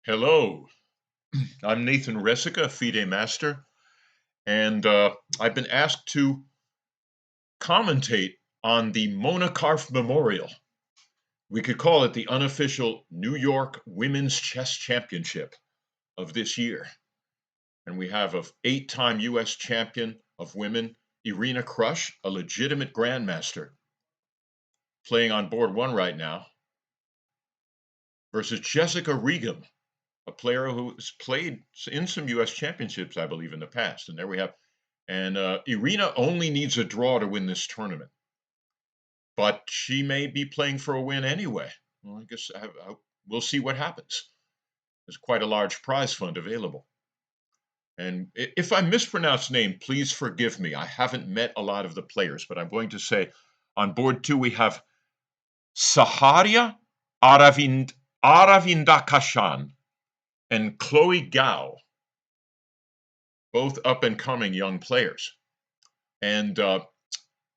Hello, I'm Nathan Resika, FIDE Master, and I've been asked to commentate on the Mona Karff Memorial. We could call it the unofficial New York Women's Chess Championship of this year. And we have an 8-time U.S. champion of women, Irina Krush, a legitimate grandmaster, playing on board one right now, versus Jessica Regum, a player who's played in some U.S. championships, I believe, in the past. And there we have. And Irina only needs a draw to win this tournament, but she may be playing for a win anyway. Well, I guess we'll see what happens. There's quite a large prize fund available. And if I mispronounce name, please forgive me. I haven't met a lot of the players, but I'm going to say on board two we have Saharia Aravindakashan and Chloe Gao, both up and coming young players. And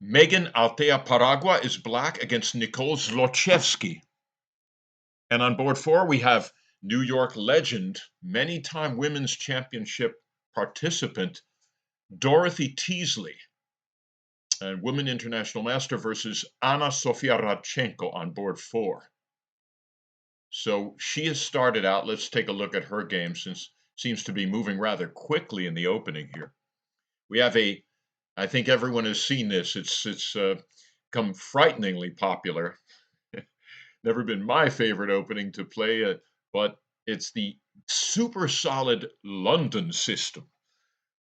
Megan Altea Paragua is black against Nicole Zlochevsky. And on board four, we have New York legend, many-time women's championship participant, Dorothy Teasley, and women international master versus Anna Sofia Radchenko on board four. So she has started out. Let's take a look at her game, since seems to be moving rather quickly in the opening here. We have I think everyone has seen this. It's become frighteningly popular. Never been my favorite opening to play, but it's the super solid London system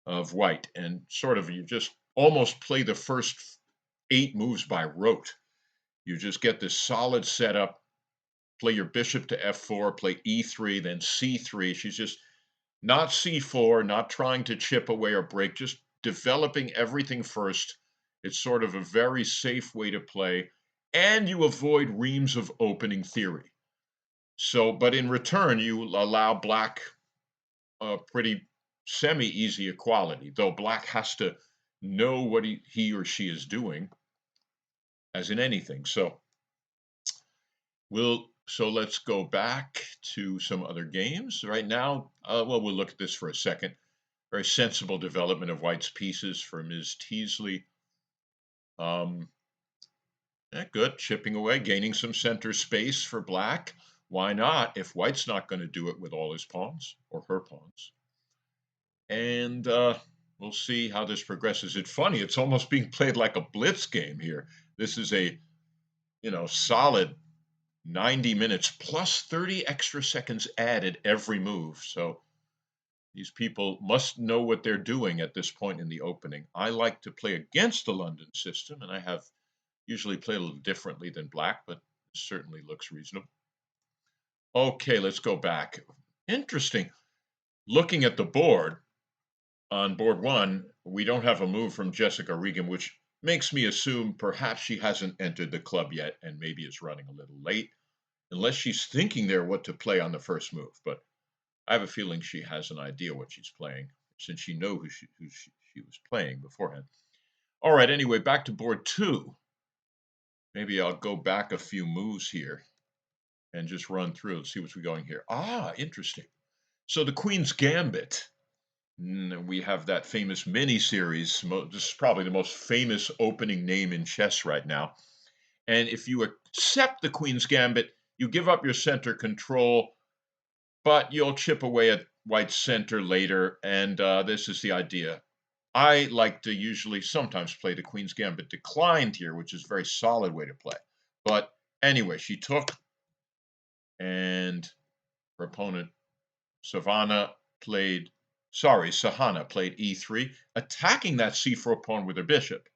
of white, and sort of you just almost play the first 8 moves by rote. You just get this solid setup, play your bishop to f4, play e3, then c3. She's just not c4, not trying to chip away or break, just developing everything first. It's sort of a very safe way to play, and you avoid reams of opening theory. So, but in return, you allow black a pretty semi-easy equality, though black has to know what he or she is doing, as in anything. So let's go back to some other games. Right now, we'll look at this for a second. Very sensible development of white's pieces for Ms. Teasley. Good, chipping away, gaining some center space for black. Why not, if white's not going to do it with all his pawns, or her pawns? And we'll see how this progresses. It's funny, it's almost being played like a blitz game here. This is a, solid 90 minutes plus 30 extra seconds added every move. So these people must know what they're doing at this point in the opening. I like to play against the London system, and I have usually played a little differently than black, but certainly looks reasonable. Okay, let's go back. Interesting. Looking at the board, on board one, we don't have a move from Jessica Regum, which makes me assume perhaps she hasn't entered the club yet and maybe is running a little late, unless she's thinking there what to play on the first move. But I have a feeling she has an idea what she's playing, since she knows who she was playing beforehand. All right, anyway, back to board two. Maybe I'll go back a few moves here and just run through and see what's going here. Interesting. So the Queen's Gambit. We have that famous mini-series. This is probably the most famous opening name in chess right now. And if you accept the Queen's Gambit, you give up your center control, but you'll chip away at white's center later, and this is the idea. I like to sometimes play the Queen's Gambit declined here, which is a very solid way to play. But anyway, she took, and her opponent, Sahana played e3, attacking that c4 pawn with her bishop.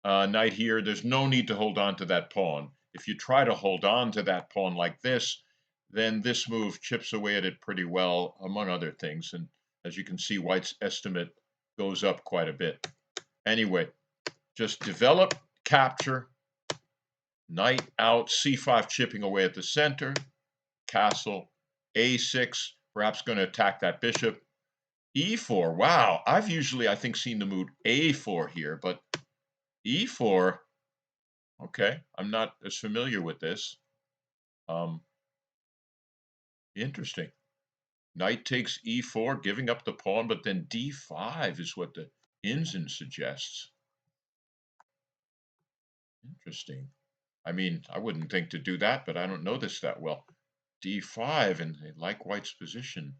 Knight here, there's no need to hold on to that pawn. If you try to hold on to that pawn like this, then this move chips away at it pretty well, among other things. And as you can see, white's estimate goes up quite a bit. Anyway, just develop, capture, knight out, c5 chipping away at the center, castle, a6, perhaps going to attack that bishop. e4, wow, I've usually, I think, seen the move a4 here, but e4, okay, I'm not as familiar with this. Interesting. Knight takes e4, giving up the pawn, but then d5 is what the engine suggests. Interesting. I mean, I wouldn't think to do that, but I don't know this that well. d5, and they like White's position.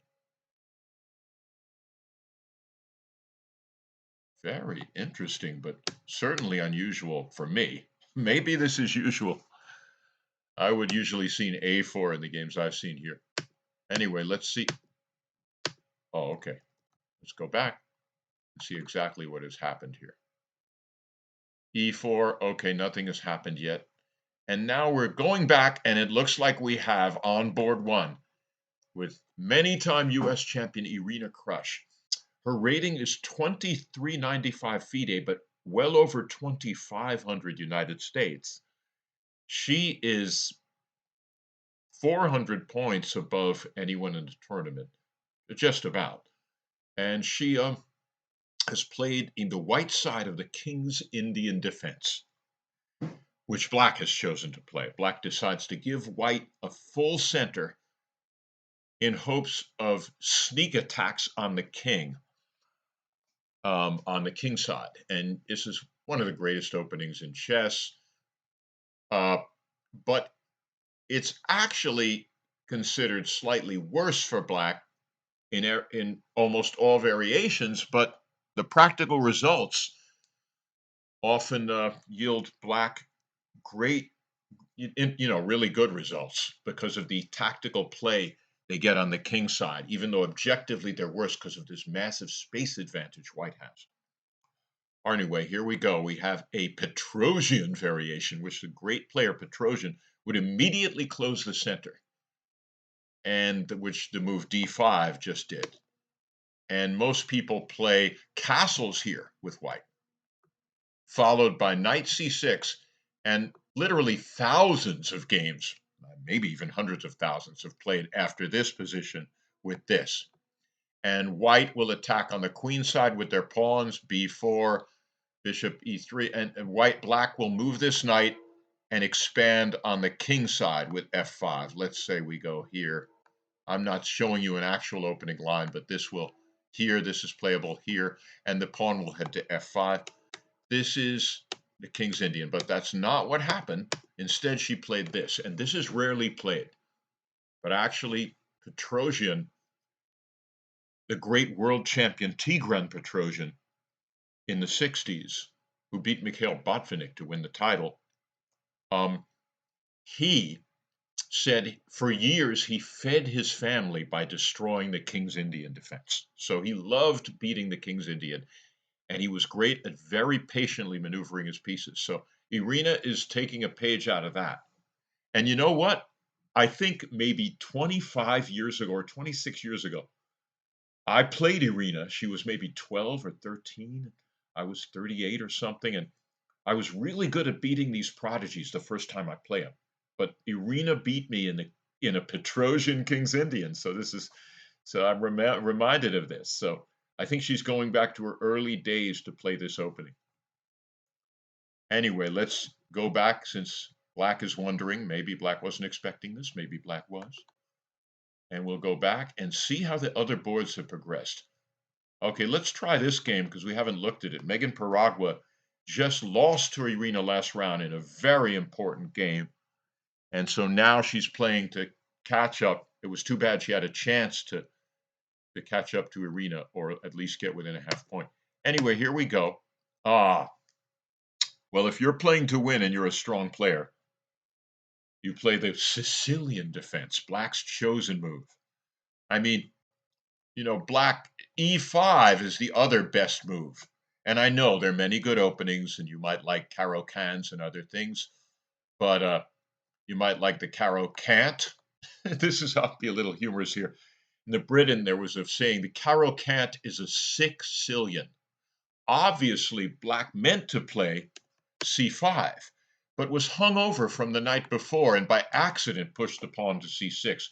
Very interesting, but certainly unusual for me. Maybe this is usual. I would usually seen a4 in the games I've seen here. Anyway, let's see. Oh, okay. Let's go back and see exactly what has happened here. e4, okay, nothing has happened yet. And now we're going back, and it looks like we have on board one with many-time U.S. champion Irina Krush. Her rating is 2395 FIDE, but well over 2,500 United States. She is 400 points above anyone in the tournament, just about. And she has played in the white side of the King's Indian defense, which Black has chosen to play. Black decides to give White a full center in hopes of sneak attacks on the king, on the king side. And this is one of the greatest openings in chess. But it's actually considered slightly worse for Black in almost all variations, but the practical results often yield Black great, really good results because of the tactical play they get on the king side, even though objectively they're worse because of this massive space advantage White has. Anyway, here we go. We have a Petrosian variation, which the great player Petrosian would immediately close the center, and which the move d5 just did. And most people play castles here with White, followed by knight c6, and literally thousands of games, maybe even hundreds of thousands, have played after this position with this. And White will attack on the queen side with their pawns, b4, bishop e3, and Black will move this knight and expand on the king side with f5. Let's say we go here. I'm not showing you an actual opening line, but this will here, this is playable here, and the pawn will head to f5. This is the King's Indian, but that's not what happened. Instead, she played this, and this is rarely played. But actually, Petrosian, the great world champion Tigran Petrosian in the 60s, who beat Mikhail Botvinnik to win the title, he said for years he fed his family by destroying the King's Indian defense. So he loved beating the King's Indian, and he was great at very patiently maneuvering his pieces. So Irina is taking a page out of that. And you know what? I think maybe 25 years ago or 26 years ago, I played Irina. She was maybe 12 or 13. I was 38 or something. And I was really good at beating these prodigies the first time I play them. But Irina beat me in a Petrosian King's Indian. So I'm reminded of this. So I think she's going back to her early days to play this opening. Anyway, let's go back since Black is wondering. Maybe Black wasn't expecting this. Maybe Black was. And we'll go back and see how the other boards have progressed. Okay, let's try this game because we haven't looked at it. Megan Paragua just lost to Irina last round in a very important game. And so now she's playing to catch up. It was too bad she had a chance to catch up to Irina or at least get within a half point. Anyway, here we go. Well, if you're playing to win and you're a strong player, you play the Sicilian defense, Black's chosen move. I mean, Black e5 is the other best move. And I know there are many good openings, and you might like Caro-Cans and other things, but you might like the Caro-Cant. This is, I'll be a little humorous here. In the Britain, there was a saying, the Caro-Cant is a sick Sicilian. Obviously, Black meant to play c5, but was hung over from the night before and by accident pushed the pawn to c6.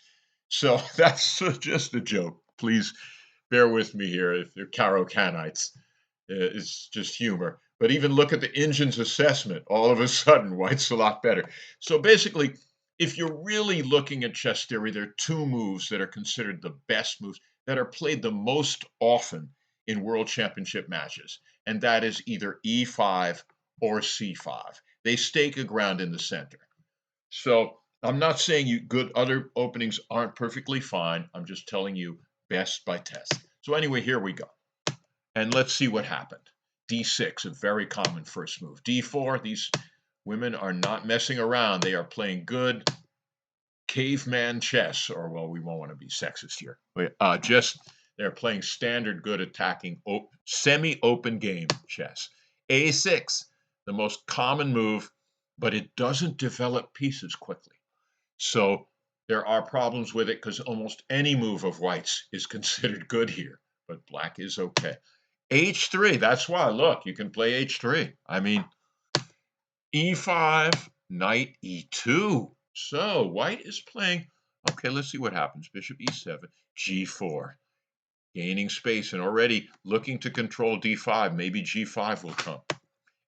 So that's just a joke. Please bear with me here if you're Caro-Canites. It's just humor. But even look at the engine's assessment. All of a sudden, White's a lot better. So basically, if you're really looking at chess theory, there are two moves that are considered the best moves that are played the most often in world championship matches, and that is either e5 or c5. They stake a ground in the center. So I'm not saying you good other openings aren't perfectly fine. I'm just telling you best by test. So anyway, here we go. And let's see what happened. D6, a very common first move. D4, these women are not messing around. They are playing good caveman chess, or well, we won't want to be sexist here. Just they're playing standard good attacking semi-open game chess. A6, the most common move, but it doesn't develop pieces quickly. So there are problems with it because almost any move of white's is considered good here, but black is okay. H3, that's why, look, you can play H3. I mean, E5, knight E2. So white is playing, okay, let's see what happens. Bishop E7, G4, gaining space and already looking to control D5. Maybe G5 will come.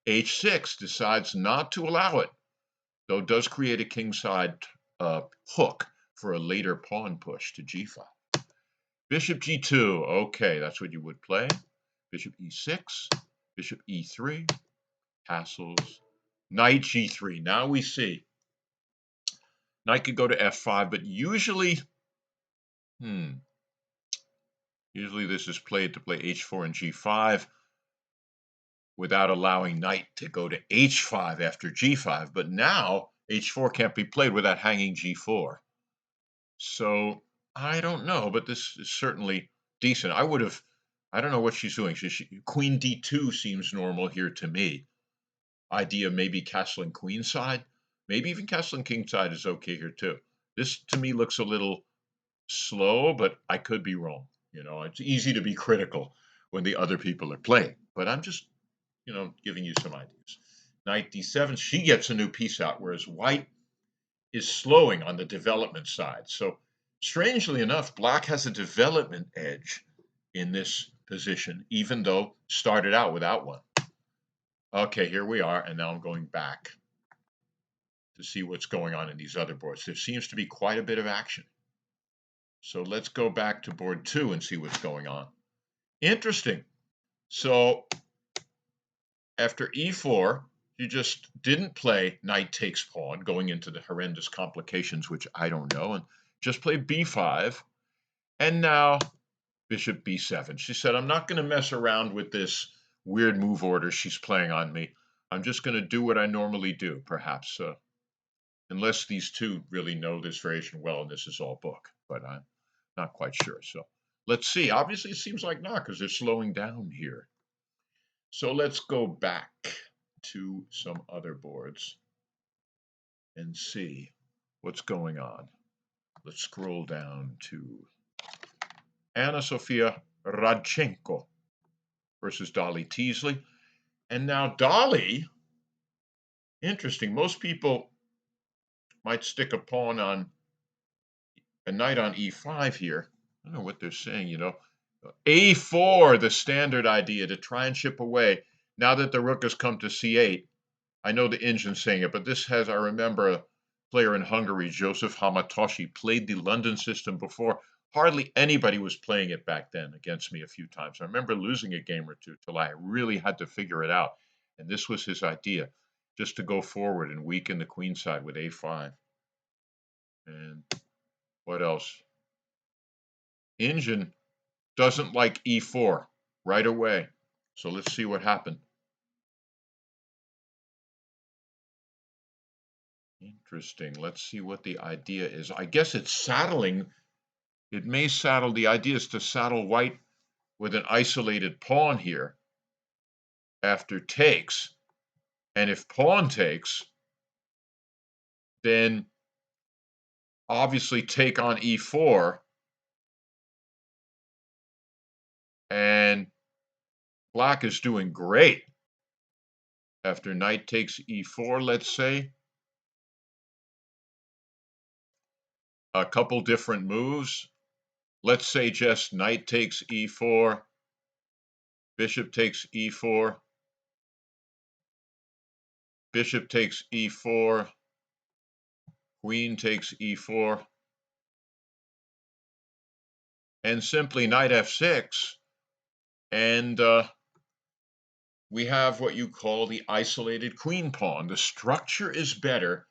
H6 decides not to allow it, though does create a kingside hook for a later pawn push to G5. Bishop G2, okay, that's what you would play. Bishop E6, Bishop E3, castles, knight G3. Now we see knight could go to F5, but usually this is played to play H4 and G5 without allowing knight to go to H5 after G5. But now H4 can't be played without hanging G4. So I don't know, but this is certainly decent. I don't know what she's doing. Queen D2 seems normal here to me. Idea maybe castling queenside, maybe even castling kingside is okay here too. This to me looks a little slow, but I could be wrong. It's easy to be critical when the other people are playing, but I'm just, giving you some ideas. Knight D7, she gets a new piece out, whereas white is slowing on the development side. So strangely enough, black has a development edge in this position, even though started out without one. Okay, here we are, and now I'm going back to see what's going on in these other boards. There seems to be quite a bit of action. So let's go back to board 2 and see what's going on. Interesting. So after e4, you just didn't play knight takes pawn, going into the horrendous complications, which I don't know, and just played b5. And now bishop b7. She said, I'm not going to mess around with this weird move order she's playing on me. I'm just going to do what I normally do, perhaps, unless these two really know this variation well, and this is all book. But I'm not quite sure. So let's see. Obviously, it seems like not, because they're slowing down here. So let's go back to some other boards and see what's going on. Let's scroll down to Anna Sofia Radchenko versus Dolly Teasley. And now Dolly, interesting, most people might stick a pawn on a knight on e5 here. I don't know what they're saying, a4, the standard idea to try and chip away. Now that the rook has come to c8, I know the engine's saying it, but this has, I remember a player in Hungary, Joseph Hamatoshi, played the London system before. Hardly anybody was playing it back then against me a few times. I remember losing a game or two till I really had to figure it out. And this was his idea, just to go forward and weaken the queen side with a5. And what else? Engine doesn't like e4 right away. So let's see what happened. Interesting. Let's see what the idea is. I guess it's saddling. It may saddle. The idea is to saddle white with an isolated pawn here after takes. And if pawn takes, then obviously take on e4. And black is doing great. After knight takes e4, let's say. A couple different moves. Let's say just knight takes e4, bishop takes e4, bishop takes e4, Queen takes e4, and simply knight f6, and we have what you call the isolated queen pawn. The structure is better.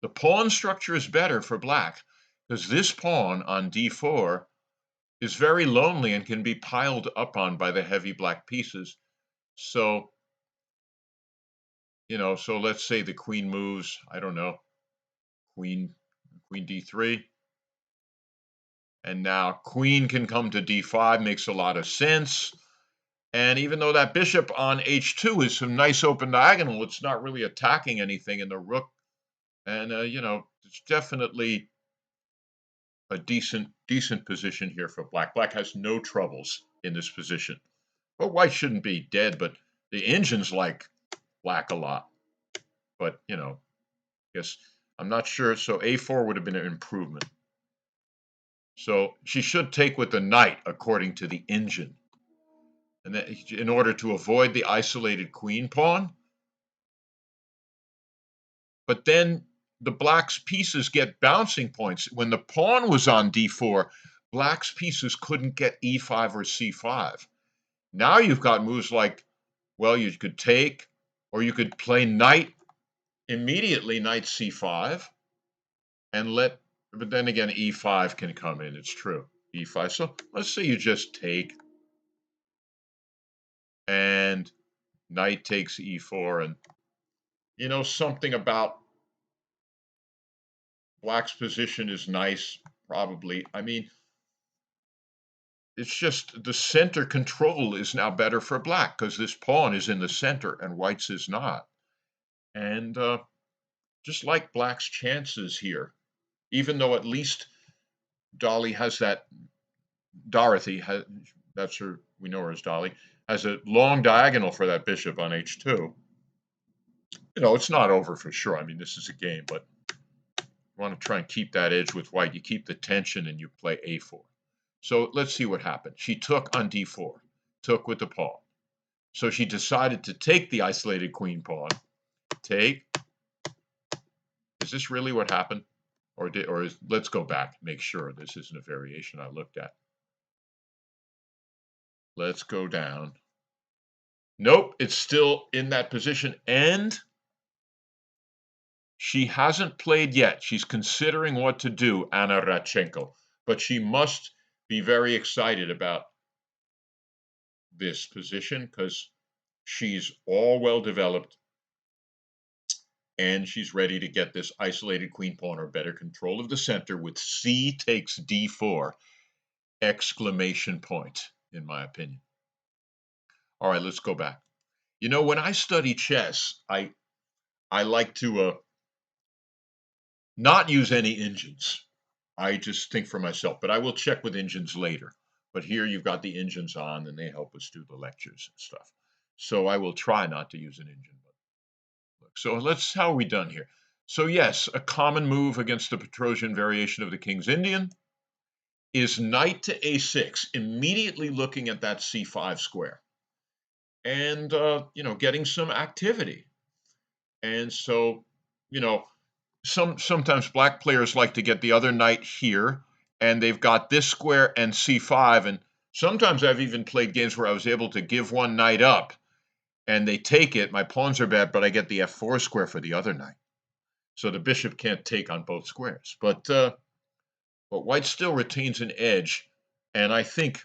The pawn structure is better for black because this pawn on d4 is very lonely and can be piled up on by the heavy black pieces. So, so let's say the queen moves, I don't know, queen d3. And now queen can come to d5, makes a lot of sense. And even though that bishop on h2 is some nice open diagonal, it's not really attacking anything in the rook. And, it's definitely a decent position here for black. Black has no troubles in this position. But white shouldn't be dead, but the Indians like black a lot. But, yes, I'm not sure. So a4 would have been an improvement. So she should take with the knight, according to the Indian. And that, in order to avoid the isolated queen pawn. But then the black's pieces get bouncing points. When the pawn was on d4, black's pieces couldn't get e5 or c5. Now you've got moves like, well, you could take, or you could play knight immediately, knight c5, and but then again, e5 can come in, it's true, e5. So let's say you just take, and knight takes e4, and something about black's position is nice, probably. I mean, it's just the center control is now better for black because this pawn is in the center and white's is not. And just like black's chances here, even though at least Dorothy, that's her, we know her as Dolly, has a long diagonal for that bishop on h2. It's not over for sure. I mean, this is a game, but you want to try and keep that edge with white. You keep the tension and you play a4. So let's see what happened. She took on d4, took with the pawn. So she decided to take the isolated queen pawn. Take. Is this really what happened? Let's go back, make sure this isn't a variation I looked at. Let's go down. Nope, it's still in that position, and she hasn't played yet. She's considering what to do, Anna Radchenko, but she must be very excited about this position because she's all well developed and she's ready to get this isolated queen pawn or better control of the center with c takes d4, exclamation point, in my opinion. All right, let's go back. When I study chess, I like to not use any engines. I just think for myself, but I will check with engines later. But here you've got the engines on and they help us do the lectures and stuff. So I will try not to use an engine. So how are we done here? So yes, a common move against the Petrosian variation of the King's Indian is knight to a6, immediately looking at that c5 square and, getting some activity. And so, sometimes black players like to get the other knight here, and they've got this square and c5, and sometimes I've even played games where I was able to give one knight up, and they take it. My pawns are bad, but I get the f4 square for the other knight. So the bishop can't take on both squares. But white still retains an edge, and I think,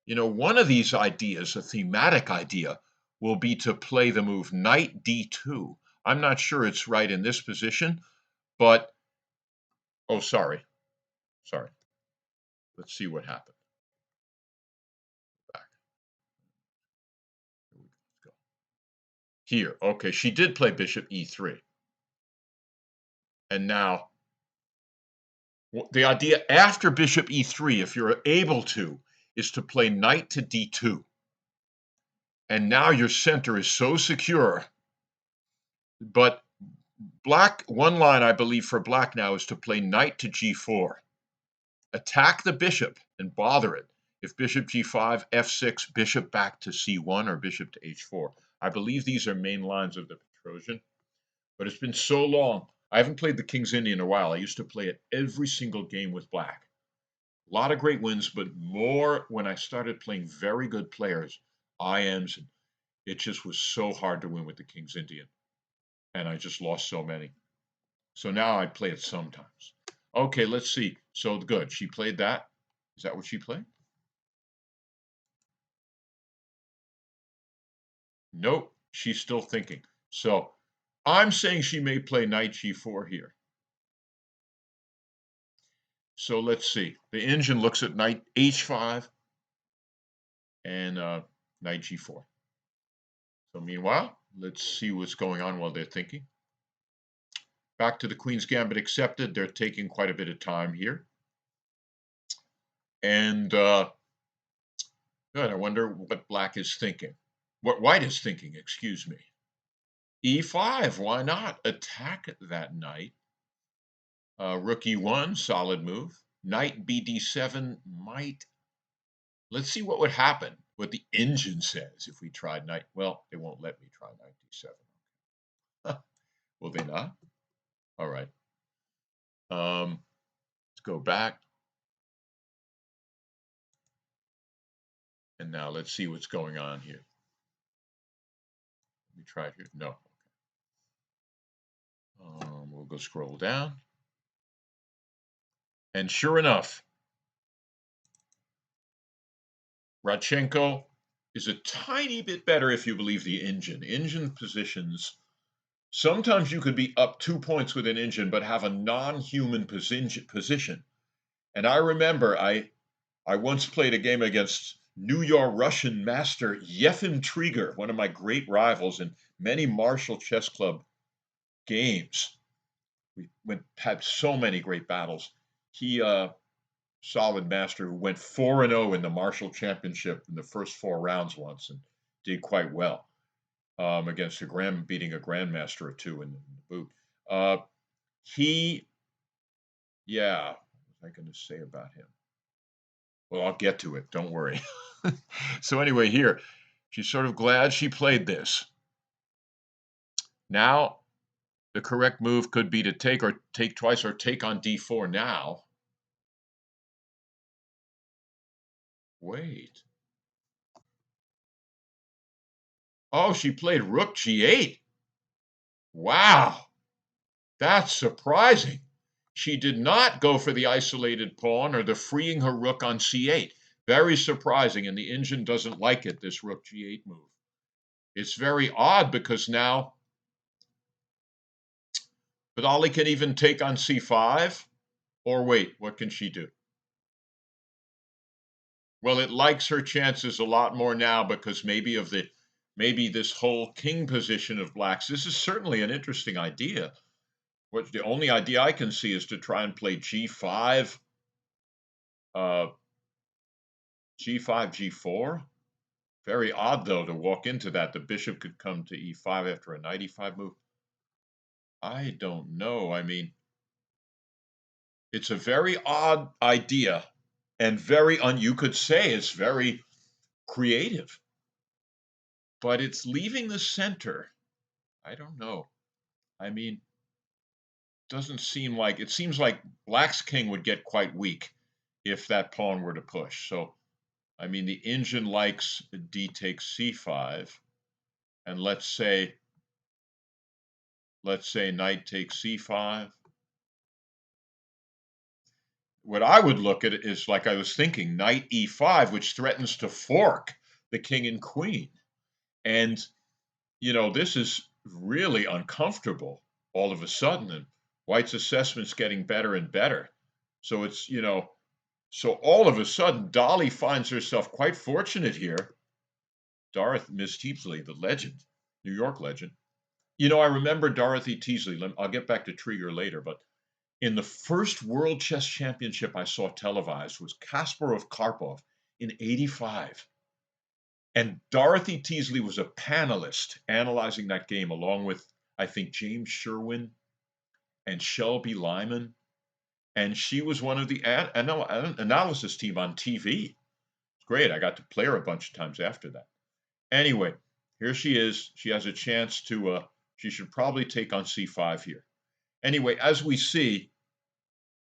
one of these ideas, a thematic idea, will be to play the move knight d2. I'm not sure it's right in this position, but, oh, sorry. Let's see what happened. Back. Let's go. Here, okay, she did play bishop e3. And now, the idea after bishop e3, if you're able to, is to play knight to d2. And now your center is so secure. But black, one line I believe for black now is to play knight to g4. Attack the bishop and bother it. If bishop g5, f6, bishop back to c1, or bishop to h4. I believe these are main lines of the Petrosian. But it's been so long. I haven't played the King's Indian in a while. I used to play it every single game with black. A lot of great wins, but more when I started playing very good players, IMs. It just was so hard to win with the King's Indian, and I just lost so many. So now I play it sometimes. Okay, let's see. So good. She played that. Is that what she played? Nope. She's still thinking. So I'm saying she may play knight g4 here. So let's see. The engine looks at knight h5 and knight g4. So meanwhile, let's see what's going on while they're thinking. Back to the Queen's Gambit accepted. They're taking quite a bit of time here. And good, I wonder what black is thinking. What white is thinking, excuse me. E5, why not? Attack that knight. Rook E1, solid move. Knight BD7 might. Let's see what would happen, what the engine says if we tried knight. Well, they won't let me try knight D7. Will they not? All right. Let's go back. And now let's see what's going on here. Let me try it here. No. We'll go scroll down. And sure enough, Radchenko is a tiny bit better if you believe the engine. Engine positions, sometimes you could be up 2 points with an engine, but have a non-human position. And I remember I once played a game against New York Russian master Yefim Trigger, one of my great rivals in many Marshall Chess Club games. We had so many great battles. He solid master who went 4-0 in the Marshall Championship in the first 4 rounds once and did quite well against beating a grandmaster or two in the boot. Yeah, what was I going to say about him? Well, I'll get to it. Don't worry. So anyway, here, she's sort of glad she played this. Now, the correct move could be to take twice or take on d4 now. Wait. Oh, she played rook g8. Wow. That's surprising. She did not go for the isolated pawn or the freeing her rook on c8. Very surprising, and the engine doesn't like it, this rook g8 move. It's very odd because now Vidali can even take on c5. Or wait, what can she do? Well, it likes her chances a lot more now because maybe this whole king position of blacks. This is certainly an interesting idea. What the only idea I can see is to try and play g5, g5, g4. Very odd though to walk into that. The bishop could come to e5 after a knight e5 move. I don't know. I mean, it's a very odd idea, and you could say it's very creative. But it's leaving the center. I don't know. I mean, it seems like black's king would get quite weak if that pawn were to push. So, I mean, the engine likes d takes c5, and let's say knight takes c5. What I would look at is, like I was thinking, knight e5, which threatens to fork the king and queen. And, this is really uncomfortable all of a sudden. And White's assessment's getting better and better. So it's, so all of a sudden, Dolly finds herself quite fortunate here. Miss Teasley, the legend, New York legend. I remember Dorothy Teasley. I'll get back to Trigger later, but in the first World Chess Championship I saw televised was Kasparov-Karpov in '85. And Dorothy Teasley was a panelist analyzing that game along with, I think, James Sherwin and Shelby Lyman. And she was one of the analysis team on TV. It's great. I got to play her a bunch of times after that. Anyway, here she is. She has a chance to, she should probably take on c5 here. Anyway, as we see,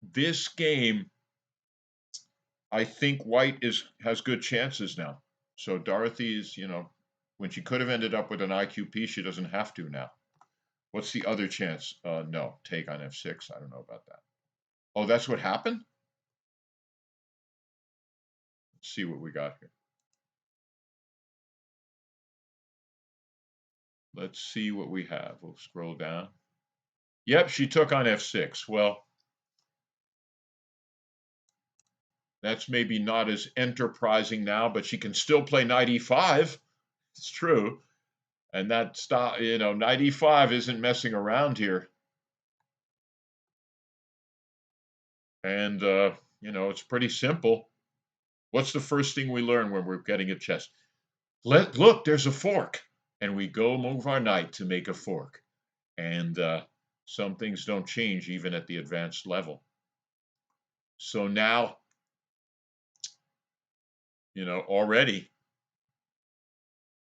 this game, I think white has good chances now. So Dorothy's, when she could have ended up with an IQP, she doesn't have to now. What's the other chance? No, take on f6. I don't know about that. Oh, that's what happened? Let's see what we got here. Let's see what we have. We'll scroll down. Yep, she took on f6. Well, that's maybe not as enterprising now, but she can still play knight e5. It's true. And that stop, knight e5 isn't messing around here. And, it's pretty simple. What's the first thing we learn when we're getting a chess? Look, there's a fork. And we go move our knight to make a fork. And some things don't change even at the advanced level. So now, already,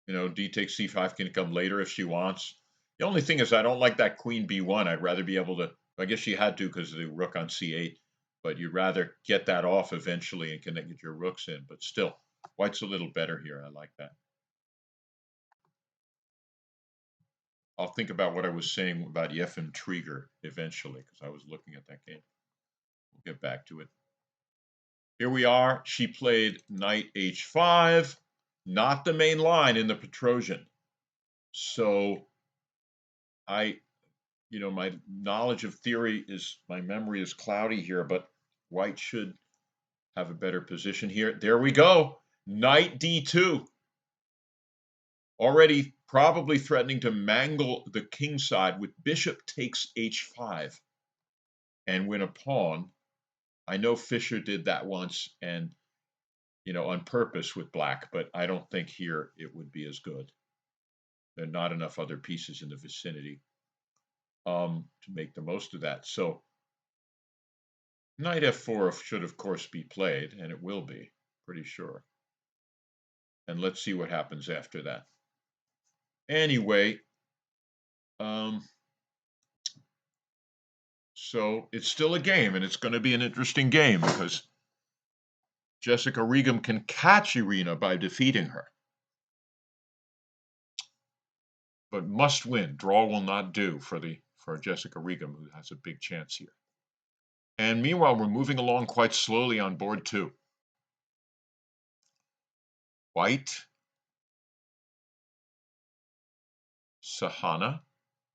d takes c5 can come later if she wants. The only thing is I don't like that queen b1. I'd rather be able to, I guess she had to because of the rook on c8, but you'd rather get that off eventually and connect get your rooks in. But still, white's a little better here. I like that. I'll think about what I was saying about Yefim Trigger eventually because I was looking at that game. We'll get back to it. Here we are. She played knight h5, not the main line in the Petrosian. So my knowledge of theory my memory is cloudy here, but white should have a better position here. There we go. Knight d2. Already probably threatening to mangle the king side with bishop takes h5 and win a pawn. I know Fischer did that once and, on purpose with black, but I don't think here it would be as good. There are not enough other pieces in the vicinity to make the most of that. So knight f4 should, of course, be played, and it will be, pretty sure. And let's see what happens after that. Anyway, so it's still a game, and it's going to be an interesting game because Jessica Regum can catch Irina by defeating her. But must win. Draw will not do for Jessica Regum, who has a big chance here. And meanwhile, we're moving along quite slowly on board 2. White, Sahana,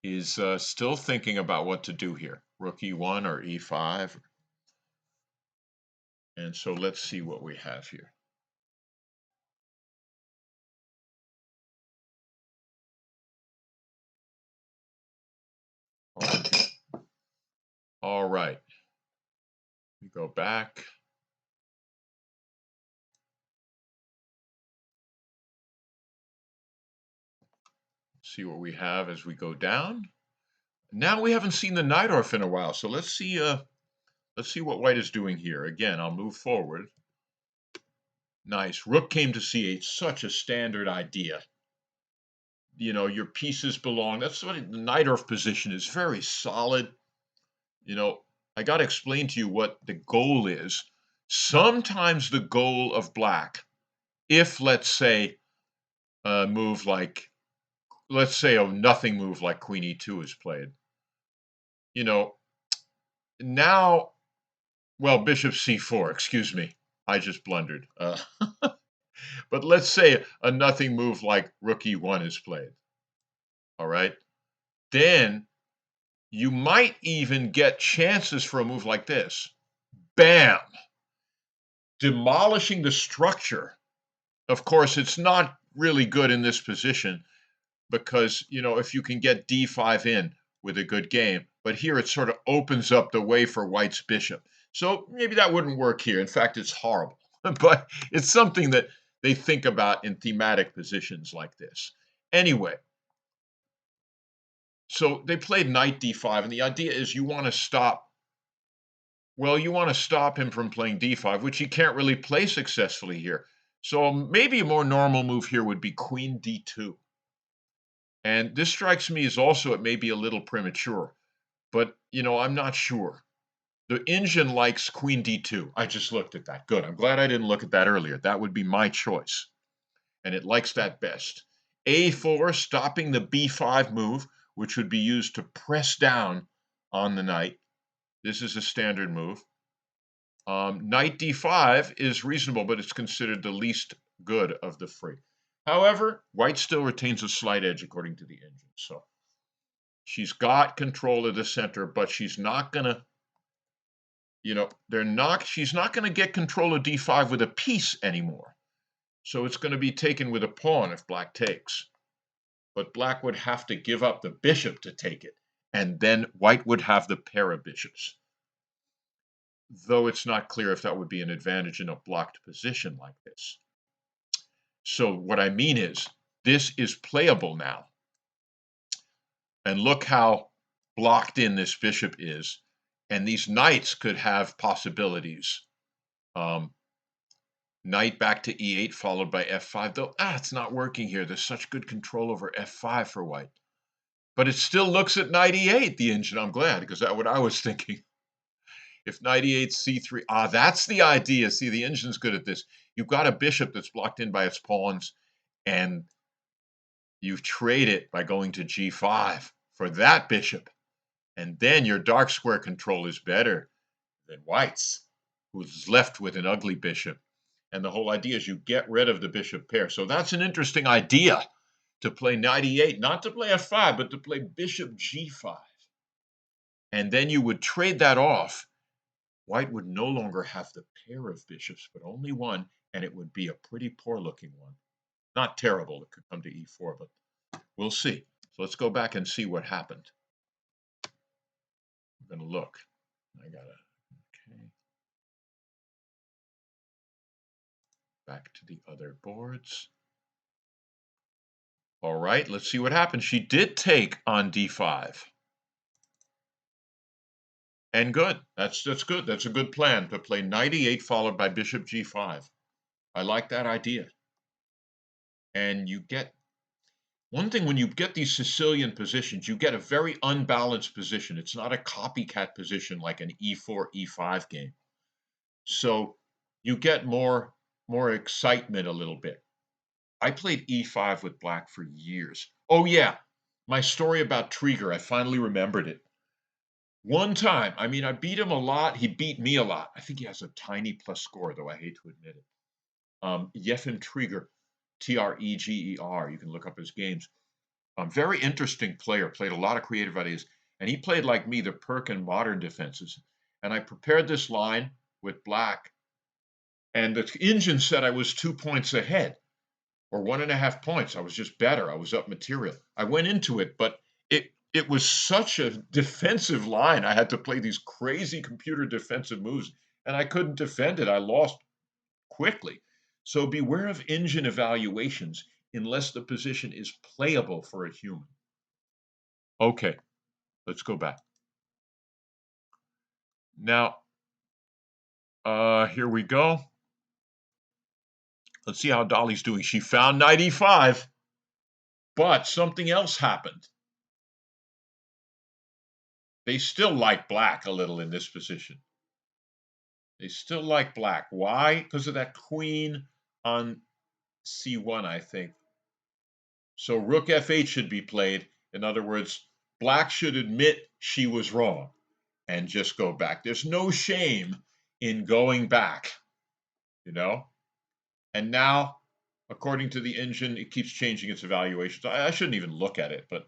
is still thinking about what to do here. Rook e1 or e5. And so let's see what we have here. All right. We go back. See what we have as we go down. Now we haven't seen the Najdorf in a while, so let's see what white is doing here. Again, I'll move forward. Nice. Rook came to c8. Such a standard idea. Your pieces belong. That's what the Najdorf position is. Very solid. I got to explain to you what the goal is. Sometimes the goal of black, if let's say a move like, let's say a nothing move like queen e2 is played, now, well, bishop c4, excuse me, I just blundered. But let's say a nothing move like rook e1 is played. All right, then you might even get chances for a move like this. Bam! Demolishing the structure. Of course, it's not really good in this position because, if you can get d5 in with a good game, but here it sort of opens up the way for white's bishop. So maybe that wouldn't work here. In fact, it's horrible, but it's something that they think about in thematic positions like this. Anyway, so they played knight d5, and the idea is you want to stop him from playing d5, which he can't really play successfully here. So maybe a more normal move here would be queen d2. And this strikes me as also it may be a little premature. but, I'm not sure. The engine likes queen d2. I just looked at that. Good. I'm glad I didn't look at that earlier. That would be my choice. And it likes that best. a4, stopping the b5 move, which would be used to press down on the knight. This is a standard move. Knight d5 is reasonable, but it's considered the least good of the three. However, white still retains a slight edge according to the engine. So she's got control of the center, but she's not going to, she's not going to get control of d5 with a piece anymore. So it's going to be taken with a pawn if black takes. But black would have to give up the bishop to take it, and then white would have the pair of bishops. Though it's not clear if that would be an advantage in a blocked position like this. So what I mean is, this is playable now. And look how blocked in this bishop is. And these knights could have possibilities. Knight back to e8 followed by f5. Though, it's not working here. There's such good control over f5 for white. But it still looks at knight e8, the engine. I'm glad, because that's what I was thinking. If knight e8, c3, that's the idea. See, the engine's good at this. You've got a bishop that's blocked in by its pawns, and you trade it by going to g5 for that bishop. And then your dark square control is better than white's, who's left with an ugly bishop. And the whole idea is you get rid of the bishop pair. So that's an interesting idea, to play knight e8, not to play f5, but to play bishop g5. And then you would trade that off. White would no longer have the pair of bishops, but only one, and it would be a pretty poor-looking one. Not terrible. It could come to e4, but we'll see. So let's go back and see what happened. I'm going to look. Okay. Back to the other boards. All right, let's see what happened. She did take on d5. And good. That's good. That's a good plan, to play knight e8 followed by bishop g5. I like that idea. And you get one thing, when you get these Sicilian positions, you get a very unbalanced position. It's not a copycat position like an e4, e5 game. So you get more excitement a little bit. I played e5 with black for years. Oh yeah, my story about Trigger, I finally remembered it. One time, I beat him a lot. He beat me a lot. I think he has a tiny plus score, though I hate to admit it. Yefim Trigger, Treger. You can look up his games. Very interesting player, played a lot of creative ideas. And he played, like me, the Perkin modern defenses. And I prepared this line with black. And the engine said I was 2 points ahead, or 1.5 points. I was just better. I was up material. I went into it, but it was such a defensive line. I had to play these crazy computer defensive moves, and I couldn't defend it. I lost quickly. So beware of engine evaluations unless the position is playable for a human. Okay, let's go back. Now, here we go. Let's see how Dolly's doing. She found knight e5, but something else happened. They still like black a little in this position. They still like black. Why? Because of that queen on c1, I think. So rook f8 should be played. In other words, black should admit she was wrong and just go back. There's no shame in going back, And now, according to the engine, it keeps changing its evaluations. I shouldn't even look at it, but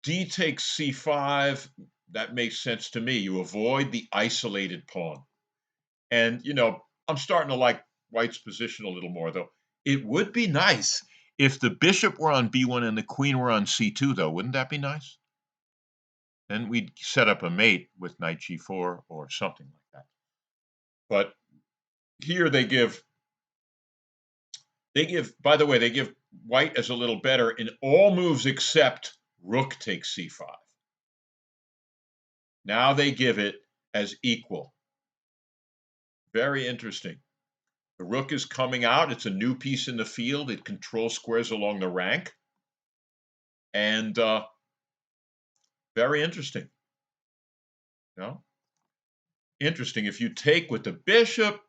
d takes c5, that makes sense to me. You avoid the isolated pawn. And, I'm starting to like white's position a little more, though. It would be nice if the bishop were on b1 and the queen were on c2, though. Wouldn't that be nice? Then we'd set up a mate with knight g4 or something like that. But here they give, by the way, they give white as a little better in all moves except rook takes c5. Now they give it as equal. Very interesting. The rook is coming out. It's a new piece in the field. It controls squares along the rank. And very interesting. No? Interesting. If you take with the bishop,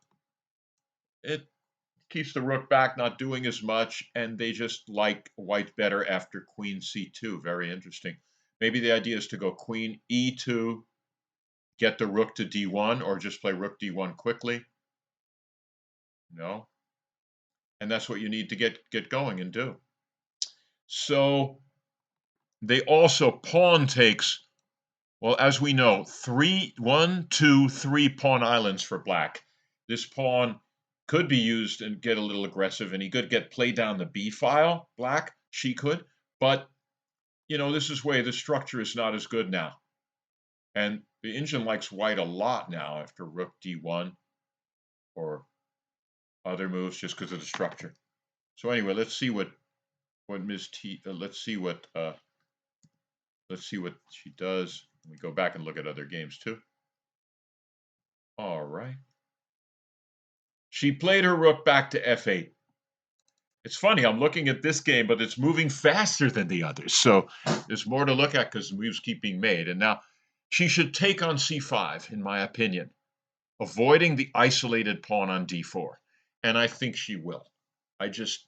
it keeps the rook back, not doing as much, and they just like white better after queen c2. Very interesting. Maybe the idea is to go queen e2, get the rook to d1, or just play rook d1 quickly. No? And that's what you need to get going and do. So they also pawn takes, well, as we know, 1, 2, 3 pawn islands for black. This pawn could be used and get a little aggressive, and he could get played down the b file, black, she could, but this is where the structure is not as good now. And the Indian likes white a lot now after rook d1 or other moves just because of the structure. So anyway, let's see what Ms. T. Let's see what she does. We go back and look at other games too. All right. She played her rook back to f8. It's funny, I'm looking at this game, but it's moving faster than the others. So there's more to look at because moves keep being made. And now she should take on c5, in my opinion, avoiding the isolated pawn on d4. And I think she will. I just,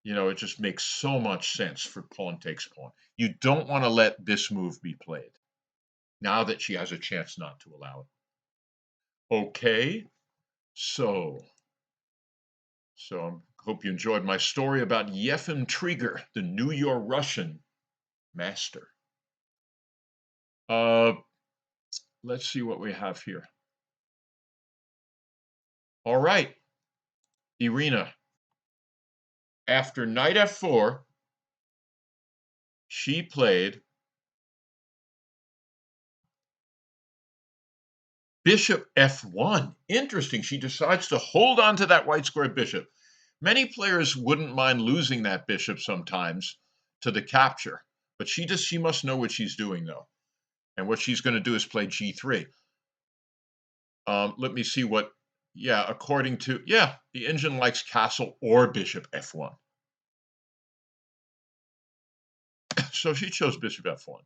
it just makes so much sense for pawn takes pawn. You don't want to let this move be played now that she has a chance not to allow it. Okay, so I hope you enjoyed my story about Yefim Trieger, the New York Russian master. Let's see what we have here. All right, Irina. After knight f4, she played bishop f1. Interesting. She decides to hold on to that white square bishop. Many players wouldn't mind losing that bishop sometimes to the capture, but she must know what she's doing though. And what she's going to do is play g3. Let me see what, according to, the Indian likes castle or bishop f1. So she chose bishop f1,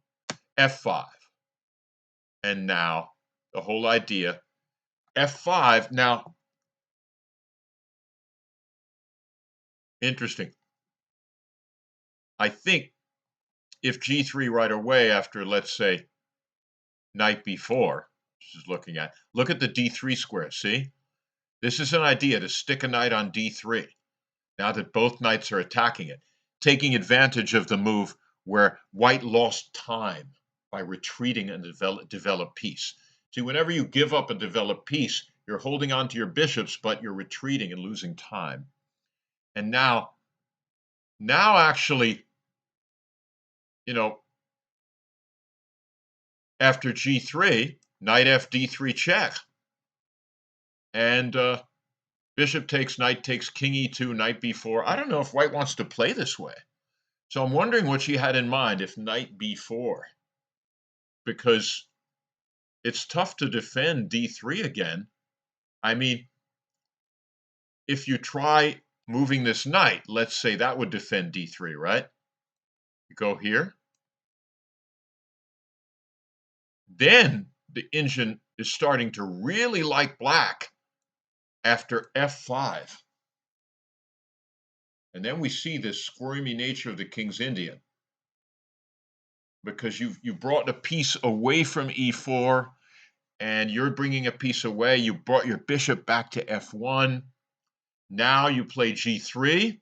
f5. And now the whole idea, f5. Now, interesting. I think if g3 right away after, let's say, knight b4, she's looking at, look at the d3 square, see? This is an idea to stick a knight on d3, now that both knights are attacking it, taking advantage of the move where white lost time by retreating and develop piece. See, whenever you give up a developed piece, you're holding on to your bishops, but you're retreating and losing time. And now actually, after g3, knight f d3 check. And bishop takes, knight takes, king e2, knight b4. I don't know if white wants to play this way. So I'm wondering what she had in mind if knight b4. Because it's tough to defend d3 again. I mean, if you try moving this knight, let's say that would defend d3, right? You go here. Then the Indian is starting to really like black after f5. And then we see this squirmy nature of the King's Indian. Because you brought a piece away from e4, and you're bringing a piece away. You brought your bishop back to f1. Now you play g3,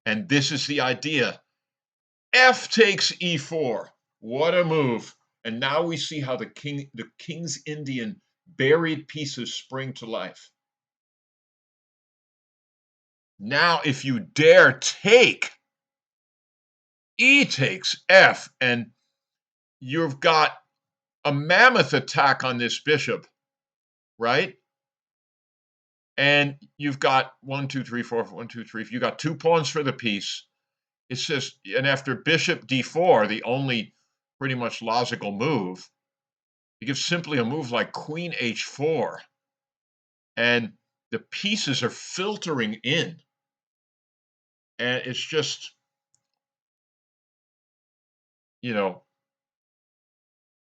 and this is the idea. F takes e4. What a move. And now we see how the King's Indian buried pieces spring to life. Now, if you dare take, e takes f, and you've got a mammoth attack on this bishop, right? And you've got 1, 2, 3, 4, 1, 2, 3. If you got 2 pawns for the piece, it's just, and after bishop d4, the only pretty much logical move, you give simply a move like queen h4, and the pieces are filtering in, and it's just,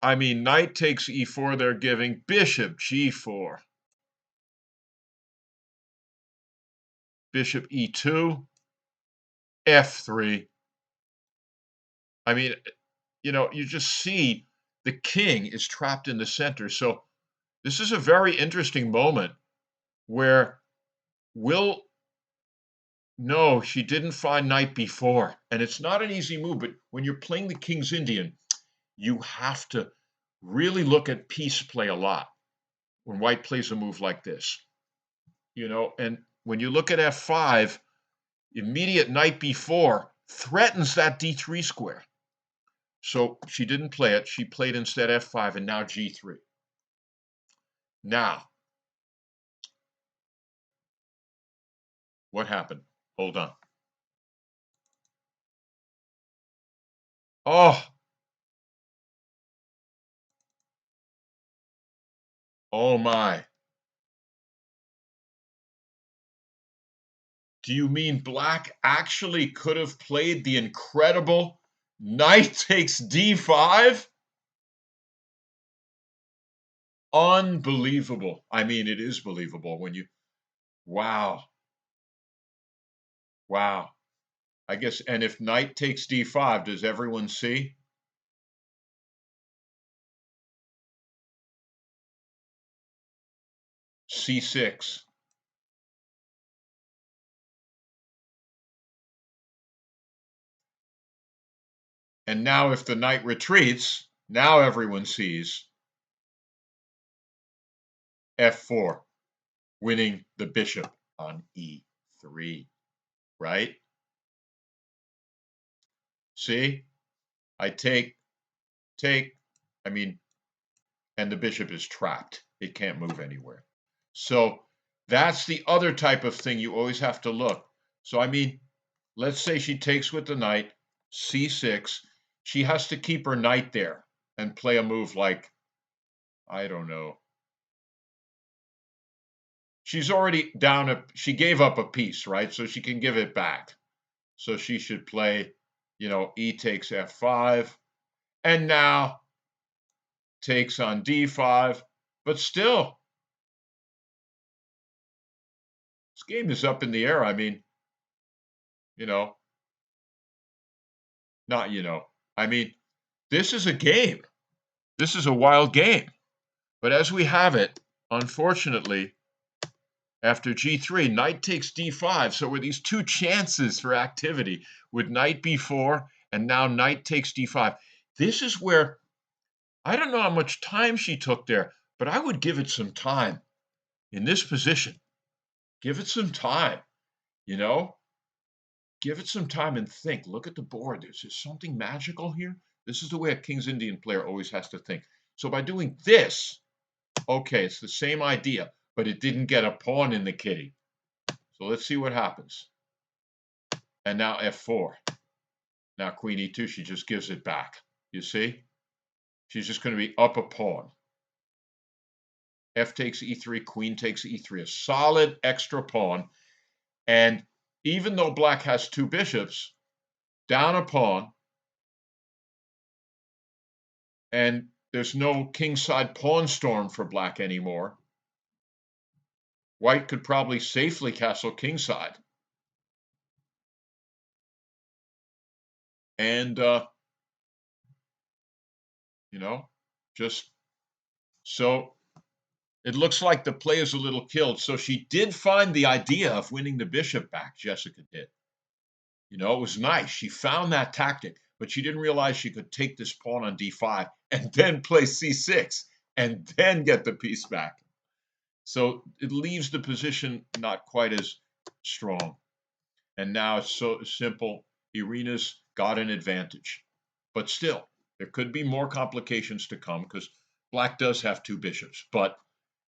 I mean, knight takes e4, they're giving bishop g4. Bishop e2, f3. I mean, you just see the king is trapped in the center. So this is a very interesting moment where Will, no, she didn't find knight b4. And it's not an easy move, but when you're playing the King's Indian, you have to really look at piece play a lot when white plays a move like this. And when you look at f5, immediate knight b4 threatens that d3 square. So she didn't play it. She played instead f5 and now g3. Now, what happened? Hold on. Oh, oh my. Do you mean black actually could have played the incredible knight takes d5? Unbelievable. I mean, it is believable when you, wow, wow. I guess, and if knight takes d5, does everyone see? c6. And now if the knight retreats, now everyone sees f4, winning the bishop on e3, right? See? I take, I mean, and the bishop is trapped. It can't move anywhere. So that's the other type of thing you always have to look. So, I mean, let's say she takes with the knight, c6. She has to keep her knight there and play a move like, I don't know. She's already down she gave up a piece, right? So she can give it back. So she should play, e takes f5. And now takes on d5. But still, this game is up in the air. I mean, you know, not, I mean, this is a game. This is a wild game. But as we have it, unfortunately, after g3, knight takes d5. So were these two chances for activity with knight b4 and now knight takes d5. This is where, I don't know how much time she took there, but I would give it some time in this position. Give it some time, you know? Give it some time and think. Look at the board. Is there something magical here? This is the way a King's Indian player always has to think. So by doing this, okay, it's the same idea, but it didn't get a pawn in the kitty. So let's see what happens. And now f4. Now queen e2, she just gives it back. You see? She's just going to be up a pawn. F takes e3, queen takes e3, a solid extra pawn. And even though black has two bishops, down a pawn, and there's no kingside pawn storm for black anymore. White could probably safely castle kingside. And, just so it looks like the play is a little killed. So she did find the idea of winning the bishop back, Jessica did. It was nice. She found that tactic, but she didn't realize she could take this pawn on d5 and then play c6 and then get the piece back. So it leaves the position not quite as strong. And now it's so simple. Irina's got an advantage. But still, there could be more complications to come because black does have two bishops. But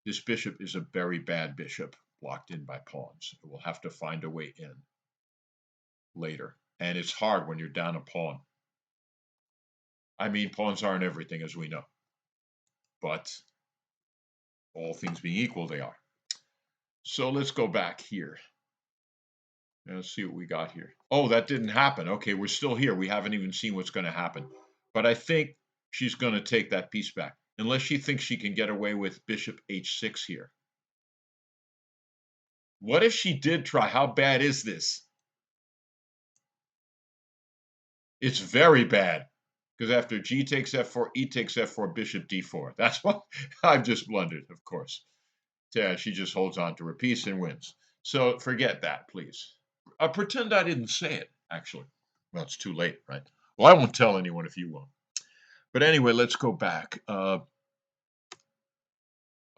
this bishop is a very bad bishop blocked in by pawns. It will have to find a way in later. And it's hard when you're down a pawn. I mean, pawns aren't everything, as we know. But all things being equal, they are. So let's go back here. Let's see what we got here. Oh, that didn't happen. Okay, we're still here. We haven't even seen what's going to happen. But I think she's going to take that piece back, unless she thinks she can get away with bishop h6 here. What if she did try? How bad is this? It's very bad, because after g takes f4, e takes f4, bishop d4. That's what I've just blundered, of course. Yeah, she just holds on to her piece and wins. So forget that, please. Pretend I didn't say it, actually. Well, it's too late, right? Well, I won't tell anyone if you won't. But anyway, let's go back.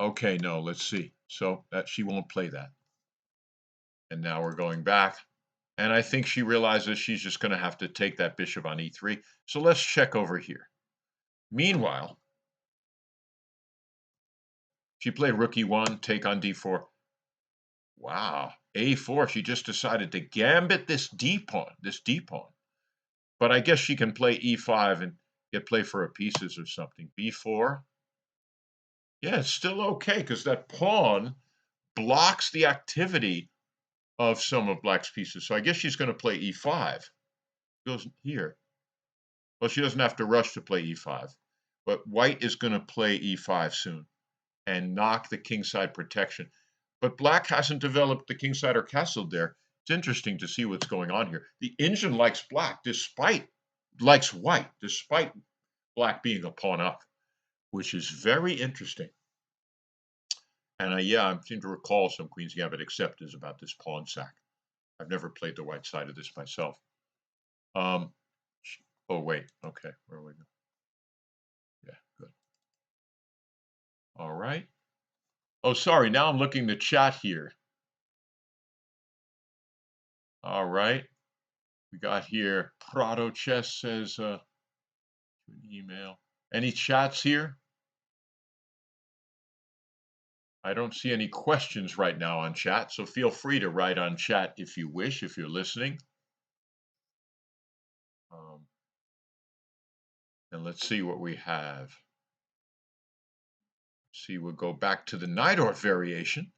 Okay, no, let's see. So that she won't play that. And now we're going back. And I think she realizes she's just going to have to take that bishop on e3. So let's check over here. Meanwhile, she played rook e1, take on d4. Wow, a4. She just decided to gambit this d pawn, But I guess she can play e5 and get play for her pieces or something. b4. Yeah, it's still okay because that pawn blocks the activity of some of black's pieces. So I guess she's going to play e5. Goes here. Well, she doesn't have to rush to play e5. But white is going to play e5 soon and knock the kingside protection. But black hasn't developed the kingside or castled there. It's interesting to see what's going on here. The engine likes black likes white, despite black being a pawn up, which is very interesting. And yeah, I seem to recall some Queen's Gambit acceptors about this pawn sack. I've never played the white side of this myself. Oh, wait. Okay, where are we going? Yeah, good. All right. Oh, sorry. Now I'm looking the chat here. All right. We got here, Prado Chess says, an email. Any chats here? I don't see any questions right now on chat, so feel free to write on chat if you wish, if you're listening. And let's see what we have. See, we'll go back to the Najdorf variation.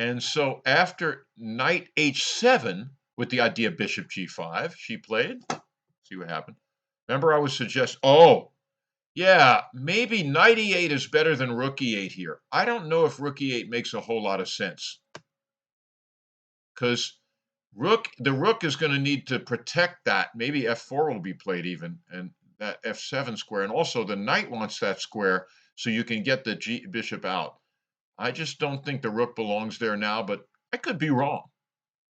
And so after knight h7, with the idea of bishop g5, she played. See what happened. Remember I was suggesting, oh, yeah, maybe knight e8 is better than rook e8 here. I don't know if rook e8 makes a whole lot of sense. Because the rook is going to need to protect that. Maybe f4 will be played even, and that f7 square. And also the knight wants that square so you can get the bishop out. I just don't think the rook belongs there now, but I could be wrong.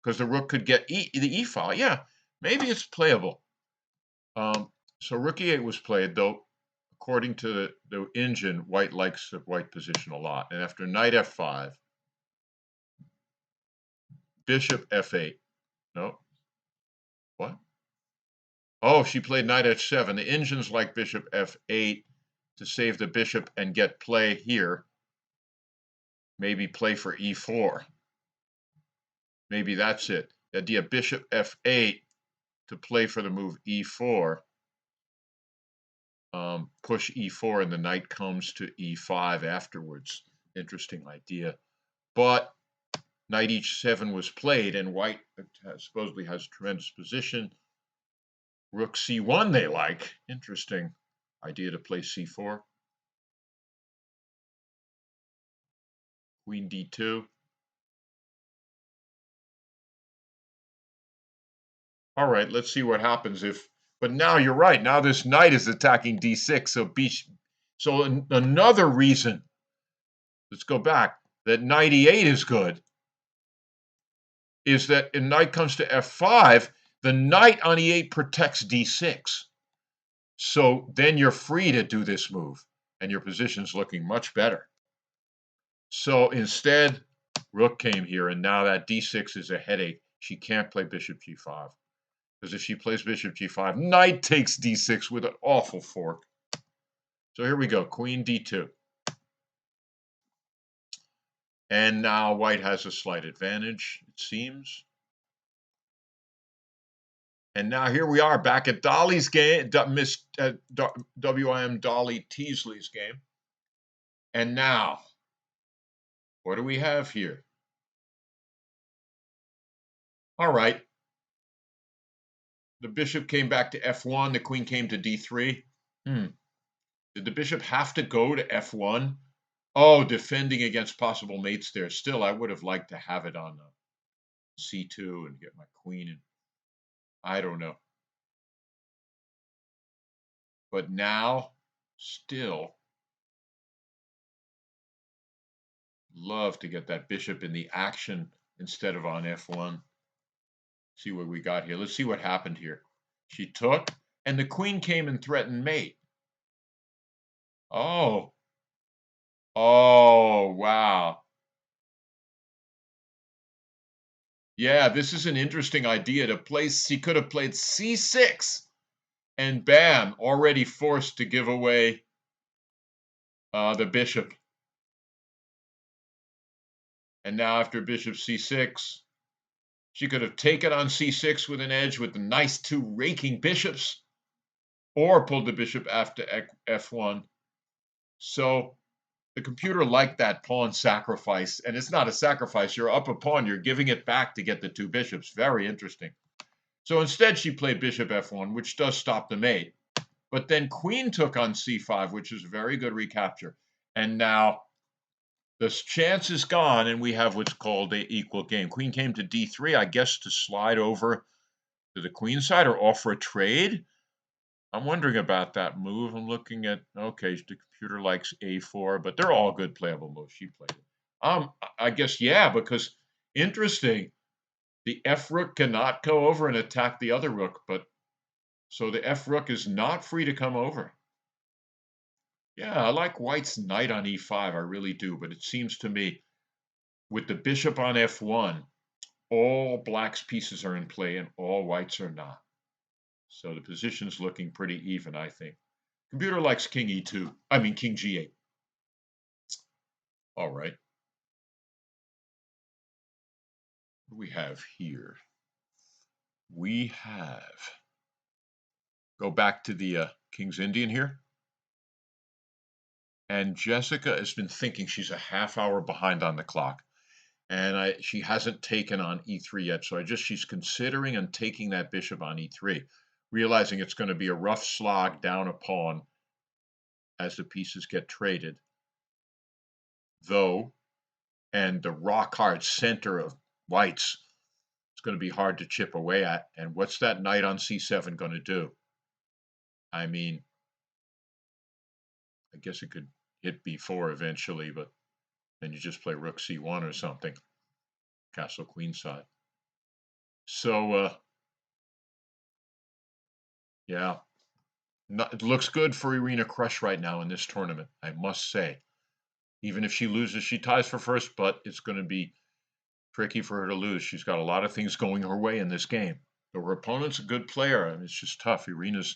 Because the rook could get the e file. Yeah, maybe it's playable. So rook e8 was played, though. According to the engine, white likes the white position a lot. And after knight f5, bishop f8. No. What? Oh, she played knight h7. The engines like bishop f8 to save the bishop and get play here. Maybe play for e4. Maybe that's it. The idea bishop f8 to play for the move e4. Push e4 and the knight comes to e5 afterwards. Interesting idea. But knight h7 was played, and white supposedly has a tremendous position. Rook c1 they like. Interesting idea to play c4. Queen d2. All right, let's see what happens if. But now you're right. Now this knight is attacking d6. So another reason. Let's go back. That knight e8 is good. Is that when knight comes to f5, the knight on e8 protects d6. So then you're free to do this move, and your position's looking much better. So instead, rook came here, and now that d6 is a headache. She can't play bishop g5. Because if she plays bishop g5, knight takes d6 with an awful fork. So here we go, queen d2. And now white has a slight advantage, it seems. And now here we are back at Dolly's game, Miss WIM Dolly Teasley's game. And now, what do we have here? All right. The bishop came back to f1. The queen came to d3. Did the bishop have to go to f1? Oh, defending against possible mates there. Still, I would have liked to have it on c2 and get my queen in. I don't know. But now, still, love to get that bishop in the action instead of on f1. See what we got here. Let's see what happened here. She took, and the queen came and threatened mate. Oh. Oh, wow. Yeah, this is an interesting idea to play. She could have played c6, and bam, already forced to give away the bishop. And now after bishop c6, she could have taken on c6 with an edge with the nice two raking bishops, or pulled the bishop after f1. So the computer liked that pawn sacrifice, and it's not a sacrifice. You're up a pawn. You're giving it back to get the two bishops. Very interesting. So instead, she played bishop f1, which does stop the mate. But then queen took on c5, which is a very good recapture. And now this chance is gone, and we have what's called an equal game. Queen came to d3, I guess, to slide over to the queen side or offer a trade. I'm wondering about that move. I'm looking at, okay, the computer likes a4, but they're all good playable moves. She played it. I guess, yeah, because interesting, the f rook cannot go over and attack the other rook, but so the f rook is not free to come over. Yeah, I like white's knight on e5, I really do, but it seems to me with the bishop on f1, all black's pieces are in play and all white's are not. So the position's looking pretty even, I think. Computer likes king e2. I mean, king g8. All right. What do we have here? We have, go back to the King's Indian here. And Jessica has been thinking she's a half hour behind on the clock. And she hasn't taken on e3 yet. So she's considering and taking that bishop on e3, realizing it's going to be a rough slog down a pawn as the pieces get traded. Though, and the rock hard center of white's, it's going to be hard to chip away at. And what's that knight on c7 going to do? I mean, I guess it could hit b4 eventually, but then you just play rook c1 or something. Castle queenside. So, yeah, it looks good for Irina Krush right now in this tournament, I must say. Even if she loses, she ties for first, but it's going to be tricky for her to lose. She's got a lot of things going her way in this game. So her opponent's a good player, and it's just tough. Irina's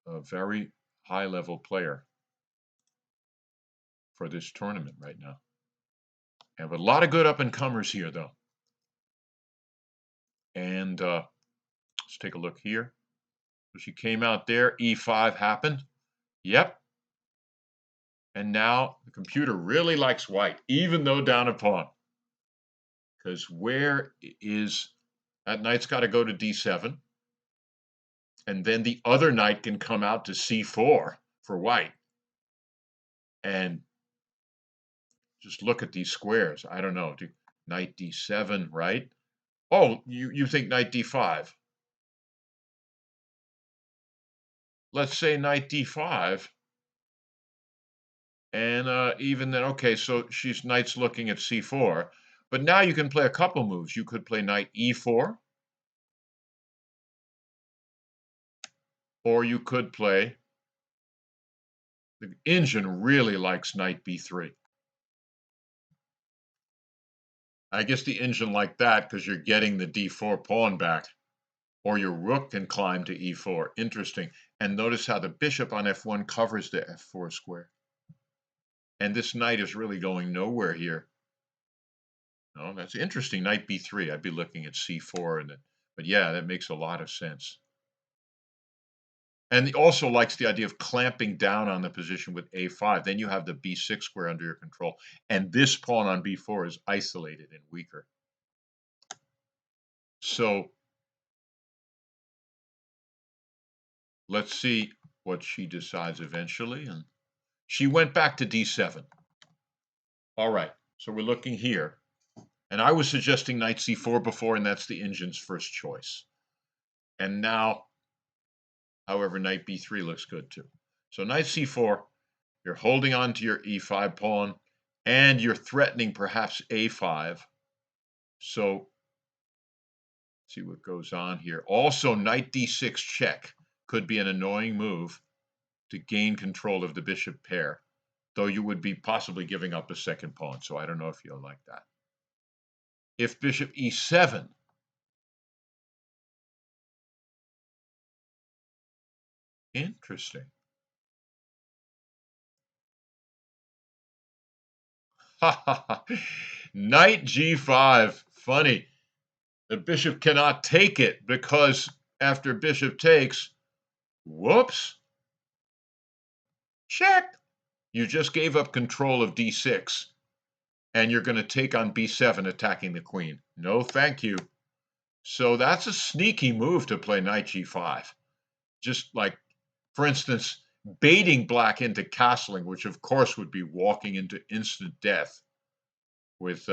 a very high-level player for this tournament right now. And a lot of good up-and-comers here, though. And let's take a look here. So she came out there. E5 happened. Yep. And now the computer really likes white, even though down a pawn. Because where is that knight's got to go to d7. And then the other knight can come out to c4 for white. And just look at these squares. I don't know. Knight d7, right? Oh, you think knight d5. Let's say knight d5. And even then, okay, so she's knight's looking at c4. But now you can play a couple moves. You could play knight e4. Or you could play, the engine really likes knight b3. I guess the engine like that because you're getting the d4 pawn back. Or your rook can climb to e4. Interesting. And notice how the bishop on f1 covers the f4 square. And this knight is really going nowhere here. Oh, that's interesting. Knight b3. I'd be looking at c4. But yeah, that makes a lot of sense. And he also likes the idea of clamping down on the position with a5. Then you have the b6 square under your control. And this pawn on b4 is isolated and weaker. So let's see what she decides eventually. And she went back to d7. All right, so we're looking here. And I was suggesting knight c4 before, and that's the engine's first choice. And now, however, knight b3 looks good too. So knight c4, you're holding on to your e5 pawn, and you're threatening perhaps a5. So see what goes on here. Also, knight d6 check could be an annoying move to gain control of the bishop pair, though you would be possibly giving up a second pawn. So I don't know if you'll like that. If bishop e7, interesting. Knight g5, funny. The bishop cannot take it because after bishop takes, whoops, check. You just gave up control of d6, and you're going to take on b7, attacking the queen. No, thank you. So that's a sneaky move to play knight g5. Just like, for instance, baiting black into castling, which of course would be walking into instant death with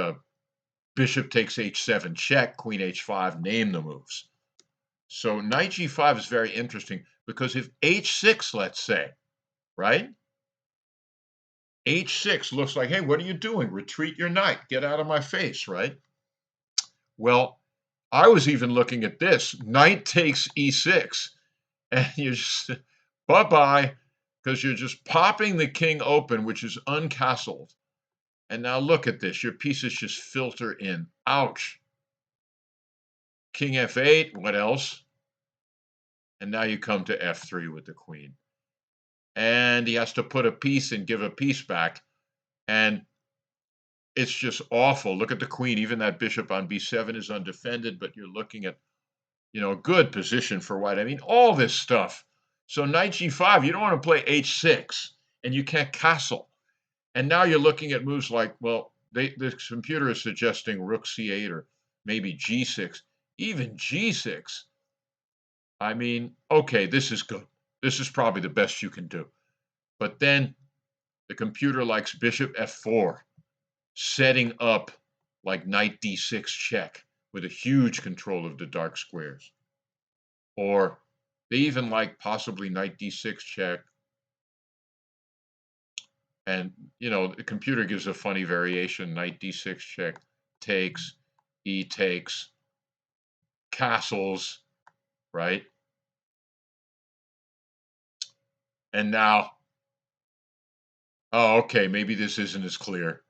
bishop takes h7 check, queen h5, name the moves. So knight g5 is very interesting because if h6, let's say, right? h6 looks like, hey, what are you doing? Retreat your knight. Get out of my face, right? Well, I was even looking at this. Knight takes e6, and you just, bye-bye, because you're just popping the king open, which is uncastled. And now look at this. Your pieces just filter in. Ouch. King f8, what else? And now you come to f3 with the queen. And he has to put a piece and give a piece back. And it's just awful. Look at the queen. Even that bishop on b7 is undefended, but you're looking at, a good position for white. I mean, all this stuff. So knight g5, you don't want to play h6, and you can't castle. And now you're looking at moves like, well, the computer is suggesting rook c8 or maybe g6. Even g6. I mean, okay, this is good. This is probably the best you can do. But then the computer likes bishop f4, setting up like knight d6 check with a huge control of the dark squares. Or they even like possibly knight d6 check. And, the computer gives a funny variation, knight d6 check, takes, e takes, castles, right? And now, oh, okay, maybe this isn't as clear,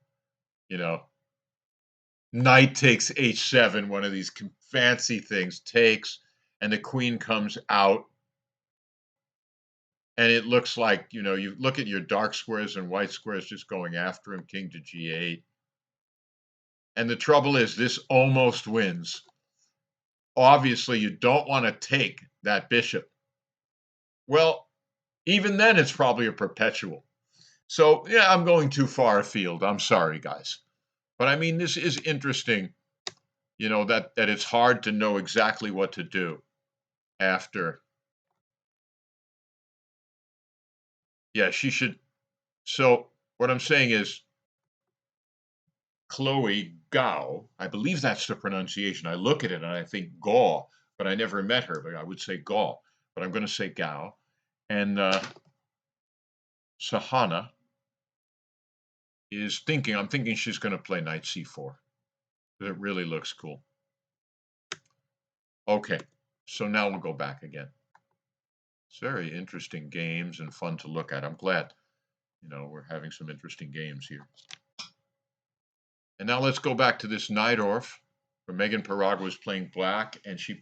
Knight takes h7, one of these fancy things, takes, and the queen comes out. And it looks like, you look at your dark squares and white squares just going after him, king to g8. And the trouble is, this almost wins. Obviously, you don't want to take that bishop. Well, even then, it's probably a perpetual. So, yeah, I'm going too far afield. I'm sorry, guys. But I mean, this is interesting, that it's hard to know exactly what to do after. Yeah, she should. So what I'm saying is Chloe Gao, I believe that's the pronunciation. I look at it and I think Gaw, but I never met her, but I would say Gaw, but I'm going to say Gao. And Sahana is thinking, I'm thinking she's going to play knight c4. It really looks cool. Okay, so now we'll go back again. It's very interesting games and fun to look at. I'm glad, we're having some interesting games here. And now let's go back to this Najdorf, where Megan Paraga was playing black, and she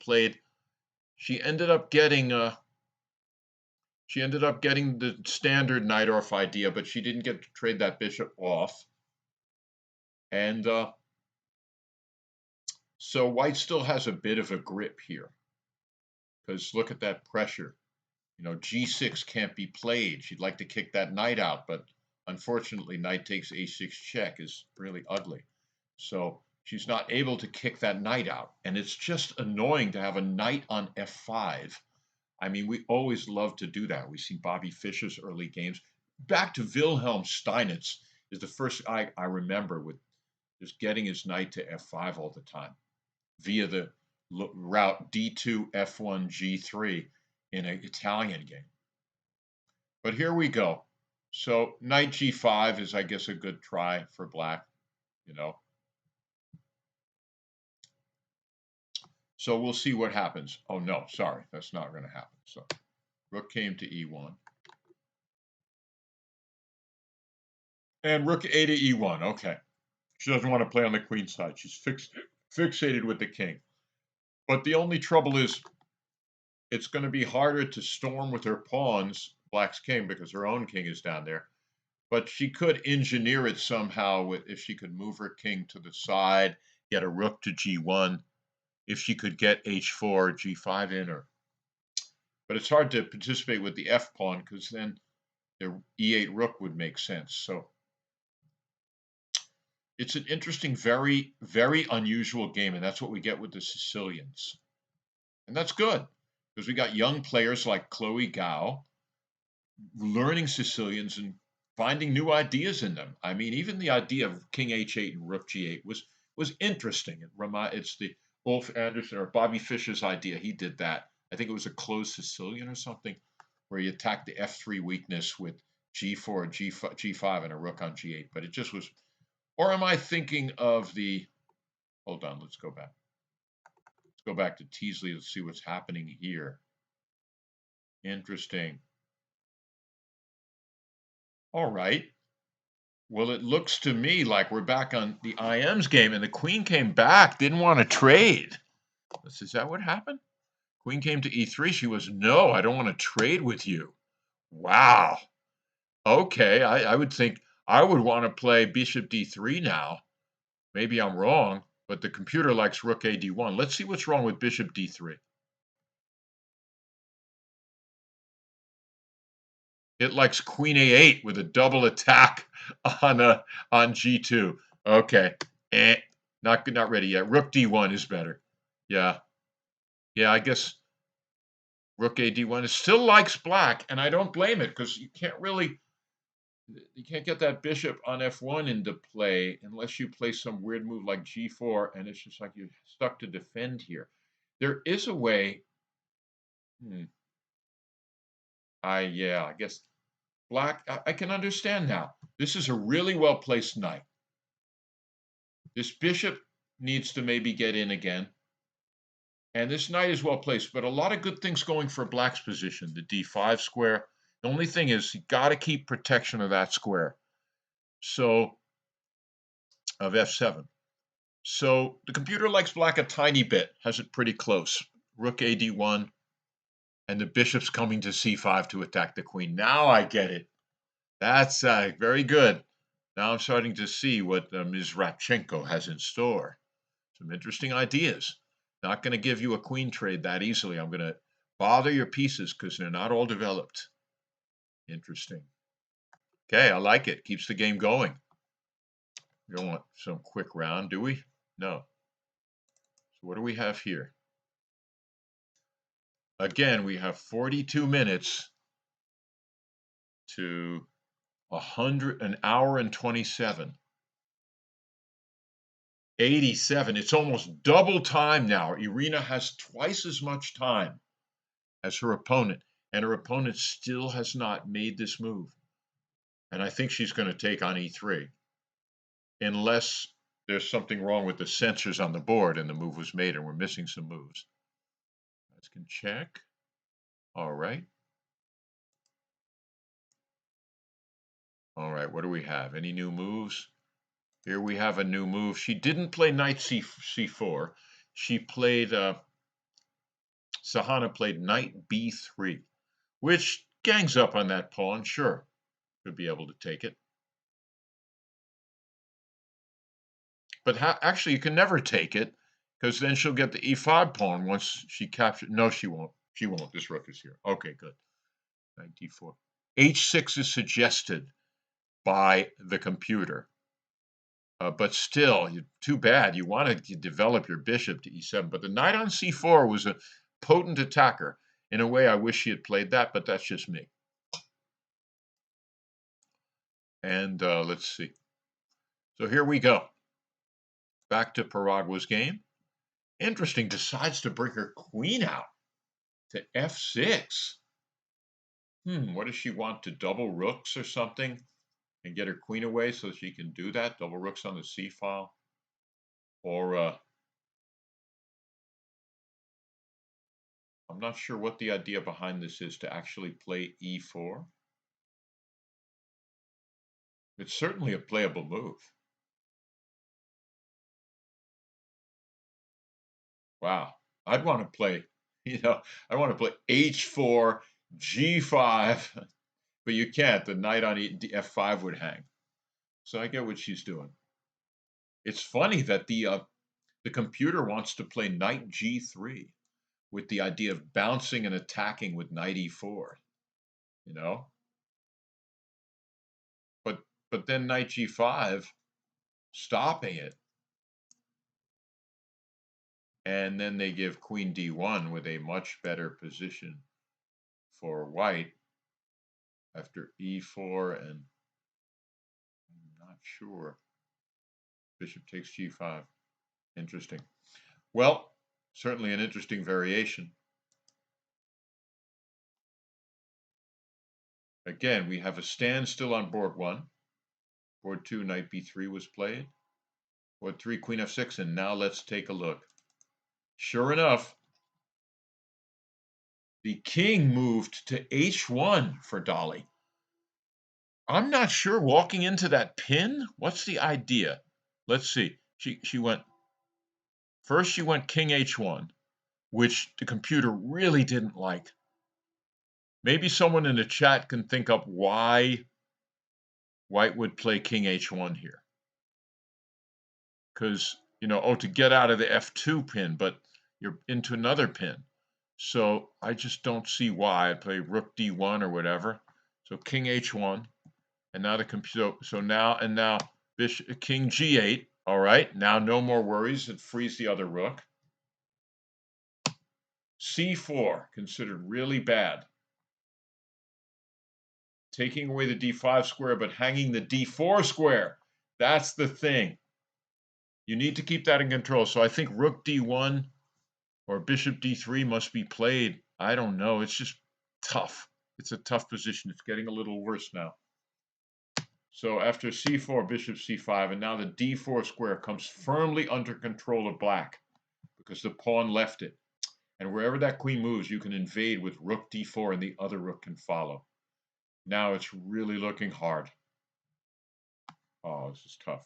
ended up getting the standard Najdorf idea, but she didn't get to trade that bishop off. And so white still has a bit of a grip here, because look at that pressure. G6 can't be played. She'd like to kick that knight out, but unfortunately, knight takes a6 check is really ugly. So she's not able to kick that knight out. And it's just annoying to have a knight on f5. I mean, we always love to do that. We see Bobby Fischer's early games. Back to Wilhelm Steinitz is the first I remember with just getting his knight to f5 all the time via the route d2, f1, g3 in an Italian game. But here we go. So knight g5 is, I guess, a good try for black, you know. So we'll see what happens. Oh, no, sorry, that's not going to happen. So rook came to e1. And rook a to e1. Okay. She doesn't want to play on the queen side. She's fixated with the king. But the only trouble is it's going to be harder to storm with her pawns, black's king, because her own king is down there. But she could engineer it somehow if she could move her king to the side, get a rook to g1, if she could get h4, g5 in her. But it's hard to participate with the f pawn because then the e8 rook would make sense. So it's an interesting, very, very unusual game, and that's what we get with the Sicilians. And that's good because we got young players like Chloe Gao learning Sicilians and finding new ideas in them. I mean, even the idea of King H8 and Rook G8 was interesting. It's the Ulf Anderson or Bobby Fischer's idea. He did that. I think it was a closed Sicilian or something, where he attacked the F3 weakness with G4, G5, and a Rook on G8. But it just was. Or am I thinking of the? Hold on. Let's go back. Let's go back to Teasley. Let's see what's happening here. Interesting. All right. Well, it looks to me like we're back on the IM's game, and the queen came back, didn't want to trade. Is that what happened? Queen came to e3. She was, no, I don't want to trade with you. Wow. Okay, I would think I would want to play bishop d3 now. Maybe I'm wrong, but the computer likes rook a d1. Let's see what's wrong with bishop d3. It likes queen a8 with a double attack on g2. Okay, not ready yet. Rook d1 is better. Yeah, I guess rook a d1 still likes black, and I don't blame it because you can't get that bishop on f1 into play unless you play some weird move like g4, and it's just like you're stuck to defend here. There is a way. I guess black. I can understand now. This is a really well placed knight. This bishop needs to maybe get in again. And this knight is well placed, but a lot of good things going for black's position. The d5 square. The only thing is you got to keep protection of that square. So, of f7. So the computer likes black a tiny bit, has it pretty close. Rook a d1, and the bishop's coming to c5 to attack the queen. Now I get it. That's very good. Now I'm starting to see what Ms. Radchenko has in store. Some interesting ideas. Not going to give you a queen trade that easily. I'm going to bother your pieces because they're not all developed. Interesting. Okay, I like it. Keeps the game going. We don't want some quick round, do we? No. So what do we have here? Again, we have 42 minutes to an hour and 27. 87. It's almost double time now. Irina has twice as much time as her opponent, and her opponent still has not made this move. And I think she's going to take on e3, unless there's something wrong with the sensors on the board and the move was made and we're missing some moves. Guys can check. All right. All right, what do we have? Any new moves? Here we have a new move. She didn't play knight c4. She played, Sahana played knight b3, which gangs up on that pawn, sure. Could be able to take it. But actually, you can never take it, because then she'll get the e5 pawn once she captures. No, she won't. She won't. This rook is here. Okay, good. Knight d4. h6 is suggested by the computer. But still, too bad. You want to develop your bishop to e7. But the knight on c4 was a potent attacker. In a way, I wish she had played that, but that's just me. And let's see. So here we go. Back to Paragua's game. Interesting, decides to bring her queen out to f6. What does she want, to double rooks or something and get her queen away so she can do that? Double rooks on the c file? Or I'm not sure what the idea behind this is, to actually play e4. It's certainly a playable move. Wow. I'd want to play, I want to play h4, g5, but you can't. The knight on f5 would hang. So I get what she's doing. It's funny that the computer wants to play knight g3 with the idea of bouncing and attacking with knight e4, you know? But then knight g5, stopping it. And then they give queen d1 with a much better position for white after e4, and I'm not sure. Bishop takes g5. Interesting. Well, certainly an interesting variation. Again, we have a standstill on board 1. Board 2, knight b3 was played. Board 3, queen f6, and now let's take a look. Sure enough, the king moved to h1 for Dolly. I'm not sure, walking into that pin, what's the idea? Let's see. She went king h1, which the computer really didn't like. Maybe someone in the chat can think up why white would play king h1 here. Because, to get out of the f2 pin, but you're into another pin. So I just don't see why. I'd play rook d1 or whatever. So king h1, and now the computer. So now bishop king g8. All right, now no more worries. It frees the other rook. c4, considered really bad. Taking away the d5 square, but hanging the d4 square. That's the thing. You need to keep that in control. So I think rook d1 or bishop d3 must be played. I don't know. It's just tough. It's a tough position. It's getting a little worse now. So after c4, bishop c5, and now the d4 square comes firmly under control of black because the pawn left it. And wherever that queen moves, you can invade with rook d4 and the other rook can follow. Now it's really looking hard. Oh, this is tough.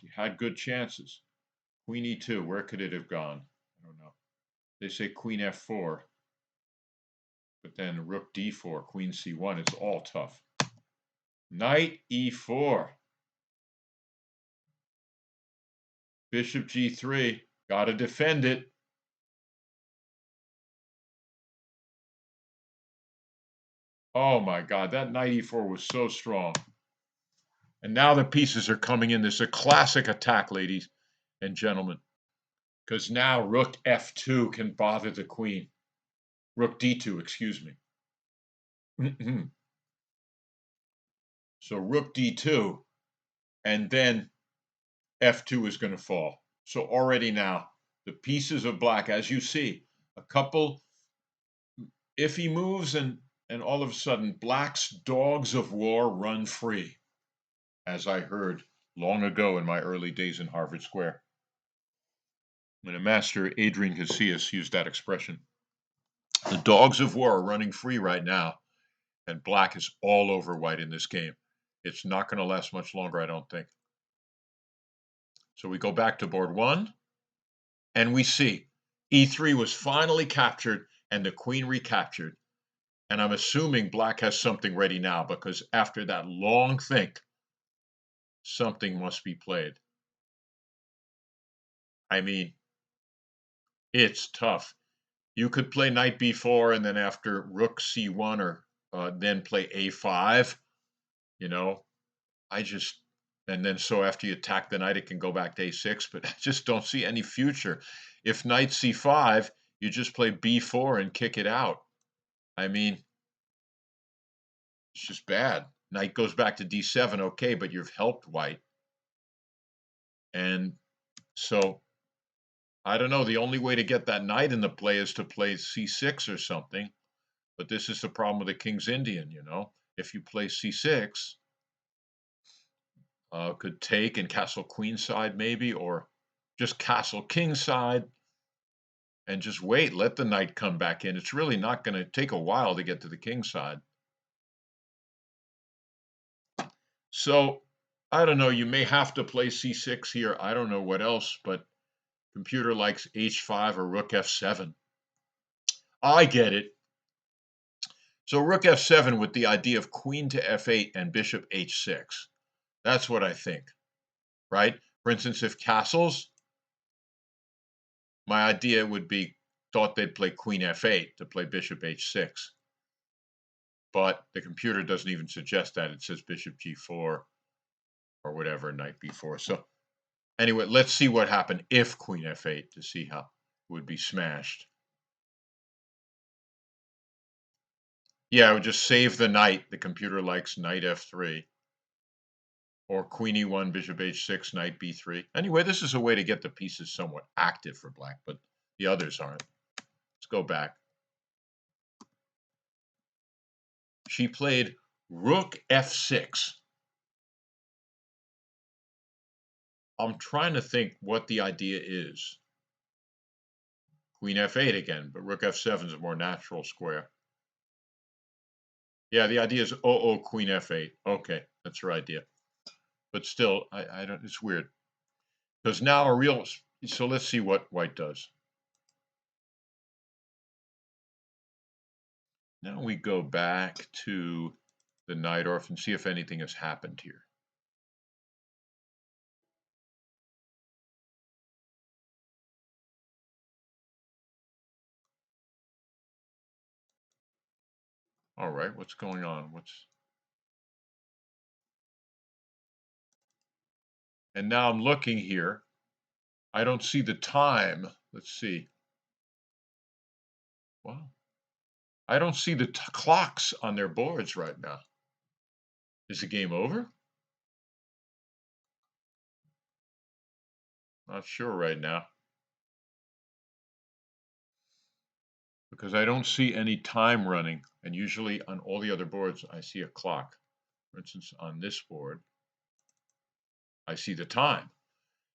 She had good chances. Queen e2, where could it have gone? I don't know. They say queen f4, but then rook d4, queen c1, it's all tough. Knight e4. Bishop g3, gotta defend it. Oh my God, that knight e4 was so strong. And now the pieces are coming in. This is a classic attack, ladies and gentlemen, because now rook f2 can bother the queen. Rook d2, excuse me. So rook d2, and then f2 is going to fall. So already now, the pieces of black, as you see, a couple iffy moves, and all of a sudden, black's dogs of war run free, as I heard long ago in my early days in Harvard Square, when a master, Adrian Casillas, used that expression. The dogs of war are running free right now, and black is all over white in this game. It's not going to last much longer, I don't think. So we go back to board 1, and we see e3 was finally captured and the queen recaptured. And I'm assuming black has something ready now, because after that long think, something must be played. I mean, it's tough. You could play knight b4 and then after rook c1 or then play a5, and then so after you attack the knight, it can go back to a6, but I just don't see any future. If knight c5, You just play b4 and kick it out. I mean, it's just bad. Knight goes back to d7, okay, but you've helped white. And so, I don't know, the only way to get that knight into play is to play c6 or something. But this is the problem with the King's Indian, you know. If you play c6, could take and castle queenside maybe, or just castle kingside and just wait, let the knight come back in. It's really not going to take a while to get to the king side. So, I don't know, you may have to play c6 here. I don't know what else, but computer likes h5 or rook f7. I get it. So rook f7 with the idea of queen to f8 and bishop h6. That's what I think, right? For instance, if castles, my idea would be, thought they'd play queen f8 to play bishop h6. But the computer doesn't even suggest that. It says bishop g4 or whatever, knight b4. So anyway, let's see what happened if queen f8 to see how it would be smashed. Yeah, I would just save the knight. The computer likes knight f3. Or queen e1, bishop h6, knight b3. Anyway, this is a way to get the pieces somewhat active for black, but the others aren't. Let's go back. She played rook f6. I'm trying to think what the idea is. Queen f8 again, but rook f7 is a more natural square. Yeah, the idea is queen f8. Okay, that's her idea. But still, I don't. It's weird because now a real. So let's see what white does. Now we go back to the Najdorf and see if anything has happened here. All right, what's going on? And now I'm looking here. I don't see the time. Let's see. Wow. I don't see the clocks on their boards right now. Is the game over? Not sure right now. Because I don't see any time running. And usually on all the other boards, I see a clock. For instance, on this board, I see the time.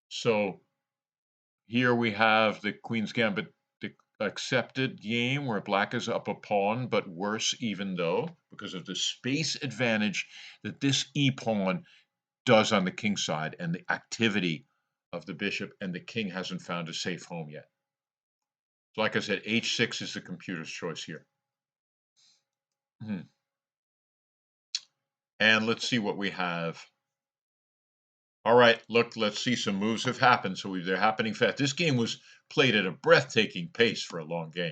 So here we have the Queen's Gambit, the accepted game where black is up a pawn, but worse even though, because of the space advantage that this e-pawn does on the king side and the activity of the bishop, and the king hasn't found a safe home yet. So like I said, h6 is the computer's choice here. And let's see what we have. All right, look, let's see, some moves have happened. So they're happening fast. This game was played at a breathtaking pace for a long game.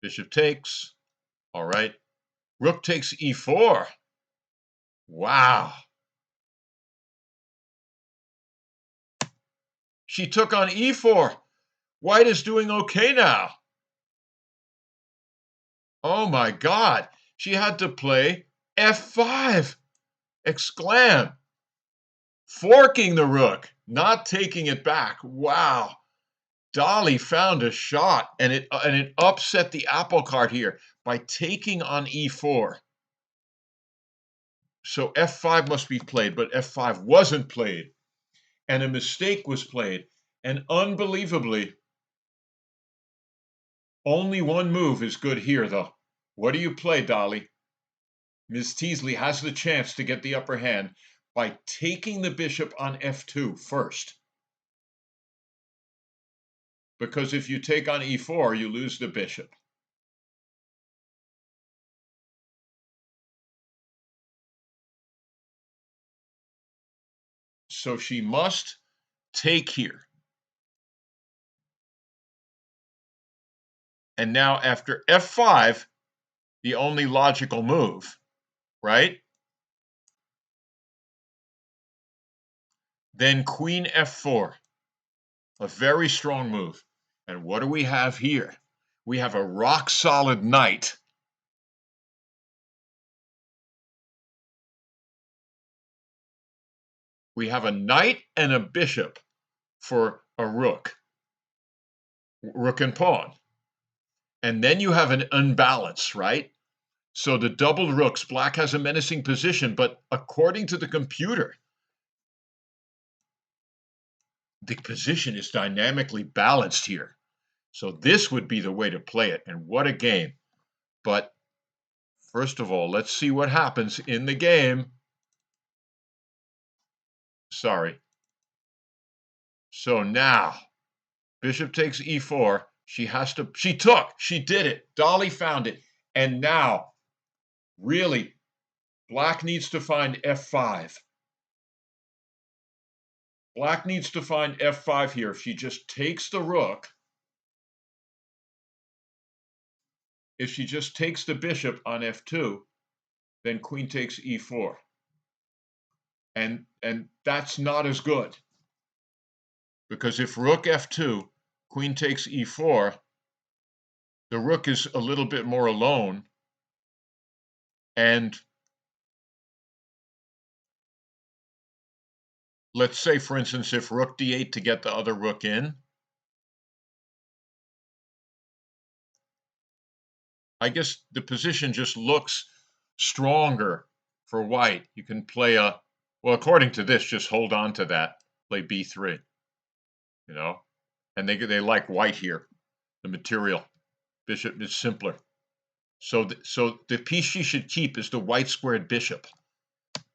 Bishop takes. All right. Rook takes e4. Wow. She took on e4. White is doing okay now. Oh my God. She had to play f5. Exclam. Forking the rook, not taking it back. Wow. Dolly found a shot, and it upset the apple cart here by taking on e4. So f5 must be played, but f5 wasn't played, and a mistake was played. And unbelievably, only one move is good here, though. What do you play, Dolly? Ms. Teasley has the chance to get the upper hand by taking the bishop on f2 first. Because if you take on e4, you lose the bishop. So she must take here. And now after f5, the only logical move, right? Then queen f4, a very strong move. And what do we have here? we have a rock-solid knight. We have a knight and a bishop for a rook and pawn. And then you have an unbalance, right? So the doubled rooks, black has a menacing position, but according to the computer, the position is dynamically balanced here. So this would be the way to play it, and what a game. But first of all, let's see what happens in the game. Sorry. So now, bishop takes e4. She did it. Dolly found it. And now, really, black needs to find f5. Black needs to find f5 here. If she just takes the rook, if she just takes the bishop on f2, then queen takes e4. And that's not as good. Because if rook f2, queen takes e4, the rook is a little bit more alone. And let's say, for instance, if rook d8 to get the other rook in, I guess the position just looks stronger for white. You can play well, according to this, just hold on to that, play b3, you know, and they like white here. The material, bishop is simpler. So the piece she should keep is the white squared bishop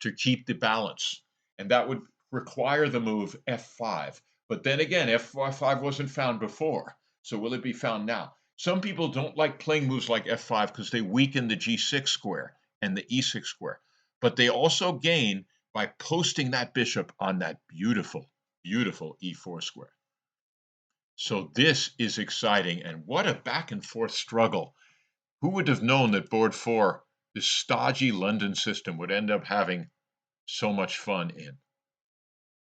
to keep the balance, and that would require the move f5. But then again, f5 wasn't found before, so will it be found now? Some people don't like playing moves like f5 because they weaken the g6 square and the e6 square, but they also gain by posting that bishop on that beautiful, beautiful e4 square. So this is exciting, and what a back and forth struggle. Who would have known that board 4, this stodgy London system, would end up having so much fun in?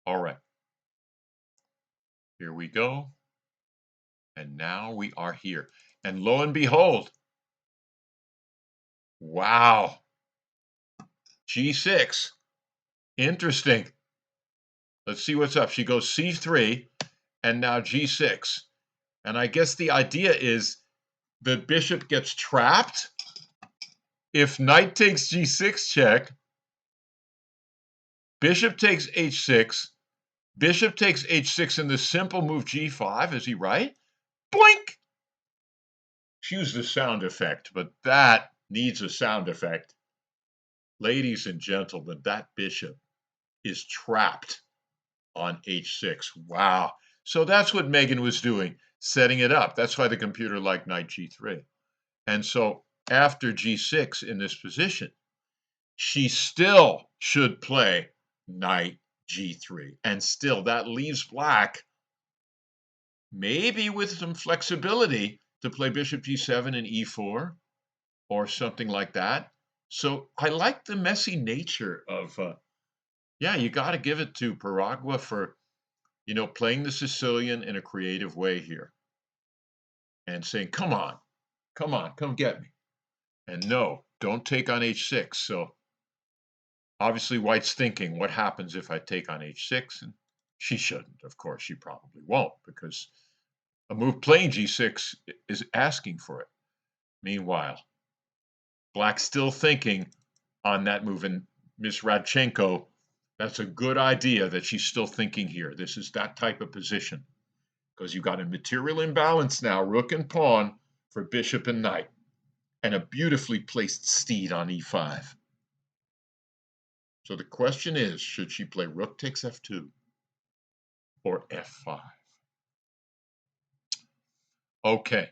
All right, here we go. And now we are here. And lo and behold, wow, g6, interesting. Let's see what's up. She goes c3 and now g6. And I guess the idea is the bishop gets trapped. If knight takes g6 check, bishop takes h6, bishop takes h6, and the simple move g5, is he right? Blink! Choose the sound effect, but that needs a sound effect. Ladies and gentlemen, that bishop is trapped on h6. Wow. So that's what Megan was doing, setting it up. That's why the computer liked knight g3. And so after g6 in this position, she still should play knight g3. And still, that leaves black maybe with some flexibility to play bishop g7 and e4 or something like that. So I like the messy nature of, yeah, you got to give it to Paragua for, playing the Sicilian in a creative way here and saying, come on, come get me. And no, don't take on h6. So obviously white's thinking, what happens if I take on h6? And she shouldn't. Of course, she probably won't, because a move playing g6 is asking for it. Meanwhile, black's still thinking on that move, and Miss Radchenko, that's a good idea that she's still thinking here. This is that type of position, because you've got a material imbalance now, rook and pawn for bishop and knight, and a beautifully placed steed on e5. So the question is, should she play rook takes f2 or f5? Okay.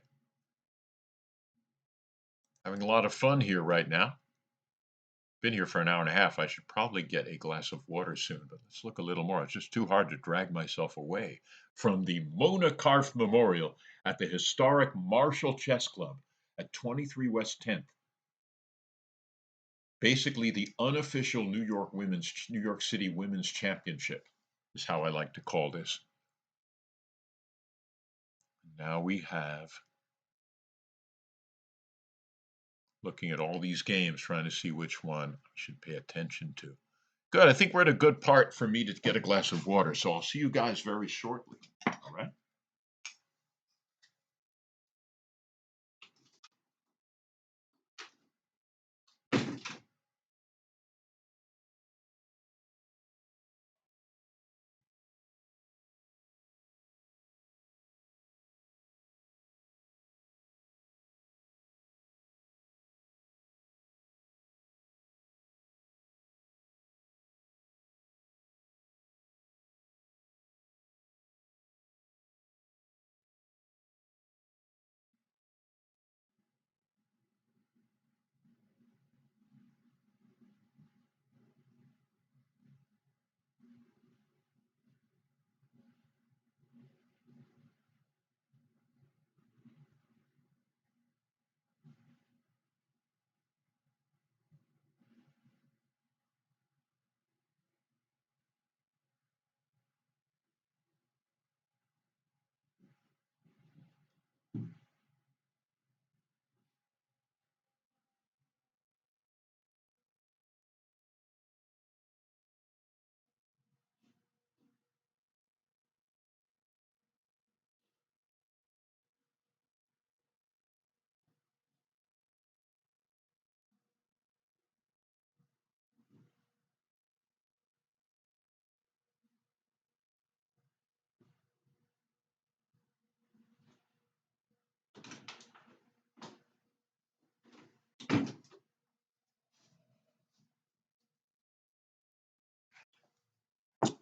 Having a lot of fun here right now. Been here for an hour and a half. I should probably get a glass of water soon, but let's look a little more. It's just too hard to drag myself away from the Mona Karff Memorial at the historic Marshall Chess Club at 23 West 10th. Basically the unofficial New York City Women's Championship is how I like to call this. Now we have Looking at all these games, trying to see which one I should pay attention to. Good. I think we're at a good part for me to get a glass of water. So I'll see you guys very shortly. All right.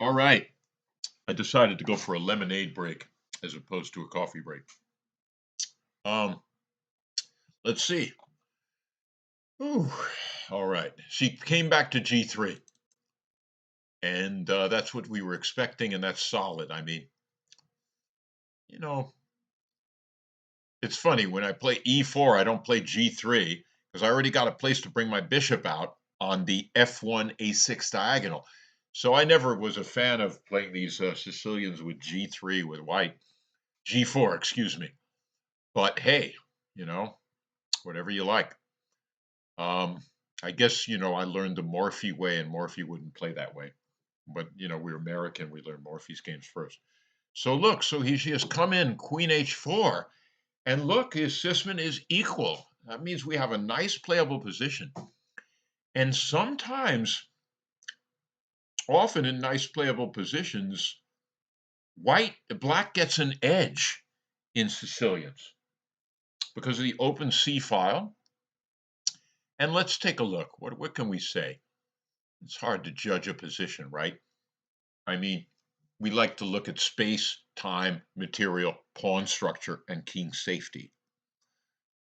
All right. I decided to go for a lemonade break as opposed to a coffee break. Um, let's see. Ooh. All right. She came back to G3, and that's what we were expecting, and that's solid. I mean, you know, it's funny when I play E4, I don't play G3 because I already got a place to bring my bishop out on the F1 A6 diagonal. So I never was a fan of playing these Sicilians with G3 with white, G4, excuse me. But hey, you know, whatever you like. Um, I guess I learned the Morphy way, and Morphy wouldn't play that way. But we're American; we learn Morphy's games first. So look, she has come in Queen H4, and look, his Sisman is equal. That means we have a nice playable position. And sometimes, often in nice playable positions, black gets an edge in Sicilians because of the open C file. And let's take a look. What can we say? It's hard to judge a position, right? I mean, we like to look at space, time, material, pawn structure, and king safety.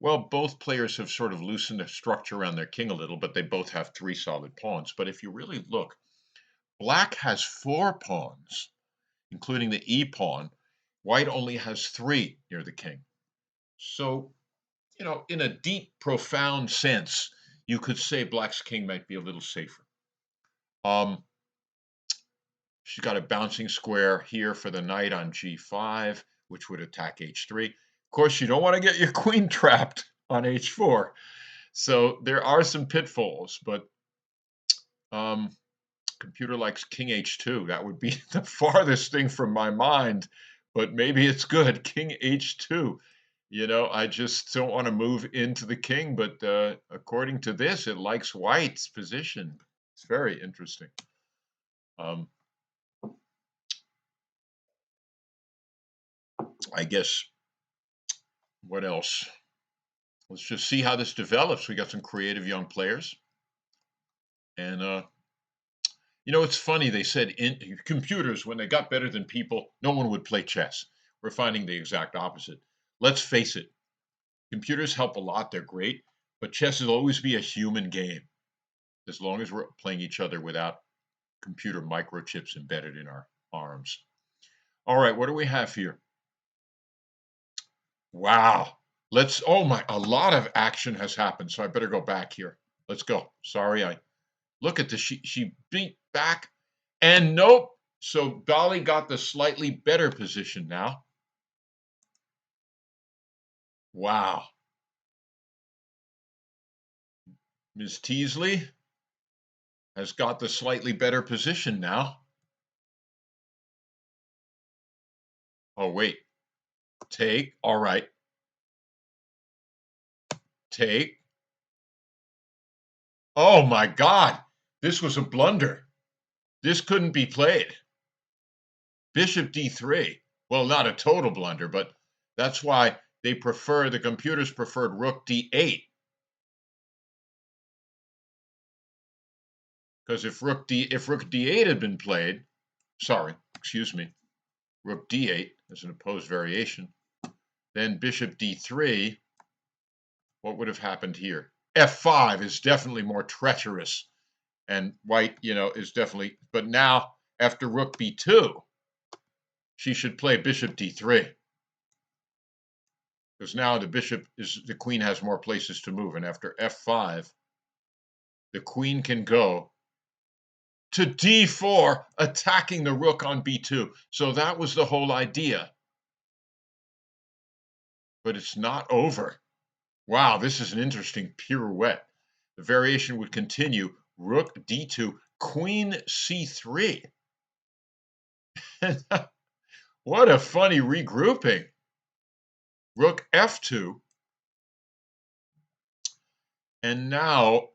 Well, both players have sort of loosened the structure around their king a little, but they both have three solid pawns. But if you really look, black has four pawns, including the e pawn. White only has three near the king. So, in a deep, profound sense, you could say black's king might be a little safer. Um, she's got a bouncing square here for the knight on g5, which would attack h3. Of course, you don't want to get your queen trapped on h4. So there are some pitfalls, but computer likes king h2. That would be the farthest thing from my mind, but maybe it's good. King h2. I just don't want to move into the king, but according to this, it likes white's position. It's very interesting. Um, I guess, what else? Let's just see how this develops. We got some creative young players. And, it's funny. They said in computers, when they got better than people, no one would play chess. We're finding the exact opposite. Let's face it, computers help a lot. They're great. But chess will always be a human game as long as we're playing each other without computer microchips embedded in our arms. All right, what do we have here? Wow. A lot of action has happened, so I better go back here. Let's go. Sorry, I look at this. She beat back, and nope. So Bali got the slightly better position now. Wow. Ms. Teasley has got the slightly better position now. Oh, wait. Take. All right. Take. Oh, my God. This was a blunder. This couldn't be played. Bishop d3. Well, not a total blunder, but that's why the computers preferred rook d8. Because if rook d8 had been played, rook d8 as an opposed variation, then bishop d3, what would have happened here? f5 is definitely more treacherous, and white, is definitely, but now after rook b2, she should play bishop d3. Because now the queen has more places to move, and after f5, the queen can go to d4, attacking the rook on b2. So that was the whole idea. But it's not over. Wow, this is an interesting pirouette. The variation would continue. Rook d2, queen c3. What a funny regrouping. Rook f2. And now,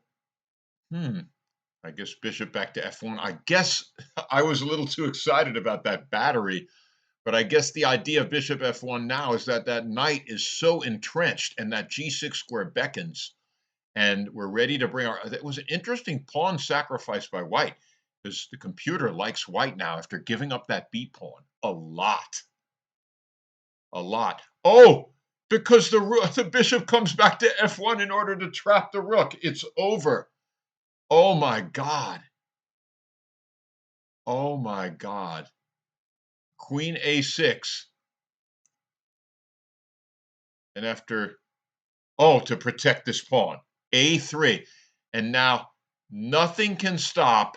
I guess bishop back to f1. I guess I was a little too excited about that battery, but I guess the idea of bishop f1 now is that knight is so entrenched and that g6 square beckons, and we're ready to bring our. It was an interesting pawn sacrifice by white because the computer likes white now after giving up that b pawn a lot. A lot. Oh, because the bishop comes back to f1 in order to trap the rook. It's over. Oh my God. Oh my God. Queen a6. And after, to protect this pawn, a3. And now nothing can stop.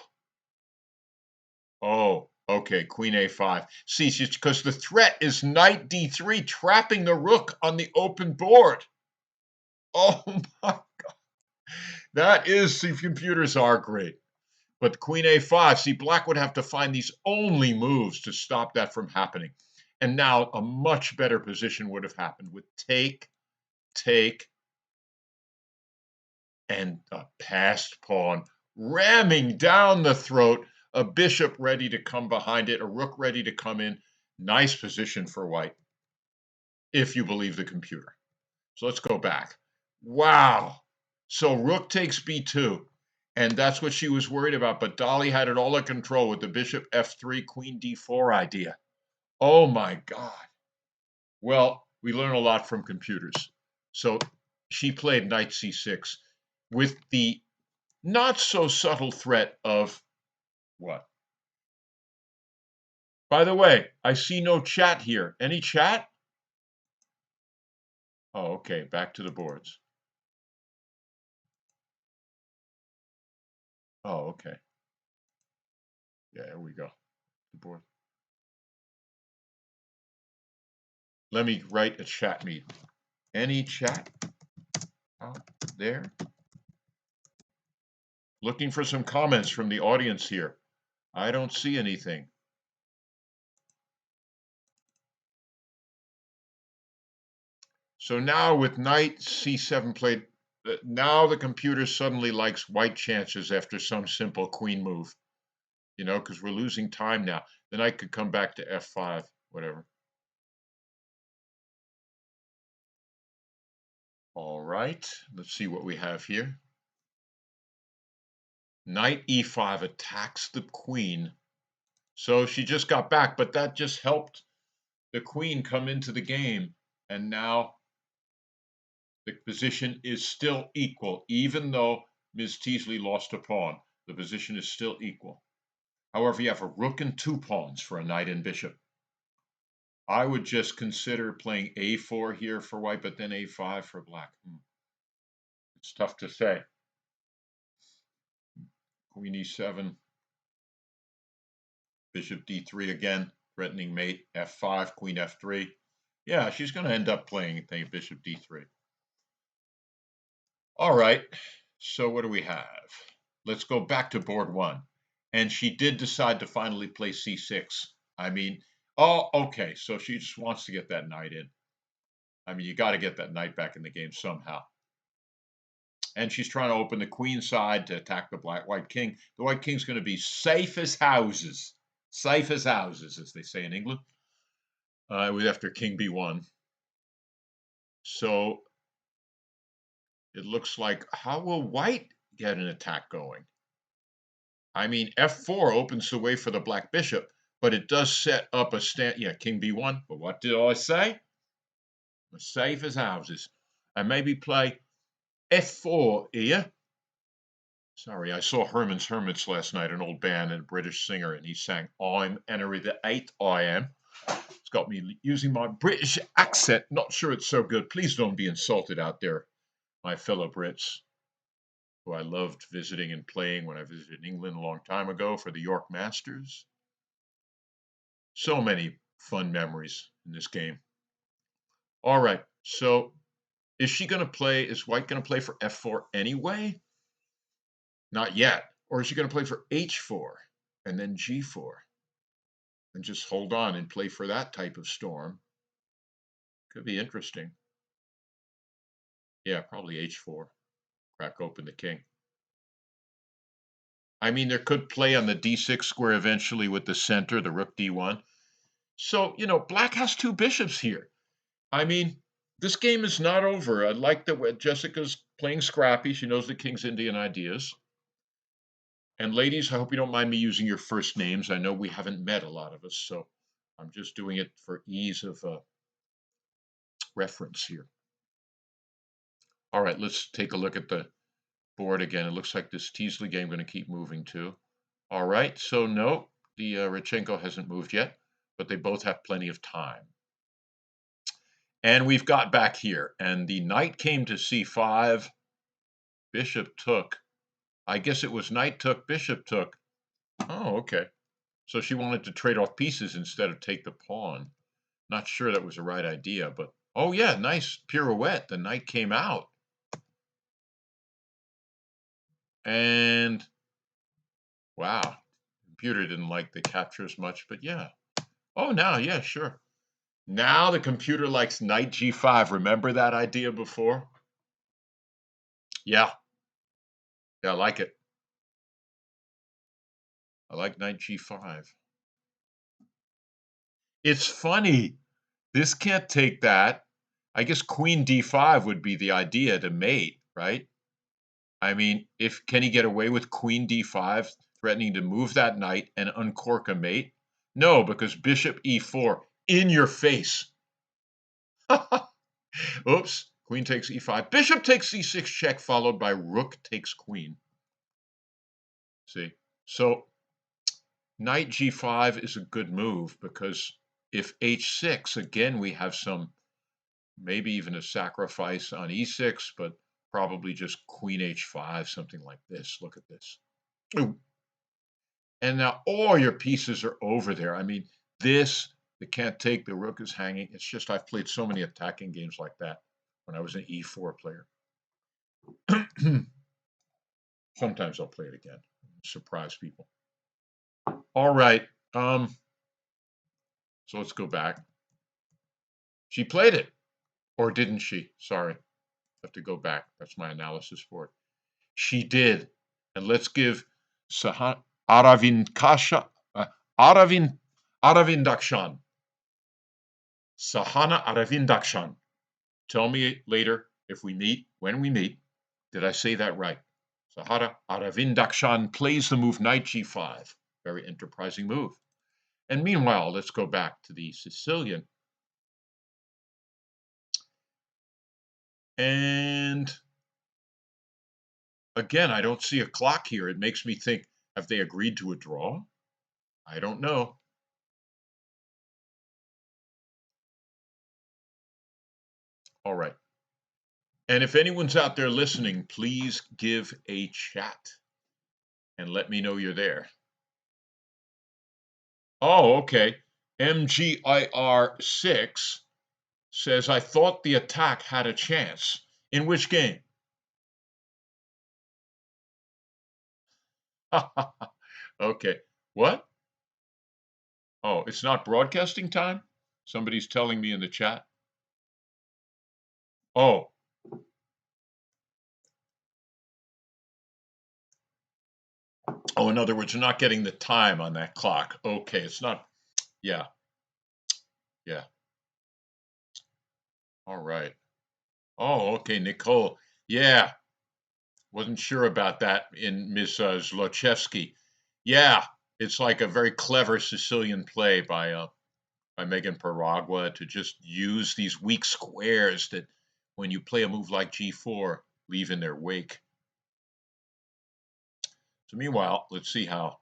Oh, okay, queen a5. See, because the threat is knight d3, trapping the rook on the open board. Oh my God. The computers are great. But queen a5, see, black would have to find these only moves to stop that from happening. And now a much better position would have happened with take, and a passed pawn ramming down the throat, a bishop ready to come behind it, a rook ready to come in. Nice position for white, if you believe the computer. So let's go back. Wow. So rook takes b2. And that's what she was worried about. But Dolly had it all under control with the bishop f3, queen d4 idea. Oh my God. Well, we learn a lot from computers. So she played knight c6 with the not so subtle threat of what? By the way, I see no chat here. Any chat? Oh, okay. Back to the boards. Oh, okay. Yeah, here we go. The board. Let me write a chat meet. Any chat out there? Looking for some comments from the audience here. I don't see anything. So now with knight c7 played, now the computer suddenly likes white chances after some simple queen move. Because we're losing time now. The knight could come back to f5, whatever. All right, let's see what we have here. Knight e5 attacks the queen. So she just got back, but that just helped the queen come into the game. And now the position is still equal, even though Ms. Teasley lost a pawn. The position is still equal. However, you have a rook and 2 pawns for a knight and bishop. I would just consider playing a4 here for white, but then a5 for black. It's tough to say. Queen e7. Bishop d3 again, threatening mate. f5, queen f3. Yeah, she's going to end up playing bishop d3. All right. So what do we have? Let's go back to board one. And she did decide to finally play c6. I mean, oh, okay. So she just wants to get that knight in. I mean, you got to get that knight back in the game somehow. And she's trying to open the queen side to attack the white king. The white king's going to be safe as houses. Safe as houses, as they say in England. With after king b1. So it looks like, how will white get an attack going? I mean, f4 opens the way for the black bishop, but it does set up a stand. Yeah, king b1. But what did I say? Safe as houses. And maybe play f4 here. Sorry, I saw Herman's Hermits last night, an old band and a British singer, and he sang I'm Henry the Eighth, I am. It's got me using my British accent. Not sure it's so good. Please don't be insulted out there, my fellow Brits, who I loved visiting and playing when I visited England a long time ago for the York Masters. So many fun memories in this game. All right, so is white going to play for f4 anyway? Not yet. Or is she going to play for h4 and then g4 and just hold on and play for that type of storm? Could be interesting. Yeah, probably h4. Crack open the king. I mean, there could play on the d6 square eventually with the center, the rook d1. So, black has two bishops here. I mean, this game is not over. I like that Jessica's playing scrappy. She knows the king's Indian ideas. And ladies, I hope you don't mind me using your first names. I know we haven't met, a lot of us, so I'm just doing it for ease of reference here. All right, let's take a look at the board again. It looks like this Teasley game going to keep moving too. All right, so no, the Rodchenko hasn't moved yet, but they both have plenty of time. And we've got back here, and the knight came to c5. Bishop took. I guess it was knight took, bishop took. Oh, okay. So she wanted to trade off pieces instead of take the pawn. Not sure that was the right idea, but oh yeah, nice pirouette. The knight came out. And wow, computer didn't like the capture as much, but yeah. Oh, now, yeah, sure. Now the computer likes knight g5. Remember that idea before? Yeah. Yeah, I like it. I like knight g5. It's funny. This can't take that. I guess queen d5 would be the idea to mate, right? I mean, can he get away with queen d5, threatening to move that knight and uncork a mate? No, because bishop e4, in your face. Oops, queen takes e5. Bishop takes c6 check, followed by rook takes queen. See? So knight g5 is a good move, because if h6, again, we have some, maybe even a sacrifice on e6, but probably just queen h5, something like this. Look at this. Ooh. And now all your pieces are over there. I mean, this, the can't take, the rook is hanging. It's just I've played so many attacking games like that when I was an e4 player. Sometimes I'll play it again, surprise people. All right, so let's go back. She played it, or didn't she? Sorry, I have to go back. That's my analysis for it. She did, and let's give Aravindakshan. Sahana Aravindakshan. Tell me later if we meet, when we meet. Did I say that right? Sahara Aravindakshan plays the move knight g5. Very enterprising move. And meanwhile, let's go back to the Sicilian. And again, I don't see a clock here. It makes me think, have they agreed to a draw? I don't know. All right. And if anyone's out there listening, please give a chat and let me know you're there. Oh, okay. MGIR6 says, I thought the attack had a chance. In which game? Okay. What? Oh, it's not broadcasting time? Somebody's telling me in the chat. Oh, oh, in other words, you're not getting the time on that clock. Okay, it's not. Yeah, yeah. All right. Oh, okay, Nicole. Yeah, wasn't sure about that in Miss Zlochevsky. Yeah, it's like a very clever Sicilian play by Megan Paragua to just use these weak squares that, when you play a move like G4, leave in their wake. So meanwhile, let's see how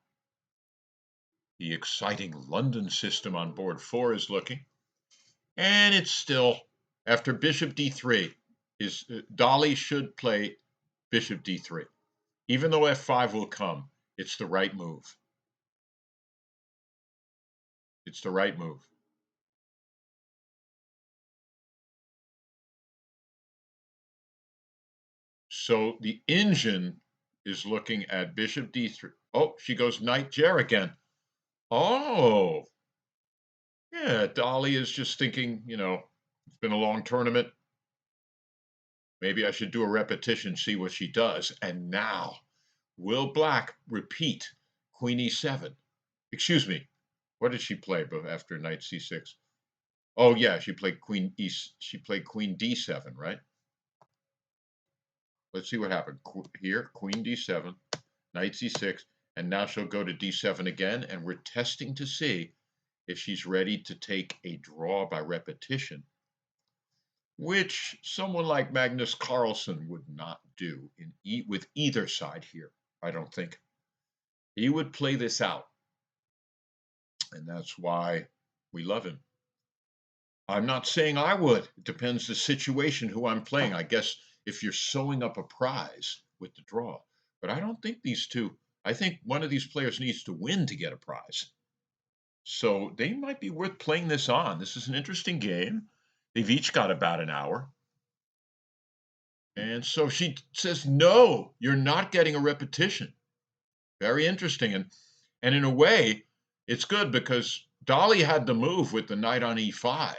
the exciting London system on board 4 is looking. And it's still, after bishop d3, is Dolly should play bishop d3. Even though f5 will come, it's the right move. It's the right move. So the engine is looking at bishop d3. Oh, she goes knight jer again. Oh, yeah, Dolly is just thinking, it's been a long tournament. Maybe I should do a repetition, see what she does. And now, will Black repeat Queen e7? Excuse me, what did she play after knight c6? Oh yeah, she played Queen d7, right? Let's see what happened. Here, Queen d7, knight c6, and now she'll go to d7 again, and we're testing to see if she's ready to take a draw by repetition, which someone like Magnus Carlsen would not do with either side here, I don't think. He would play this out, and that's why we love him. I'm not saying I would. It depends the situation, who I'm playing. I guess if you're sewing up a prize with the draw. But I don't think these two, I think one of these players needs to win to get a prize. So they might be worth playing this on. This is an interesting game. They've each got about an hour. And so she says, no, you're not getting a repetition. Very interesting. And in a way, it's good because Dolly had the move with the knight on e5.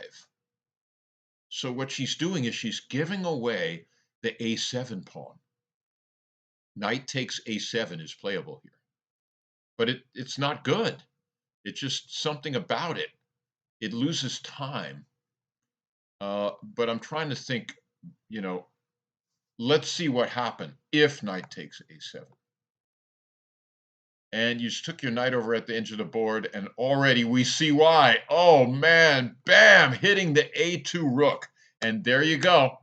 So what she's doing is she's giving away the a7 pawn. Knight takes a7 is playable here. But it's not good. It's just something about it. It loses time. But I'm trying to think, let's see what happened if knight takes a7. And you just took your knight over at the edge of the board, and already we see why. Oh, man, bam, hitting the a2 rook. And there you go,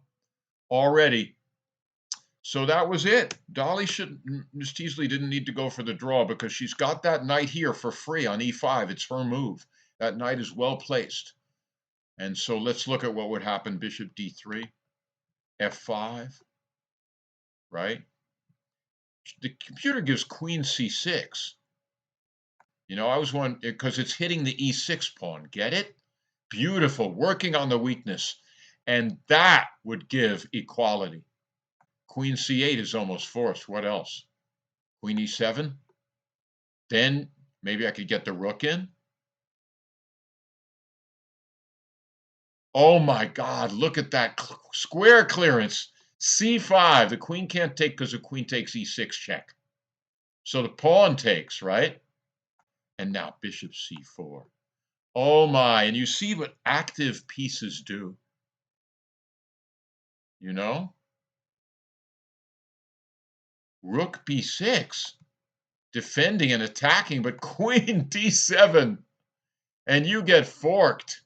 already. So that was it. Miss Teasley didn't need to go for the draw because she's got that knight here for free on e5. It's her move. That knight is well placed. And so let's look at what would happen. Bishop d3, f5, right? The computer gives queen c6. I was wondering, because it's hitting the e6 pawn. Get it? Beautiful. Working on the weakness. And that would give equality. Queen c8 is almost forced. What else? Queen e7. Then maybe I could get the rook in. Oh my God, look at that square clearance. c5. The queen can't take because the queen takes e6 check. So the pawn takes, right? And now bishop c4. Oh my, and you see what active pieces do. Rook b6, defending and attacking, but queen d7, and you get forked.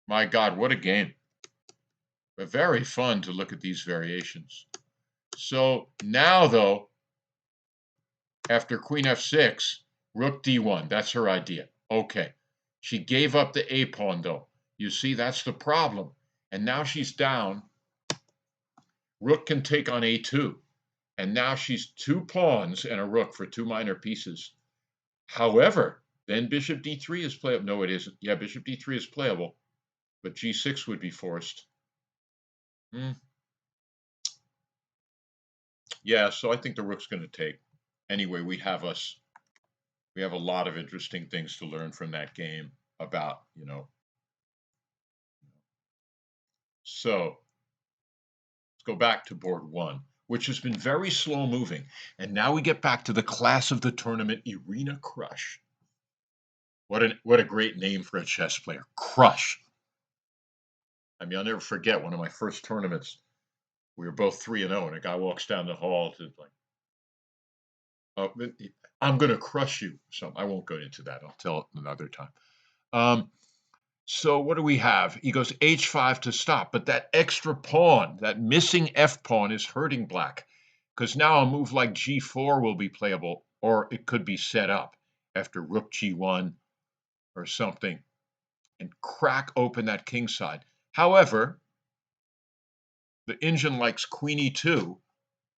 My God, what a game. But very fun to look at these variations. So now, though, after queen f6, rook d1, that's her idea. Okay. She gave up the a pawn, though. You see, that's the problem. And now she's down. Rook can take on a2. And now she's 2 pawns and a rook for 2 minor pieces. However, then bishop d3 is playable. No, it isn't. Yeah, bishop d3 is playable, but g6 would be forced. Yeah, so I think the rook's going to take. Anyway, we have a lot of interesting things to learn from that game about, So let's go back to board one, which has been very slow moving. And now we get back to the class of the tournament, Irina Crush. What a great name for a chess player, Crush. I mean, I'll never forget one of my first tournaments. We were both 3-0, and a guy walks down the hall to like, oh, I'm going to crush you. So I won't go into that. I'll tell it another time. So what do we have? He goes h5 to stop, but that extra pawn, that missing f pawn, is hurting black, because now a move like g4 will be playable, or it could be set up after rook g1 or something, and crack open that king side. However, the engine likes queen e2,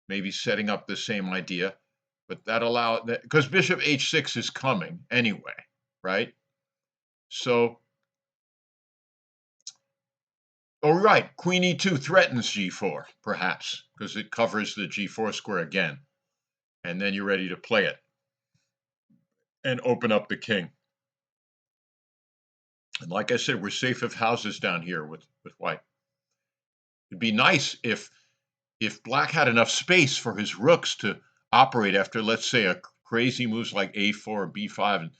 maybe setting up the same idea, but that allow that because bishop h6 is coming anyway, right? So, oh right, queen e2 threatens g4, perhaps, because it covers the g4 square again, and then you're ready to play it and open up the king. And like I said, we're safe of houses down here with white. It'd be nice if black had enough space for his rooks to operate after, let's say, a crazy moves like a4, b5, and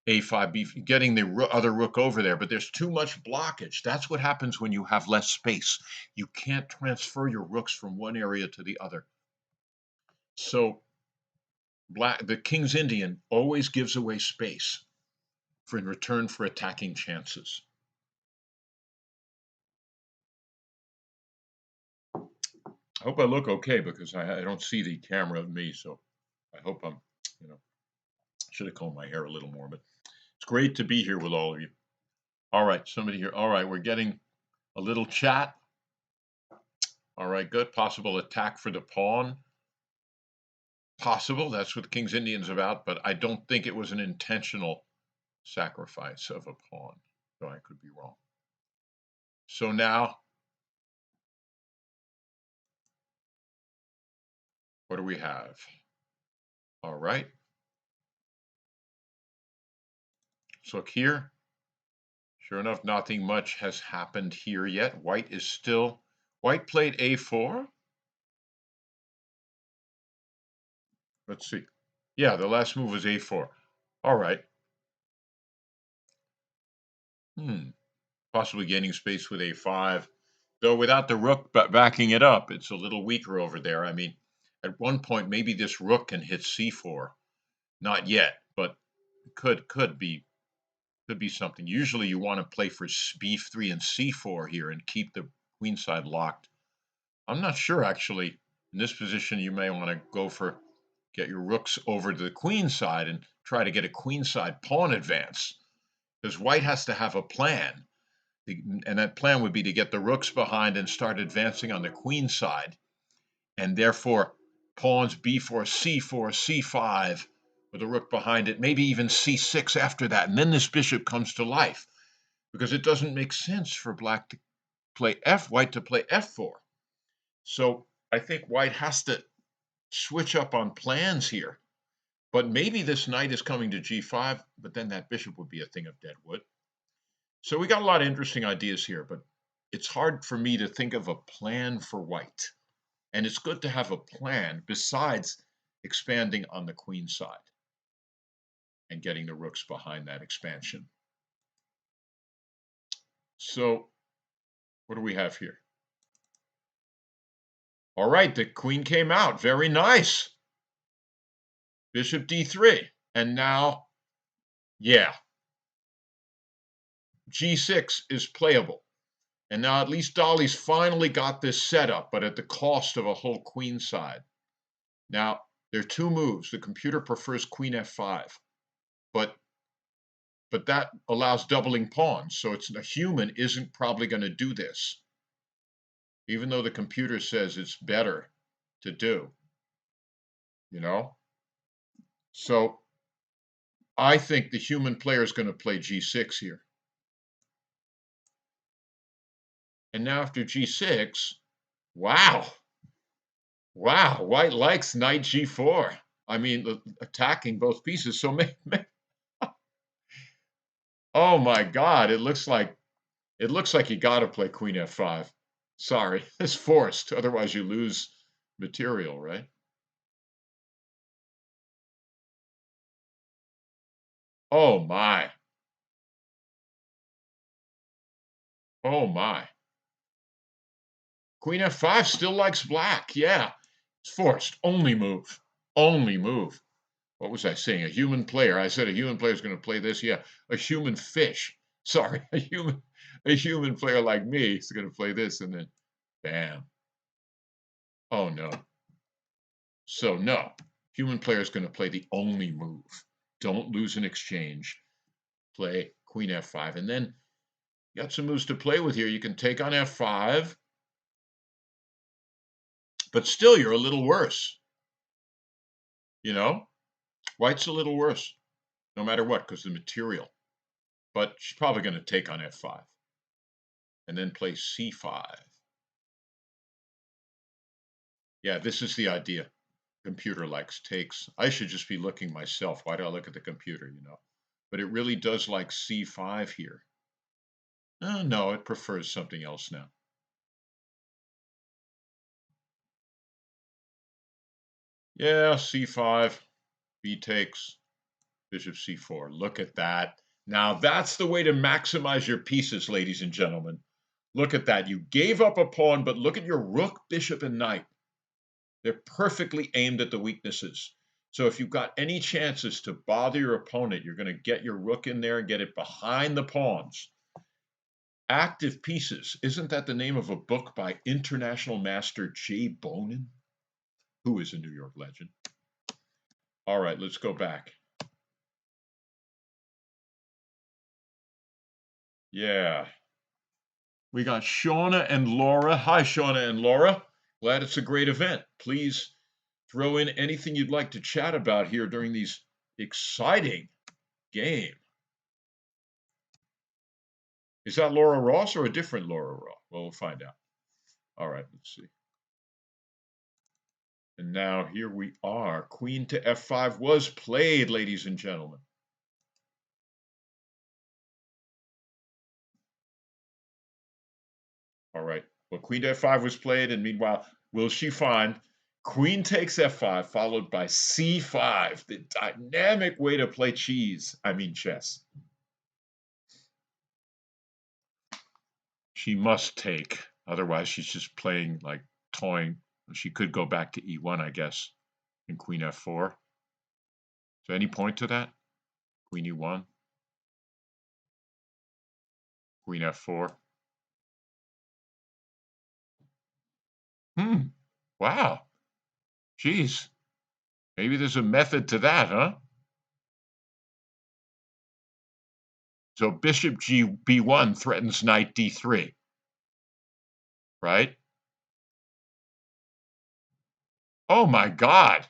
a5, b, getting the other rook over there, but there's too much blockage. That's what happens when you have less space. You can't transfer your rooks from one area to the other. So the King's Indian always gives away space in return for attacking chances. I hope I look okay because I don't see the camera of me, so I hope I'm, should have combed my hair a little more, but it's great to be here with all of you. All right, somebody here. All right, we're getting a little chat. All right, good. Possible attack for the pawn. Possible. That's what the King's Indian's about, but I don't think it was an intentional sacrifice of a pawn, though I could be wrong. So now, what do we have? All right. Let's look here. Sure enough, nothing much has happened here yet. White played a4. Let's see. Yeah, the last move was a4. All right. Possibly gaining space with a5. Though without the rook backing it up, it's a little weaker over there. I mean, at one point, maybe this rook can hit c4. Not yet, but could be something. Usually you want to play for b3 and c4 here and keep the queen side locked. I'm not sure, actually. In this position, you may want to get your rooks over to the queen side and try to get a queen side pawn advance, because white has to have a plan. And that plan would be to get the rooks behind and start advancing on the queen side. And therefore, pawns b4, c4, c5, with a rook behind it, maybe even c6 after that. And then this bishop comes to life, because it doesn't make sense for white to play f4. So I think white has to switch up on plans here. But maybe this knight is coming to g5, but then that bishop would be a thing of dead wood. So we got a lot of interesting ideas here, but it's hard for me to think of a plan for white. And it's good to have a plan besides expanding on the queen side and getting the rooks behind that expansion. So what do we have here? All right, the queen came out. Very nice. Bishop d3. And now, yeah, g6 is playable. And now at least Dolly's finally got this set up, but at the cost of a whole queen side. Now, there are two moves. The computer prefers queen f5, but that allows doubling pawns, so a human isn't probably going to do this, even though the computer says it's better to do, So I think the human player is going to play g6 here. And now after g6, wow, white likes knight g4. I mean, attacking both pieces. So, oh my God, it looks like you got to play Queen F5. Sorry, it's forced. Otherwise, you lose material, right? Oh my. Oh my. Queen F5 still likes black. Yeah, it's forced. Only move. Only move. What was I saying? A human player. I said a human player is going to play this. Yeah, a human fish. Sorry, a human player like me is going to play this, and then, bam. Oh no. So no, human player is going to play the only move. Don't lose an exchange. Play Queen F5, and then you got some moves to play with here. You can take on F5, but still you're a little worse. You know, White's a little worse, no matter what, because the material. But she's probably going to take on F5, and then play C5. Yeah, this is the idea. Computer likes takes. I should just be looking myself. Why do I look at the computer? But it really does like C5 here. No, it prefers something else now. Yeah, C5, B takes, bishop C4. Look at that. Now that's the way to maximize your pieces, ladies and gentlemen. Look at that. You gave up a pawn, but look at your rook, bishop, and knight. They're perfectly aimed at the weaknesses. So if you've got any chances to bother your opponent, you're going to get your rook in there and get it behind the pawns. Active Pieces. Isn't that the name of a book by international master Jay Bonin, who is a New York legend? All right, let's go back. Yeah. We got Shauna and Laura. Hi, Shauna and Laura. Glad it's a great event. Please throw in anything you'd like to chat about here during these exciting games. Is that Laura Ross or a different Laura Ross? Well, we'll find out. All right, let's see. And now here we are. Queen to F5 was played, ladies and gentlemen. All right. Well, Queen to F5 was played, and meanwhile, will she find Queen takes F5, followed by C5, the dynamic way to play chess. She must take, otherwise she's just playing like toying. She could go back to E1, I guess, and Queen F4. Is there any point to that? Queen E1, Queen F4. Wow. Geez. Maybe there's a method to that, huh? So bishop B1 threatens knight D3, right? Oh my God.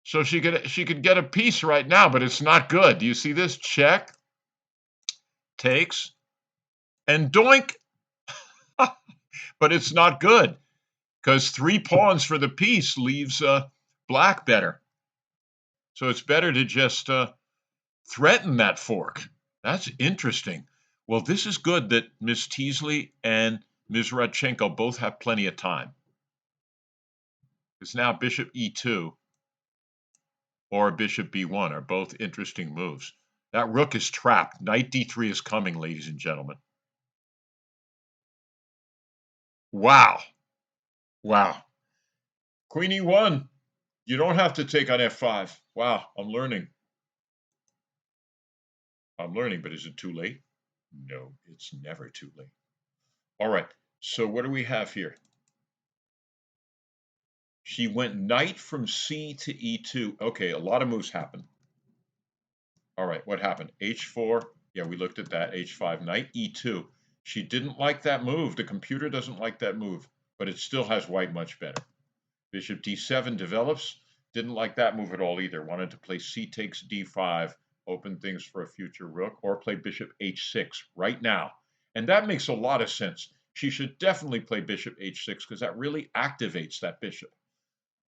So she could get a piece right now, but it's not good. Do you see this? Check, takes, and doink. But it's not good because 3 pawns for the piece leaves black better. So it's better to just threaten that fork. That's interesting. Well, this is good that Ms. Teasley and Ms. Radchenko both have plenty of time. Because now bishop E2 or bishop B1 are both interesting moves. That rook is trapped. Knight D3 is coming, ladies and gentlemen. Wow. Wow. Queen E1. You don't have to take on F5. Wow, I'm learning. But is it too late? No, it's never too late. All right, so what do we have here? She went knight from C to E2. Okay, a lot of moves happened. All right, what happened? H4. Yeah, we looked at that. H5, knight E2. She didn't like that move. The computer doesn't like that move, but it still has white much better. Bishop D7 develops. Didn't like that move at all either. Wanted to play C takes D5, open things for a future rook, or play bishop H6 right now. And that makes a lot of sense. She should definitely play bishop H6 because that really activates that bishop.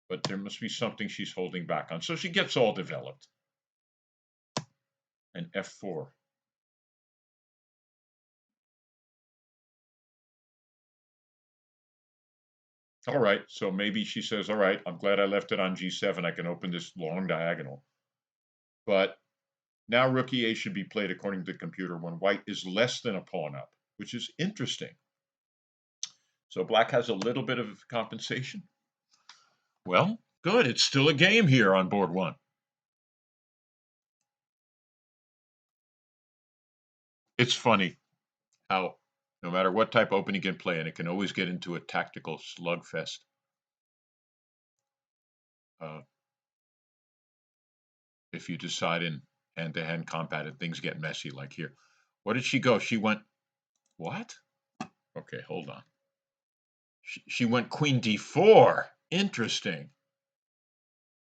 but there must be something she's holding back on. So she gets all developed. And f4. All right, so maybe she says, all right, I'm glad I left it on g7. I can open this long diagonal. But now rook e8 should be played according to the computer when white is less than a pawn up, which is interesting. So black has a little bit of compensation. Well, good. It's still a game here on board one. It's funny how no matter what type of opening you can play, and it can always get into a tactical slugfest. If you decide in hand-to-hand combat and things get messy like here. What did she go? She went, what? Okay, hold on. She went queen d4. Interesting.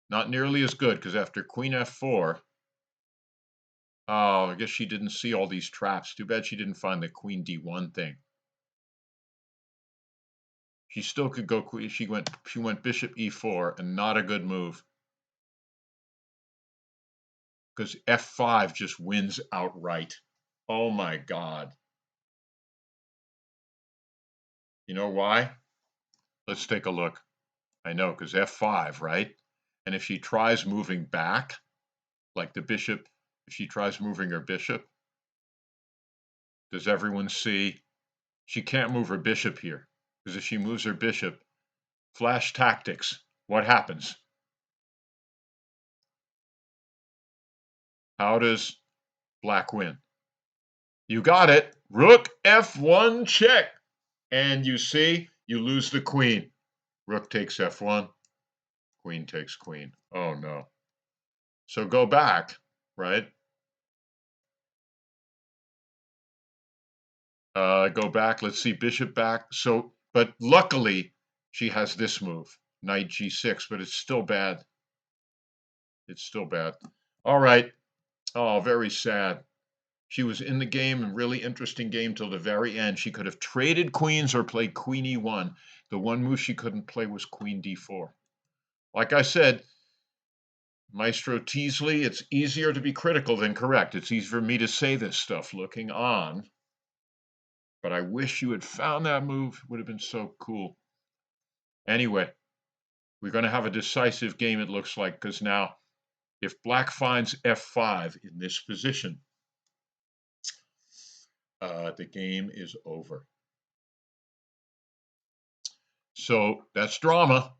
Not nearly as good, because after queen f4, oh, I guess she didn't see all these traps. Too bad she didn't find the queen d1 thing. She still could go, she went bishop e4, and not a good move. Because f5 just wins outright. Oh my God. You know why? Let's take a look. I know, because f5, right? And if she tries moving back, like the bishop, if she tries moving her bishop, does everyone see? She can't move her bishop here, because if she moves her bishop, flash tactics, what happens? How does black win? You got it. Rook f1 check. And you see, you lose the queen. Rook takes f1, queen takes queen. Oh no. So go back, right? Go back. Let's see, bishop back. So, but luckily, she has this move, knight g6, but it's still bad. It's still bad. All right. Oh, very sad. She was in the game, a really interesting game till the very end. She could have traded queens or played queen e1. The one move she couldn't play was queen d4. Like I said, Maestro Teasley, it's easier to be critical than correct. It's easier for me to say this stuff looking on. But I wish you had found that move. It would have been so cool. Anyway, we're going to have a decisive game, it looks like, because now if black finds f5 in this position, the game is over. So that's drama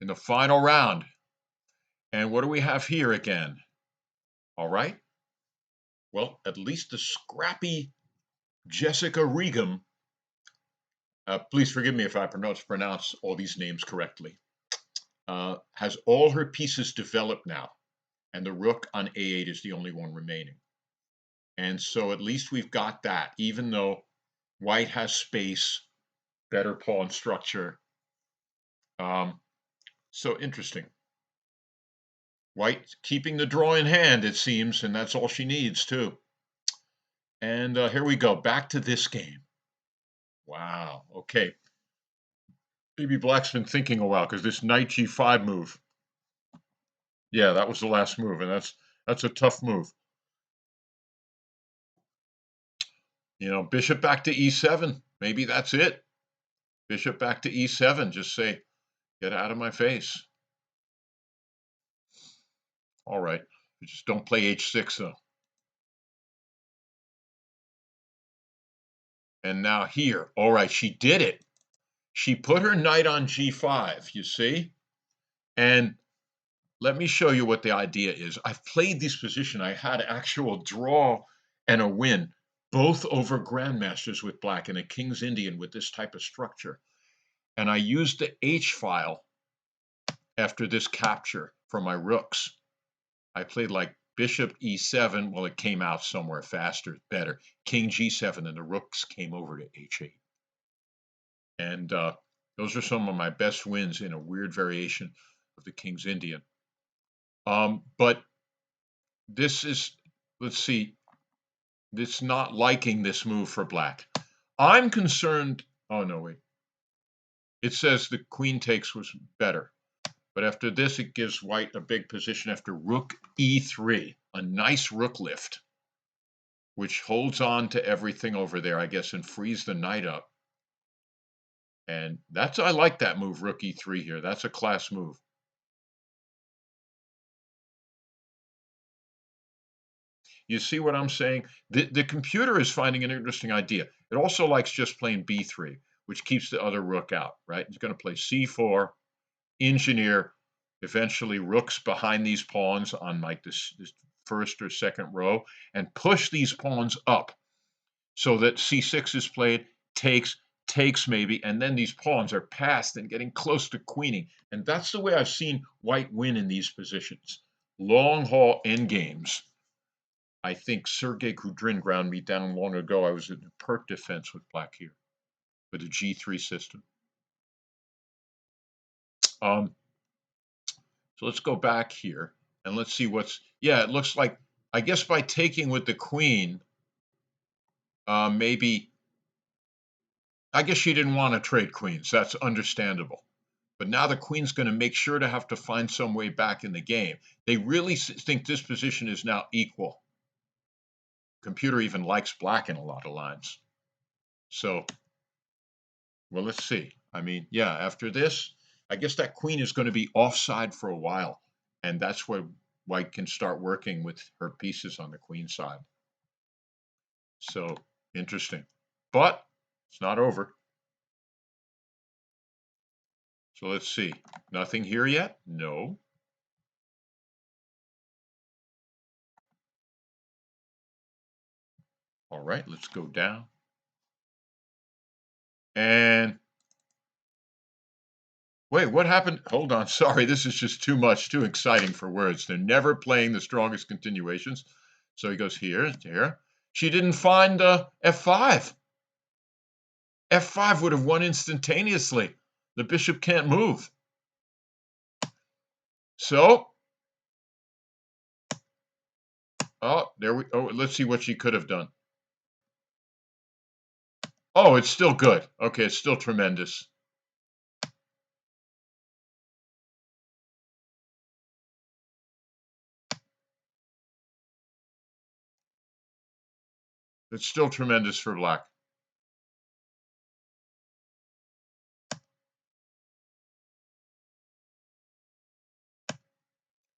in the final round. And what do we have here again? All right. Well, at least the scrappy Jessica Regum, please forgive me if I pronounce all these names correctly, has all her pieces developed now. And the rook on a8 is the only one remaining. And so at least we've got that, even though white has space, better pawn structure. So interesting. White keeping the draw in hand, it seems, and that's all she needs, too. And here we go, back to this game. Wow, okay. Maybe black's been thinking a while, because this knight g5 move, yeah, that was the last move, and that's a tough move. You know, bishop back to e7, maybe that's it. Bishop back to e7, just say, get out of my face. All right, just don't play h6, though. And now here, all right, she did it. She put her knight on g5, you see? And let me show you what the idea is. I've played this position. I had actual draw and a win, both over grandmasters with black and a King's Indian with this type of structure. And I used the H file after this capture for my rooks. I played like bishop e7. Well, it came out somewhere faster, better. King g7, and the rooks came over to h8. And those are some of my best wins in a weird variation of the King's Indian. But this is, let's see, it's not liking this move for black. I'm concerned, oh no, wait. It says the queen takes was better. But after this, it gives white a big position after rook e3, a nice rook lift, which holds on to everything over there, I guess, and frees the knight up. And I like that move, rook e3 here. That's a class move. You see what I'm saying? The computer is finding an interesting idea. It also likes just playing b3, which keeps the other rook out, right? It's going to play c4, engineer, eventually rooks behind these pawns on like this first or second row, and push these pawns up so that c6 is played, takes maybe, and then these pawns are passed and getting close to queening. And that's the way I've seen white win in these positions. Long haul endgames. I think Sergei Kudrin ground me down long ago. I was in a pert defense with black here with a g3 system. So let's go back here and let's see yeah, it looks like, I guess by taking with the queen, maybe, I guess she didn't want to trade queens. That's understandable. But now the queen's going to make sure to have to find some way back in the game. They really think this position is now equal. Computer even likes black in a lot of lines. So, well, let's see. I mean, yeah, after this, I guess that queen is going to be offside for a while. And that's where white can start working with her pieces on the queen side. So, interesting. But it's not over. So let's see. Nothing here yet? No. All right, let's go down. And wait, what happened? Hold on. Sorry, this is just too much, too exciting for words. They're never playing the strongest continuations. So he goes here, here. She didn't find f5. f5 would have won instantaneously. The bishop can't move. So, oh, let's see what she could have done. Oh, it's still good. Okay, it's still tremendous. It's still tremendous for black.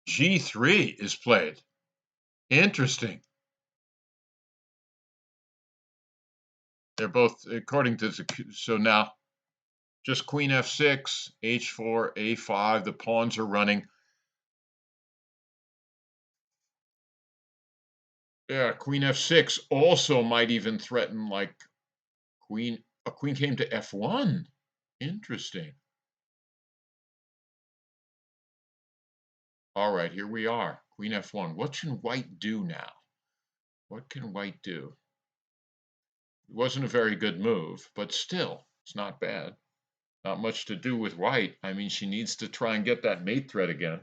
g3 is played. Interesting. They're both, according to so now, just queen f6, h4, a5. The pawns are running. Yeah, queen f6 also might even threaten like a queen came to f1. Interesting. All right, here we are. Queen f1. What can white do now? What can white do? It wasn't a very good move, but still, it's not bad. Not much to do with white. I mean, she needs to try and get that mate threat again.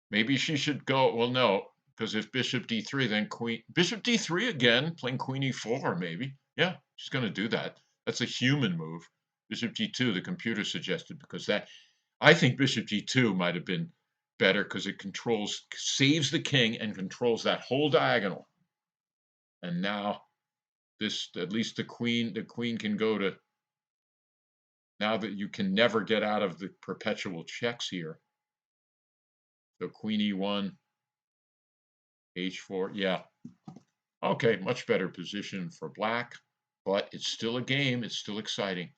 Maybe she should go, well, no, because if bishop d3, then bishop d3 again, playing queen e4, maybe. Yeah, she's going to do that. That's a human move. Bishop d2, the computer suggested, because I think bishop d2 might have been better because it saves the king and controls that whole diagonal. And now at least the queen can go to, now that you can never get out of the perpetual checks here. So queen e1, h4, yeah. Okay, much better position for black, but it's still a game. It's still exciting.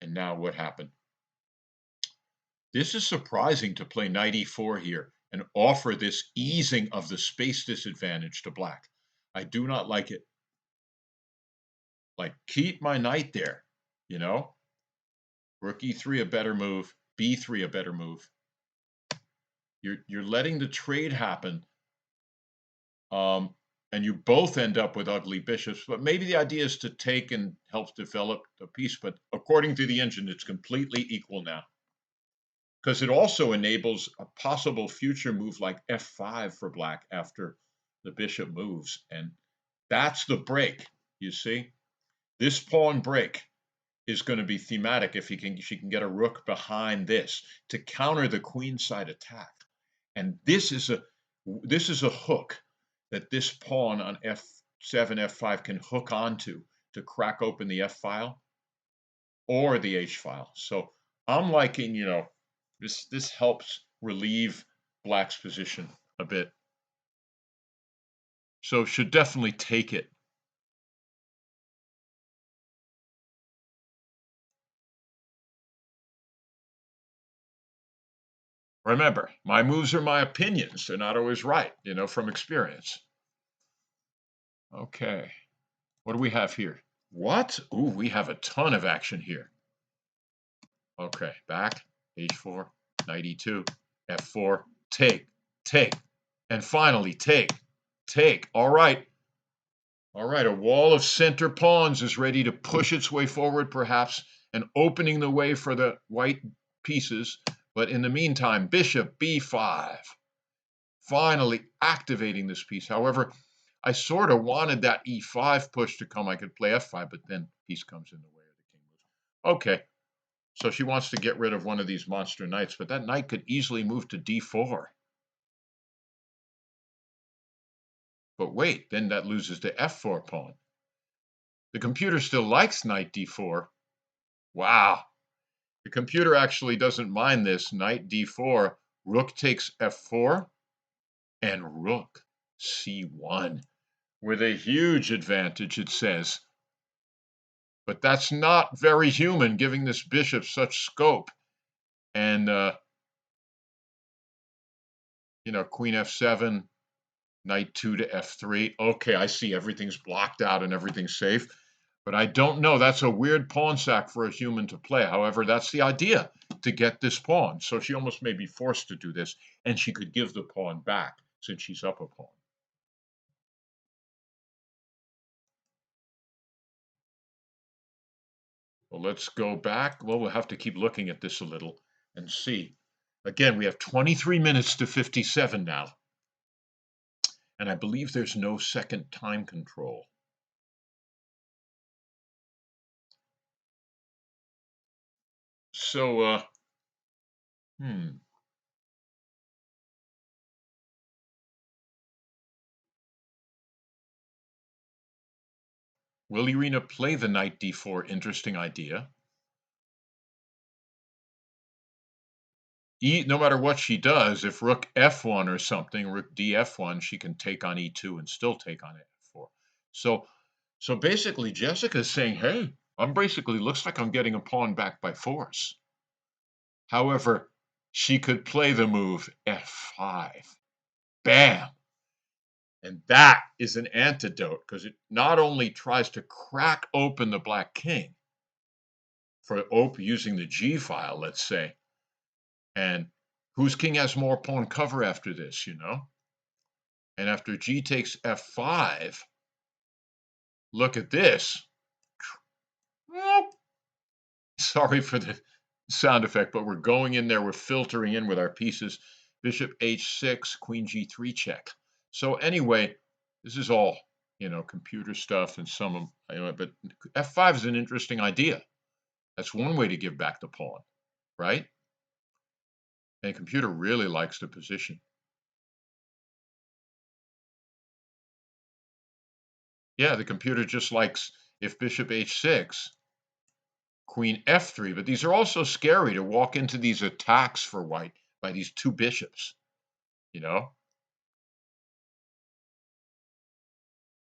And now what happened? This is surprising to play knight e4 here and offer this easing of the space disadvantage to black. I do not like it. Like, keep my knight there, you know? Rook e3 a better move, b3 a better move. You're letting the trade happen. And you both end up with ugly bishops, but maybe the idea is to take and help develop the piece. But according to the engine, it's completely equal now. Because it also enables a possible future move like f5 for black after the bishop moves. And that's the break, you see? This pawn break is going to be thematic if she can get a rook behind this to counter the queenside attack. And this is a hook that this pawn on f7, f5 can hook onto to crack open the f file or the h file. So I'm liking, this helps relieve black's position a bit. So should definitely take it. Remember, my moves are my opinions. They're not always right, from experience. Okay. What do we have here? What? Ooh, we have a ton of action here. Okay, back, h4, knight e2, f4, take, and finally take. All right. All right, a wall of center pawns is ready to push its way forward, perhaps, and opening the way for the white pieces. But in the meantime, bishop b5, finally activating this piece. However, I sort of wanted that e5 push to come. I could play f5, but then piece comes in the way of the king move. Okay, so she wants to get rid of one of these monster knights, but that knight could easily move to d4. But wait, then that loses the f4 pawn. The computer still likes knight d4. Wow. The computer actually doesn't mind this. Knight d4, rook takes f4, and rook c1 with a huge advantage, it says. But that's not very human, giving this bishop such scope. And, queen f7, knight 2 to f3. Okay, I see everything's blocked out and everything's safe. But I don't know. That's a weird pawn sack for a human to play. However, that's the idea, to get this pawn. So she almost may be forced to do this, and she could give the pawn back since she's up a pawn. Well, let's go back. Well, we'll have to keep looking at this a little and see. Again, we have 23 minutes to 57 now. And I believe there's no second time control. So, will Irina play the knight d4? Interesting idea. No matter what she does, if rook f1 or something, rook df1, she can take on e2 and still take on f4. So basically, Jessica's saying, hey, looks like I'm getting a pawn back by force. However, she could play the move f5. Bam! And that is an antidote, because it not only tries to crack open the black king for using the g file, let's say, and whose king has more pawn cover after this, And after g takes f5, look at this. Sorry for the sound effect, but we're going in there, we're filtering in with our pieces. Bishop h6, queen g3 check. So anyway, this is all, computer stuff and some of, but f5 is an interesting idea. That's one way to give back the pawn, right? And the computer really likes the position. Yeah, the computer just likes, if bishop h6, queen f3, but these are also scary to walk into these attacks for white by these two bishops,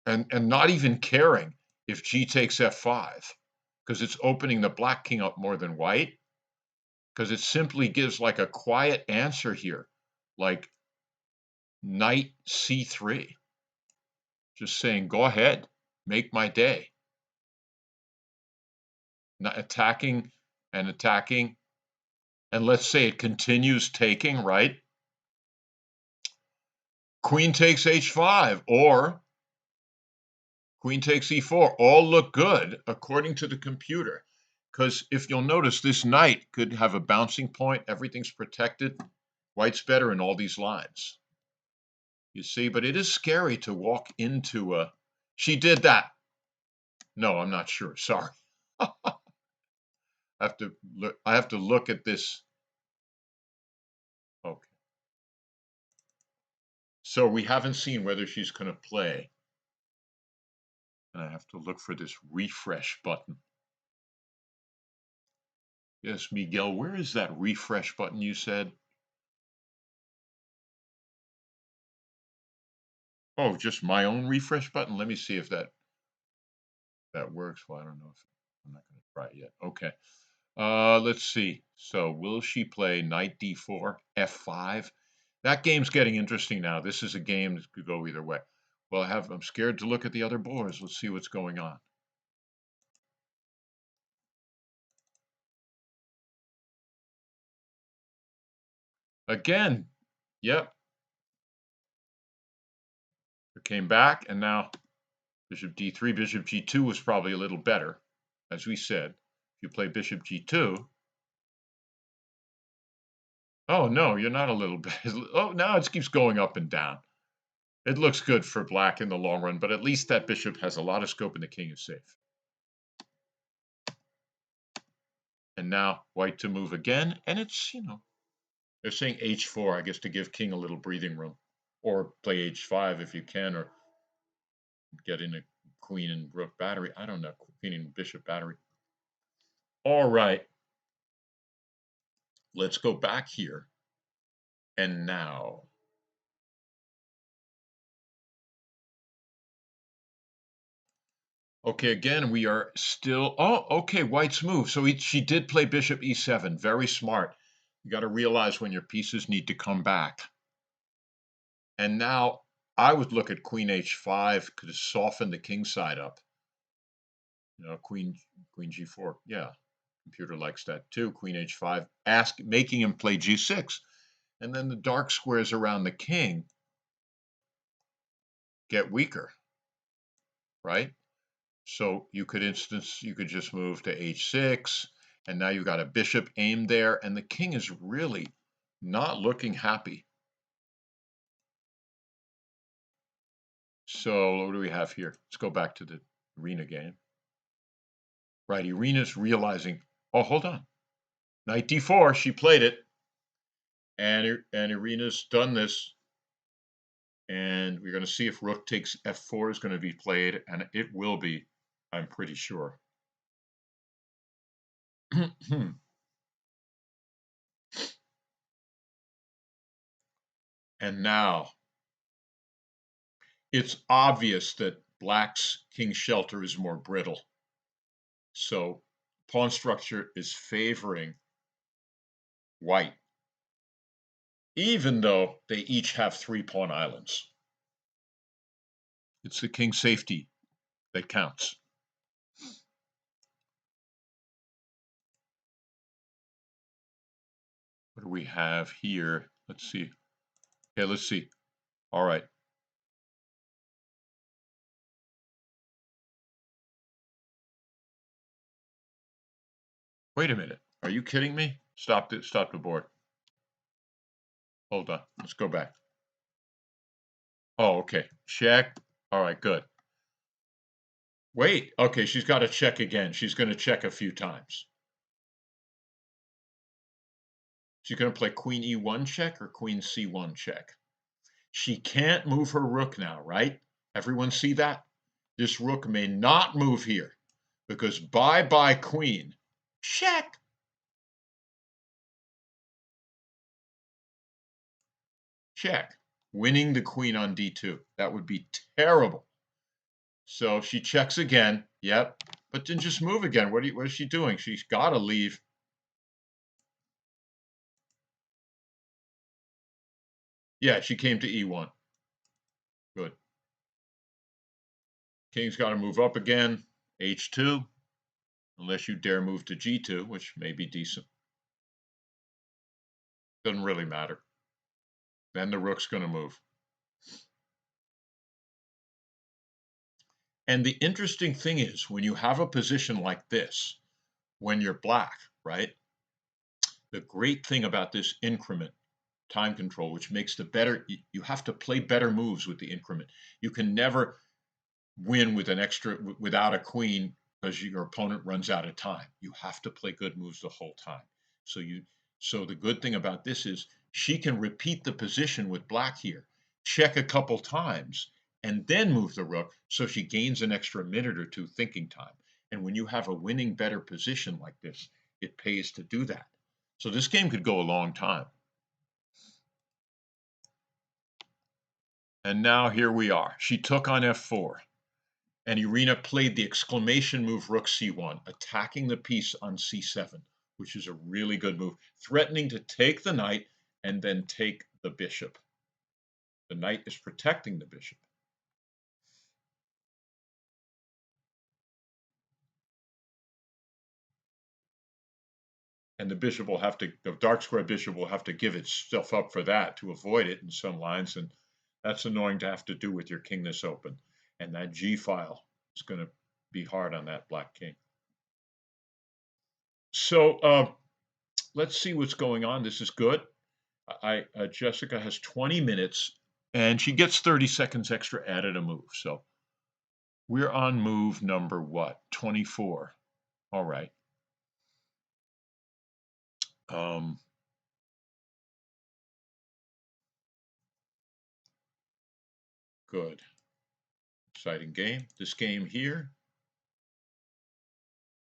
and not even caring if g takes f5, because it's opening the black king up more than white, because it simply gives like a quiet answer here, like knight c3, just saying, go ahead, make my day. Not attacking and attacking, and let's say it continues taking, right? Queen takes h5 or queen takes e4, all look good according to the computer. Because if you'll notice, this knight could have a bouncing point, everything's protected. White's better in all these lines. You see, but it is scary to walk into a... She did that. No, I'm not sure, sorry. I have to look at this. Okay. So we haven't seen whether she's going to play. And I have to look for this refresh button. Yes, Miguel, where is that refresh button you said? Oh, just my own refresh button? Let me see if that works. Well, I don't know if I'm not going to try it yet. Okay. Let's see. So will she play knight d4, f5? That game's getting interesting now. This is a game that could go either way. Well, I'm scared to look at the other boards. Let's see what's going on. Again, yep. It came back, and now bishop d3, bishop g2 was probably a little better, as we said. If you play bishop g2, oh no, you're not a little bit. Oh, now it keeps going up and down. It looks good for black in the long run, but at least that bishop has a lot of scope and the king is safe. And now white to move again, and it's, they're saying h4, I guess, to give king a little breathing room. Or play h5 if you can, or get in a queen and rook battery. I don't know, queen and bishop battery. All right. Let's go back here. And now. Okay, again, we are still. Oh, okay, white's move. So she did play bishop e7. Very smart. You got to realize when your pieces need to come back. And now I would look at queen h5 to soften the king side up. Queen g4. Yeah, computer likes that too. Queen h5, making him play g6. And then the dark squares around the king get weaker, right? So you could just move to h6, and now you've got a bishop aimed there, and the king is really not looking happy. So what do we have here? Let's go back to the arena game. Right, Irina's realizing, oh, hold on. Knight d4, she played it. And Irina's done this. And we're going to see if rook takes f4 is going to be played, and it will be, I'm pretty sure. And now it's obvious that black's king shelter is more brittle. So pawn structure is favoring white, even though they each have 3 pawn islands. It's the king's safety that counts. What do we have here? Let's see. Okay, let's see. All right. Wait a minute. Are you kidding me? Stop the board. Hold on. Let's go back. Oh, okay. Check. All right, good. Wait. Okay, she's got to check again. She's going to check a few times. She's going to play queen e1 check or queen c1 check. She can't move her rook now, right? Everyone see that? This rook may not move here because bye-bye queen. Check. Check. Winning the queen on d2. That would be terrible. So she checks again. Yep. But then just move again. What is she doing? She's got to leave. Yeah, she came to e1. Good. King's got to move up again. h2. Unless you dare move to g2, which may be decent. Doesn't really matter. Then the rook's going to move. And the interesting thing is, when you have a position like this, when you're black, right? The great thing about this increment time control, which makes you have to play better moves with the increment. You can never win with without a queen because your opponent runs out of time. You have to play good moves the whole time. So you so the good thing about this is she can repeat the position with black here, check a couple times, and then move the rook so she gains an extra minute or two thinking time. And when you have a winning better position like this, it pays to do that. So this game could go a long time. And now here we are. She took on f4. And Irina played the exclamation move rook c1, attacking the piece on c7, which is a really good move, threatening to take the knight and then take the bishop. The knight is protecting the bishop. And the bishop will have to, the dark square bishop will have to give itself up for that to avoid it in some lines. And that's annoying to have to do with your king this open. And that G file is going to be hard on that black king. So let's see what's going on. This is good. Jessica has 20 minutes and she gets 30 seconds extra added a move. So we're on move number what? 24. All right. Good. Exciting game. This game here,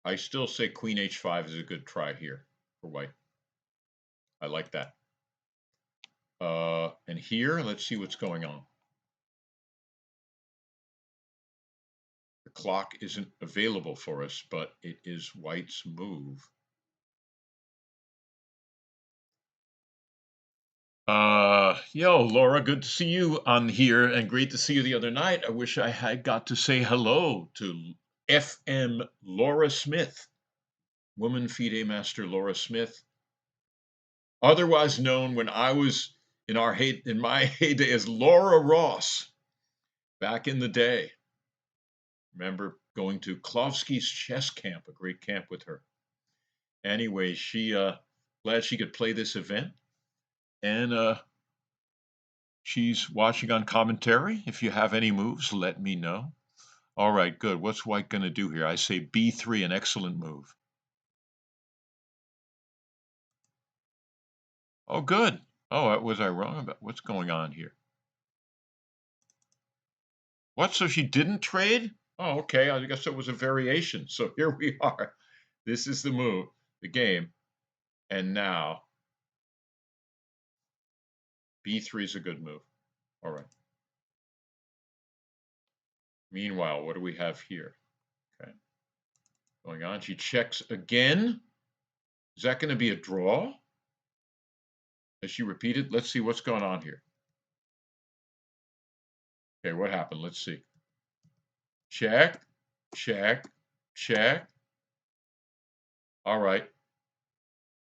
I still say queen h5 is a good try here for white. I like that. And here, let's see what's going on. The clock isn't available for us, but it is white's move. Yo, Laura, good to see you on here and great to see you the other night. I wish I had got to say hello to FM Laura Smith, Woman FIDE Master Laura Smith, otherwise known when I was in my heyday as Laura Ross back in the day. Remember going to Klovsky's chess camp, a great camp with her. Anyway, she glad she could play this event. And she's watching on commentary. If you have any moves, let me know. All right, good. What's white going to do here? I say b3, an excellent move. Oh, good. Oh, was I wrong about what's going on here? What? So she didn't trade? Oh, okay. I guess it was a variation. So here we are. This is the move, the game. And now b3 is a good move. All right. Meanwhile, what do we have here? Okay. Going on. She checks again. Is that going to be a draw? Has she repeated? Let's see what's going on here. Okay, what happened? Let's see. Check, check, check. All right.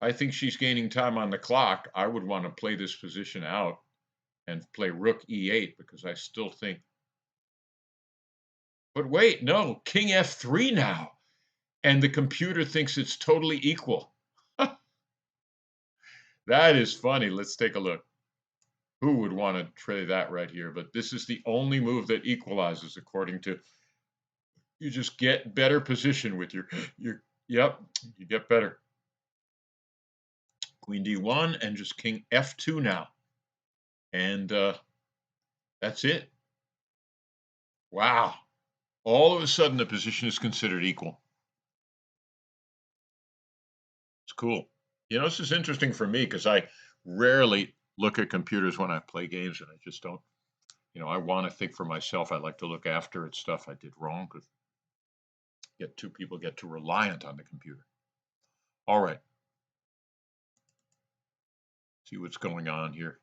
I think she's gaining time on the clock. I would want to play this position out and play rook e8 because I still think. But wait, no, king f3 now. And the computer thinks it's totally equal. That is funny. Let's take a look. Who would want to try that right here? But this is the only move that equalizes according to. You just get better position with your yep, you get better. Queen d1 and just king f2 now. And that's it. Wow. All of a sudden, the position is considered equal. It's cool. You know, this is interesting for me because I rarely look at computers when I play games, and I just don't. You know, I want to think for myself. I like to look after at stuff I did wrong because people get too reliant on the computer. All right. See what's going on here.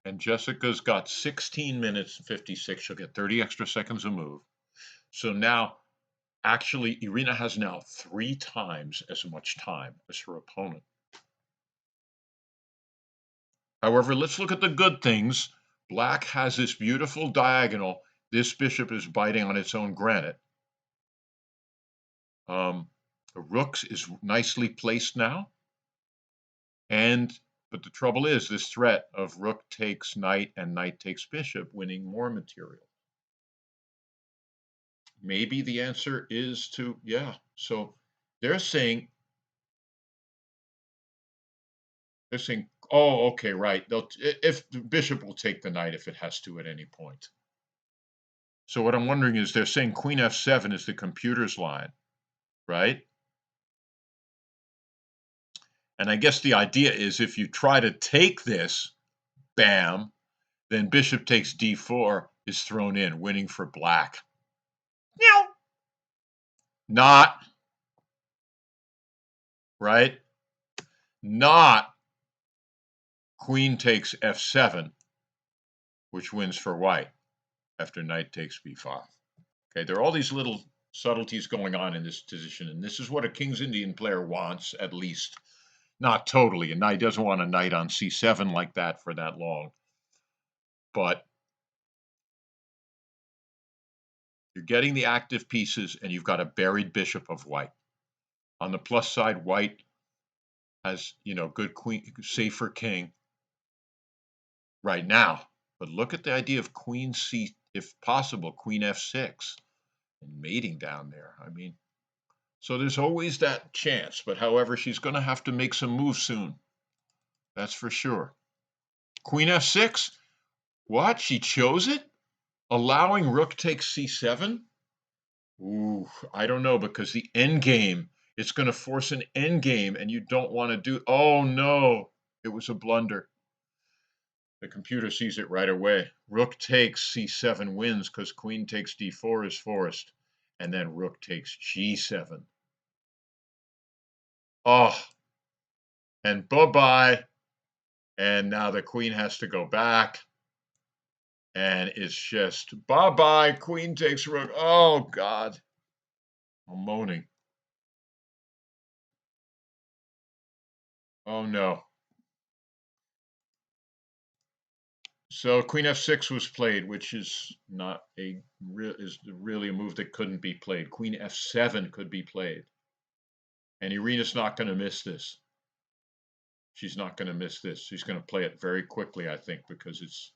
And Jessica's got 16 minutes and 56. She'll get 30 extra seconds a move. So now, actually, Irina has now 3 times as much time as her opponent. However, let's look at the good things. Black has this beautiful diagonal. This bishop is biting on its own granite. The rook is nicely placed now. And But the trouble is this threat of rook takes knight and knight takes bishop, winning more material. Maybe the answer is to, yeah. So they're saying, oh, okay, right. If the bishop will take the knight if it has to at any point. So what I'm wondering is they're saying queen f7 is the computer's line, right? And I guess the idea is if you try to take this, bam, then bishop takes d4 is thrown in, winning for black. Meow. Not, right? Not queen takes f7, which wins for white after knight takes b5. Okay, there are all these little subtleties going on in this position, and this is what a King's Indian player wants, at least. Not totally. A knight doesn't want a knight on c7 like that for that long. But you're getting the active pieces, and you've got a buried bishop of white. On the plus side, white has, good queen, safer king right now. But look at the idea of queen c, if possible, queen f6, and mating down there. I mean, so there's always that chance. But however, she's going to have to make some moves soon. That's for sure. Queen f6? What? She chose it? Allowing rook takes c7? Ooh, I don't know, because the end game, it's going to force an end game, and you don't want to do. Oh no, it was a blunder. The computer sees it right away. Rook takes c7 wins because queen takes d4 is forced, and then rook takes g7. Oh, and bye-bye. And now the queen has to go back. And it's just bye-bye. Queen takes rook. Oh, God. I'm moaning. Oh, no. So queen f6 was played, which is not is really a move that couldn't be played. Queen f7 could be played. And Irina's not going to miss this. She's not going to miss this. She's going to play it very quickly, I think, because it's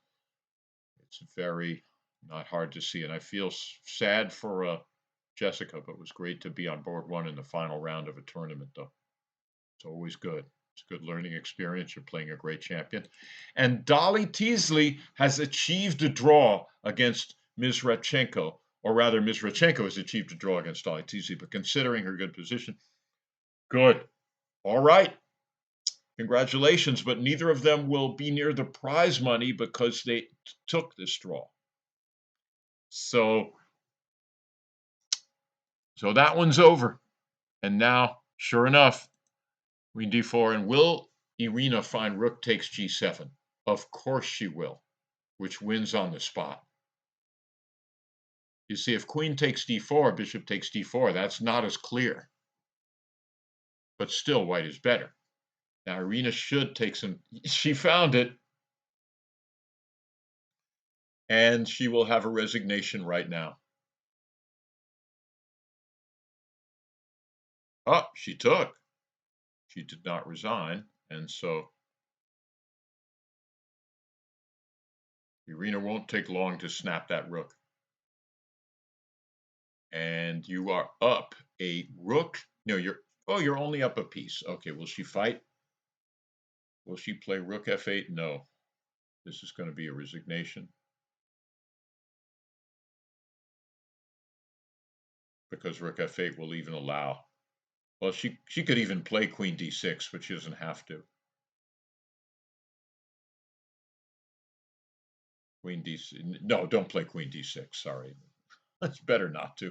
very not hard to see. And I feel sad for Jessica, but it was great to be on board one in the final round of a tournament, though. It's always good. It's a good learning experience. You're playing a great champion. And Dolly Teasley has achieved a draw against Mizrachenko, or rather, Mizrachenko has achieved a draw against Dolly Teasley, but considering her good position, good. All right. Congratulations, but neither of them will be near the prize money because they took this draw. So that one's over. And now, sure enough, queen d4, and will Irina find rook takes g7? Of course she will, which wins on the spot. You see, if queen takes d4, bishop takes d4, that's not as clear. But still, white is better. Now, Irina should take some. She found it. And she will have a resignation right now. Oh, she took. She did not resign. And so Irina won't take long to snap that rook. And you are up a rook. No, you're only up a piece. Okay, will she fight? Will she play rook f8? No. This is going to be a resignation. Because rook f8 will even allow. Well, she could even play queen d6, but she doesn't have to. Queen d6. No, don't play queen d6. Sorry. It's better not to.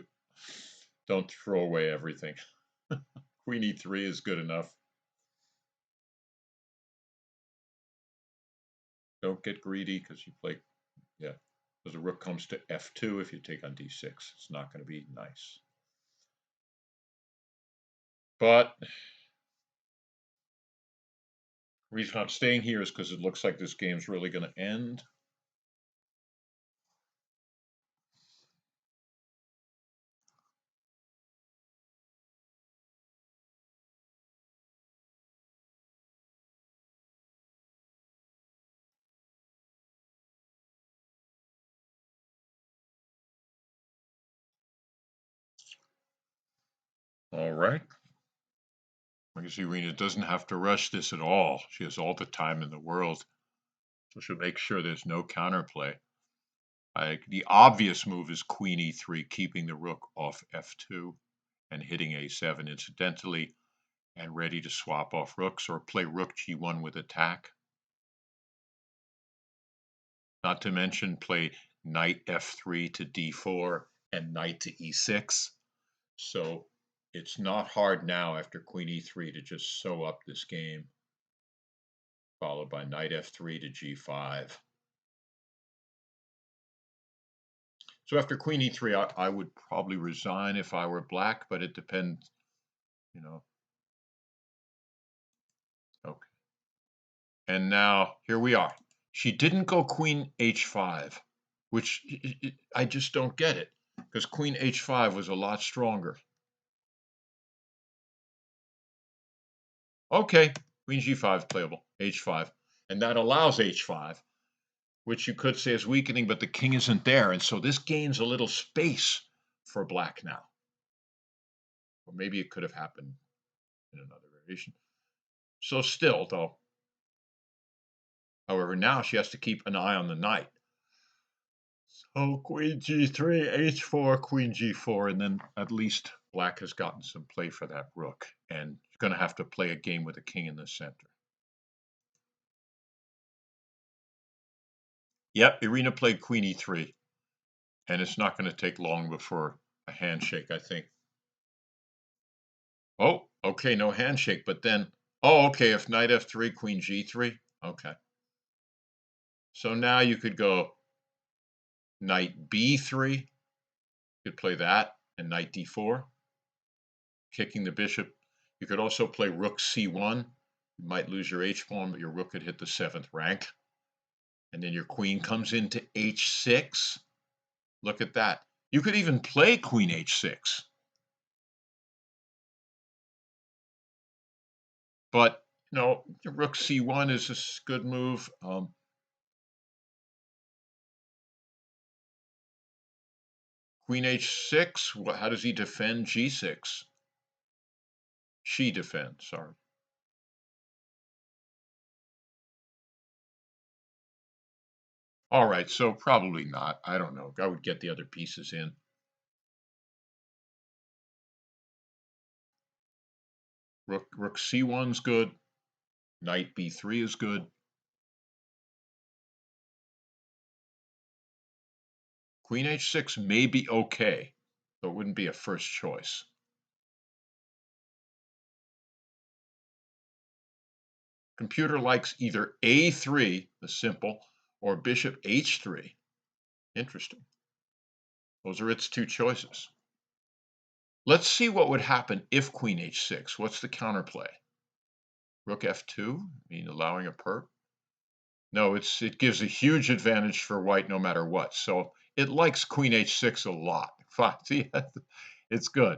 Don't throw away everything. Queen e3 is good enough. Don't get greedy because you play, yeah, because the rook comes to f2 if you take on d6. It's not going to be nice. But the reason I'm staying here is because it looks like this game's really going to end. All right. I guess Irina doesn't have to rush this at all. She has all the time in the world. So she'll make sure there's no counterplay. The obvious move is queen e3, keeping the rook off f2 and hitting a7 incidentally, and ready to swap off rooks or play rook g1 with attack. Not to mention play knight f3 to d4 and knight to e6. So it's not hard now after queen e3 to just sew up this game, followed by knight f3 to g5. So after queen e3, I would probably resign if I were black, but it depends, you know. Okay. And now here we are. She didn't go queen h5, which I just don't get it, because queen h5 was a lot stronger. Okay, queen g5 is playable, h5. And that allows h5, which you could say is weakening, but the king isn't there. And so this gains a little space for black now. Or maybe it could have happened in another variation. So still, though, however, now she has to keep an eye on the knight. So queen g3, h4, queen g4, and then at least black has gotten some play for that rook. And she's going to have to play a game with a king in the center. Yep, Irina played queen e3. And it's not going to take long before a handshake, I think. Oh, okay, no handshake, but then, oh, okay, if knight f3, queen g3, okay. So now you could go knight b3, you could play that, and knight d4, kicking the bishop. You could also play rook c1. You might lose your h-pawn, but your rook could hit the 7th rank. And then your queen comes into h6. Look at that. You could even play queen h6. But, rook c1 is a good move. Queen h6, how does he defend g6? She defends, sorry. All right, so probably not. I don't know. I would get the other pieces in. Rook c1's good. Knight b3 is good. Queen h6 may be okay, but it wouldn't be a first choice. Computer likes either a3, the simple, or bishop h3. Interesting. Those are its two choices. Let's see what would happen if queen h6. What's the counterplay? Rook f2, allowing a perp? No, it gives a huge advantage for white no matter what. So it likes queen h6 a lot. Fine. See, it's good.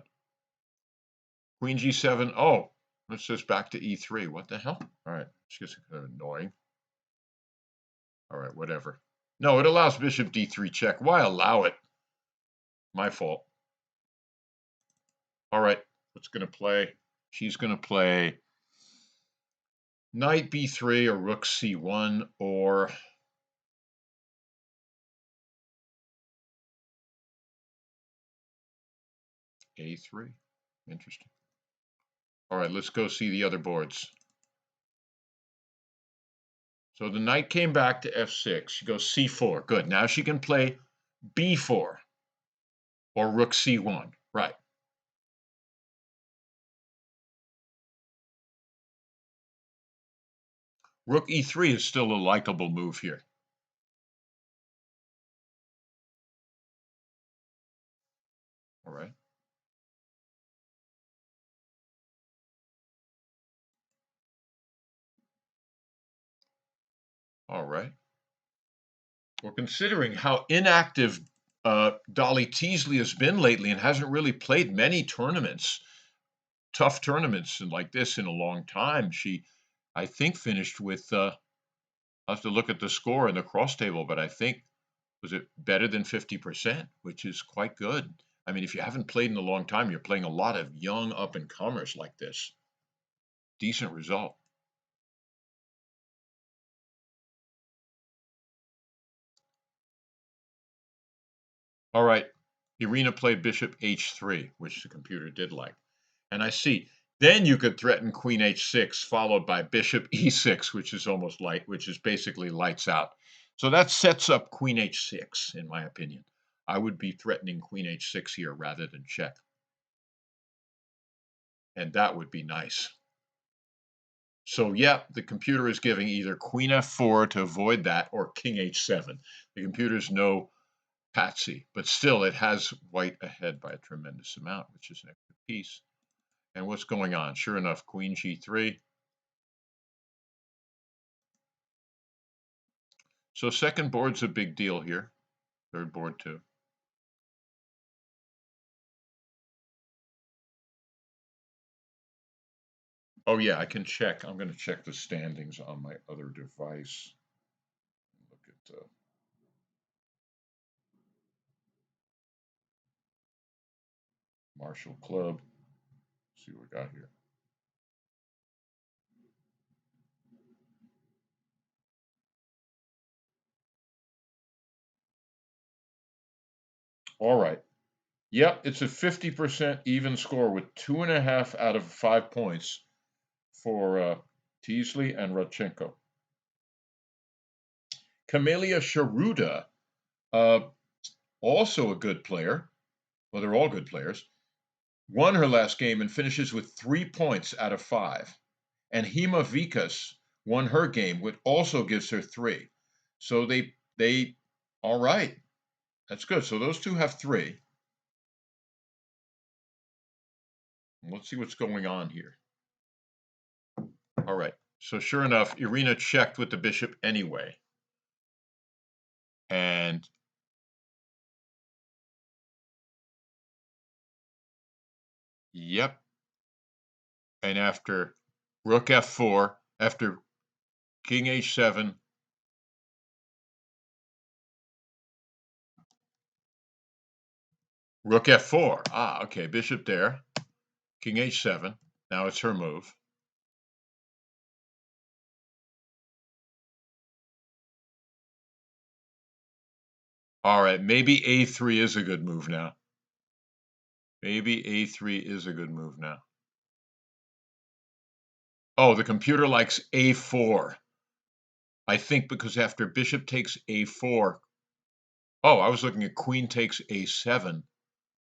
Queen g7. Oh, let's just back to e3. What the hell? All right. It's just kind of annoying. All right, whatever. No, it allows bishop d3 check. Why allow it? My fault. All right. What's going to play? She's going to play knight b3 or rook c1 or a3. Interesting. All right, let's go see the other boards. So the knight came back to f6. She goes c4. Good. Now she can play b4 or rook c1. Right. Rook e3 is still a likable move here. All right. All right. Well, considering how inactive Dolly Teasley has been lately and hasn't really played many tournaments, tough tournaments like this in a long time, she, I think, finished with, I'll have to look at the score in the cross table, but I think, was it better than 50%, which is quite good. I mean, if you haven't played in a long time, you're playing a lot of young up-and-comers like this. Decent result. All right, Irina played bishop h3, which the computer did like. And I see. Then you could threaten queen h6, followed by bishop e6, which is almost light, which is basically lights out. So that sets up queen h6, in my opinion. I would be threatening queen h6 here rather than check. And that would be nice. So yeah, the computer is giving either queen f4 to avoid that or king h7. The computer's no patsy, but still it has white ahead by a tremendous amount, which is an extra piece. And what's going on? Sure enough, queen g3. So second board's a big deal here. Third board too. Oh yeah, I can check. I'm going to check the standings on my other device. Look at Marshall Club. See what we got here. All right. Yep, it's a 50% even score with 2.5 out of 5 points for Teasley and Rodchenko. Camelia Sharuda, also a good player. Well, they're all good players. Won her last game and finishes with 3 points out of 5. And Hema Vikas won her game, which also gives her 3. So they all right. That's good. So those two have 3. Let's see what's going on here. All right. So sure enough, Irina checked with the bishop anyway. And yep. And after rook f4, after king h7, rook f4. Ah, okay, bishop there. King h7. Now it's her move. All right, maybe a3 is a good move now. Maybe a3 is a good move now. Oh, the computer likes a4. I think because after bishop takes a4. Oh, I was looking at queen takes a7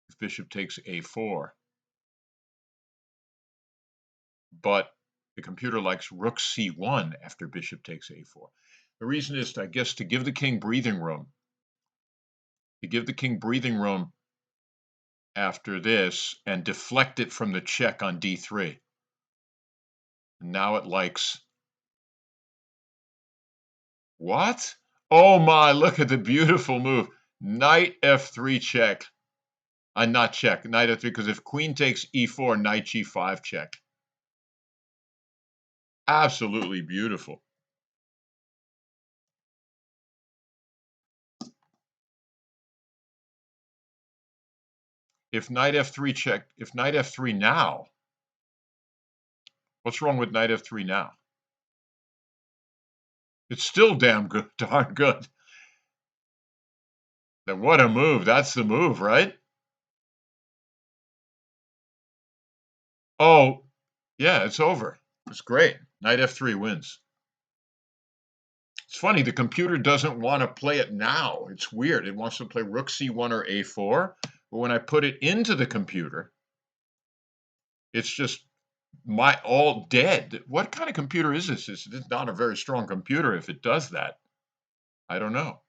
if bishop takes a4. But the computer likes rook c1 after bishop takes a4. The reason is, I guess, to give the king breathing room. To give the king breathing room after this and deflect it from the check on d3. And now it likes... What? Oh my, look at the beautiful move. Knight f3 check. Not check, knight f3, because if queen takes e4, knight g5 check. Absolutely beautiful. If knight f3 check, if knight f3 now, what's wrong with knight f3 now? It's still damn good, darn good. Then what a move. That's the move, right? Oh, yeah, it's over. It's great. Knight f3 wins. It's funny, the computer doesn't want to play it now. It's weird. It wants to play rook c1 or a4. But when I put it into the computer, it's just all dead. What kind of computer is this? It's not a very strong computer if it does that. I don't know.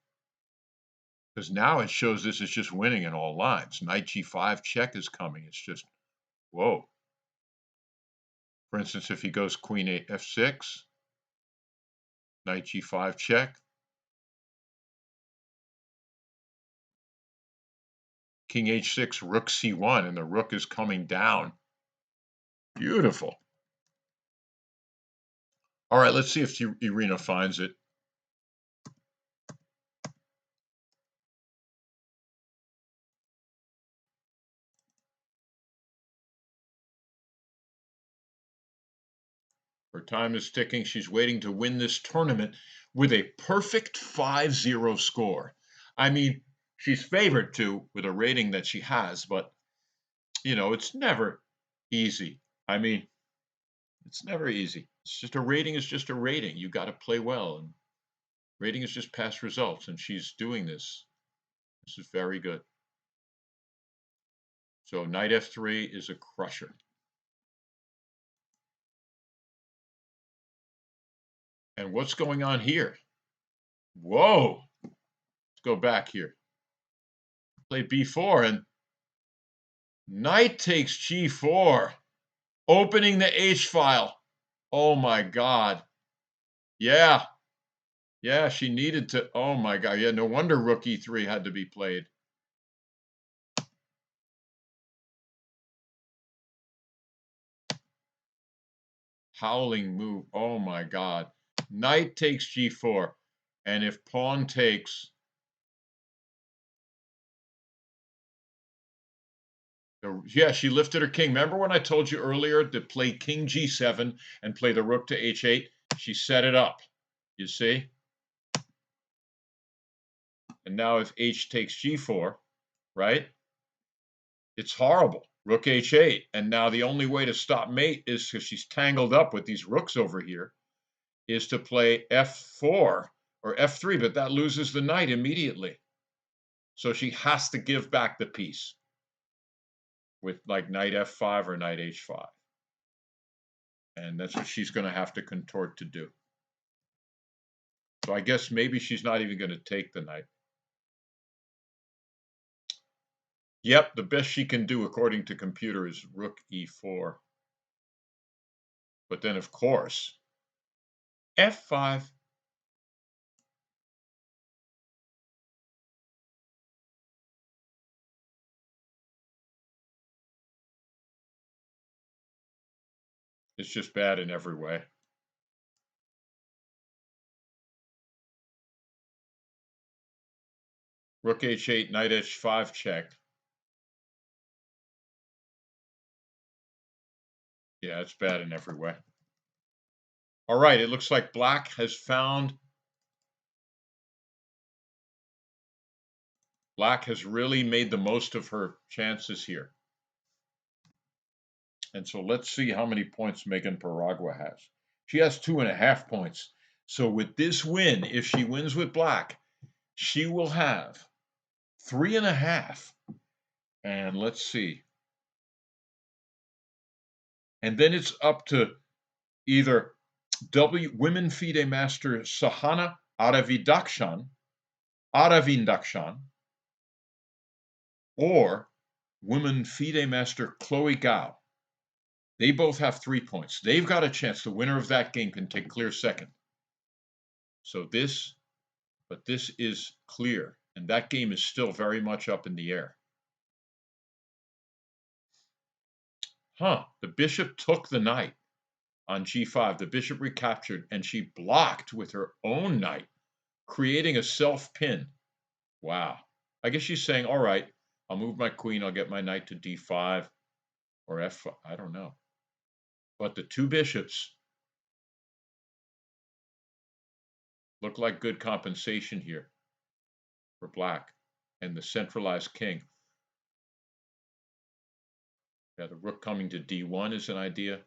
Because now it shows this is just winning in all lines. Knight g5 check is coming. It's just, whoa. For instance, if he goes queen f6, knight g5 check, king h6, rook c1, and the rook is coming down. Beautiful. All right, let's see if Irina finds it. Her time is ticking. She's waiting to win this tournament with a perfect 5-0 score. I mean, she's favored to with a rating that she has, but it's never easy. I mean, it's never easy. It's just a rating is just a rating. You got to play well, and rating is just past results, and she's doing this. This is very good. So knight f3 is a crusher. And what's going on here? Whoa! Let's go back here. Play b4, and knight takes g4, opening the h file. Oh my God. Yeah. Yeah, she needed to. Oh my God. Yeah, no wonder rook e3 had to be played. Howling move. Oh my God. Knight takes g4. And if pawn takes, yeah, she lifted her king. Remember when I told you earlier to play king g7 and play the rook to h8? She set it up. You see? And now if h takes g4, right? It's horrible. Rook h8. And now the only way to stop mate is, because she's tangled up with these rooks over here, is to play f4 or f3, but that loses the knight immediately. So she has to give back the piece with like knight f5 or knight h5. And that's what she's going to have to contort to do. So I guess maybe she's not even going to take the knight. Yep, the best she can do according to computer is rook e4. But then, of course, f5. It's just bad in every way. Rook h8, knight h5 check. Yeah, it's bad in every way. All right, it looks like black has really made the most of her chances here. And so let's see how many points Megan Paragua has. She has 2.5 points. So with this win, if she wins with black, she will have 3.5. And let's see. And then it's up to either Women FIDE Master Sahana Aravindakshan, or Women FIDE Master Chloe Gao. They both have 3 points. They've got a chance. The winner of that game can take clear second. So this is clear. And that game is still very much up in the air. The bishop took the knight on g5. The bishop recaptured, and she blocked with her own knight, creating a self-pin. Wow. I guess she's saying, all right, I'll move my queen. I'll get my knight to d5 or f5. I don't know. But the two bishops look like good compensation here for black and the centralized king. Yeah, the rook coming to d1 is an idea.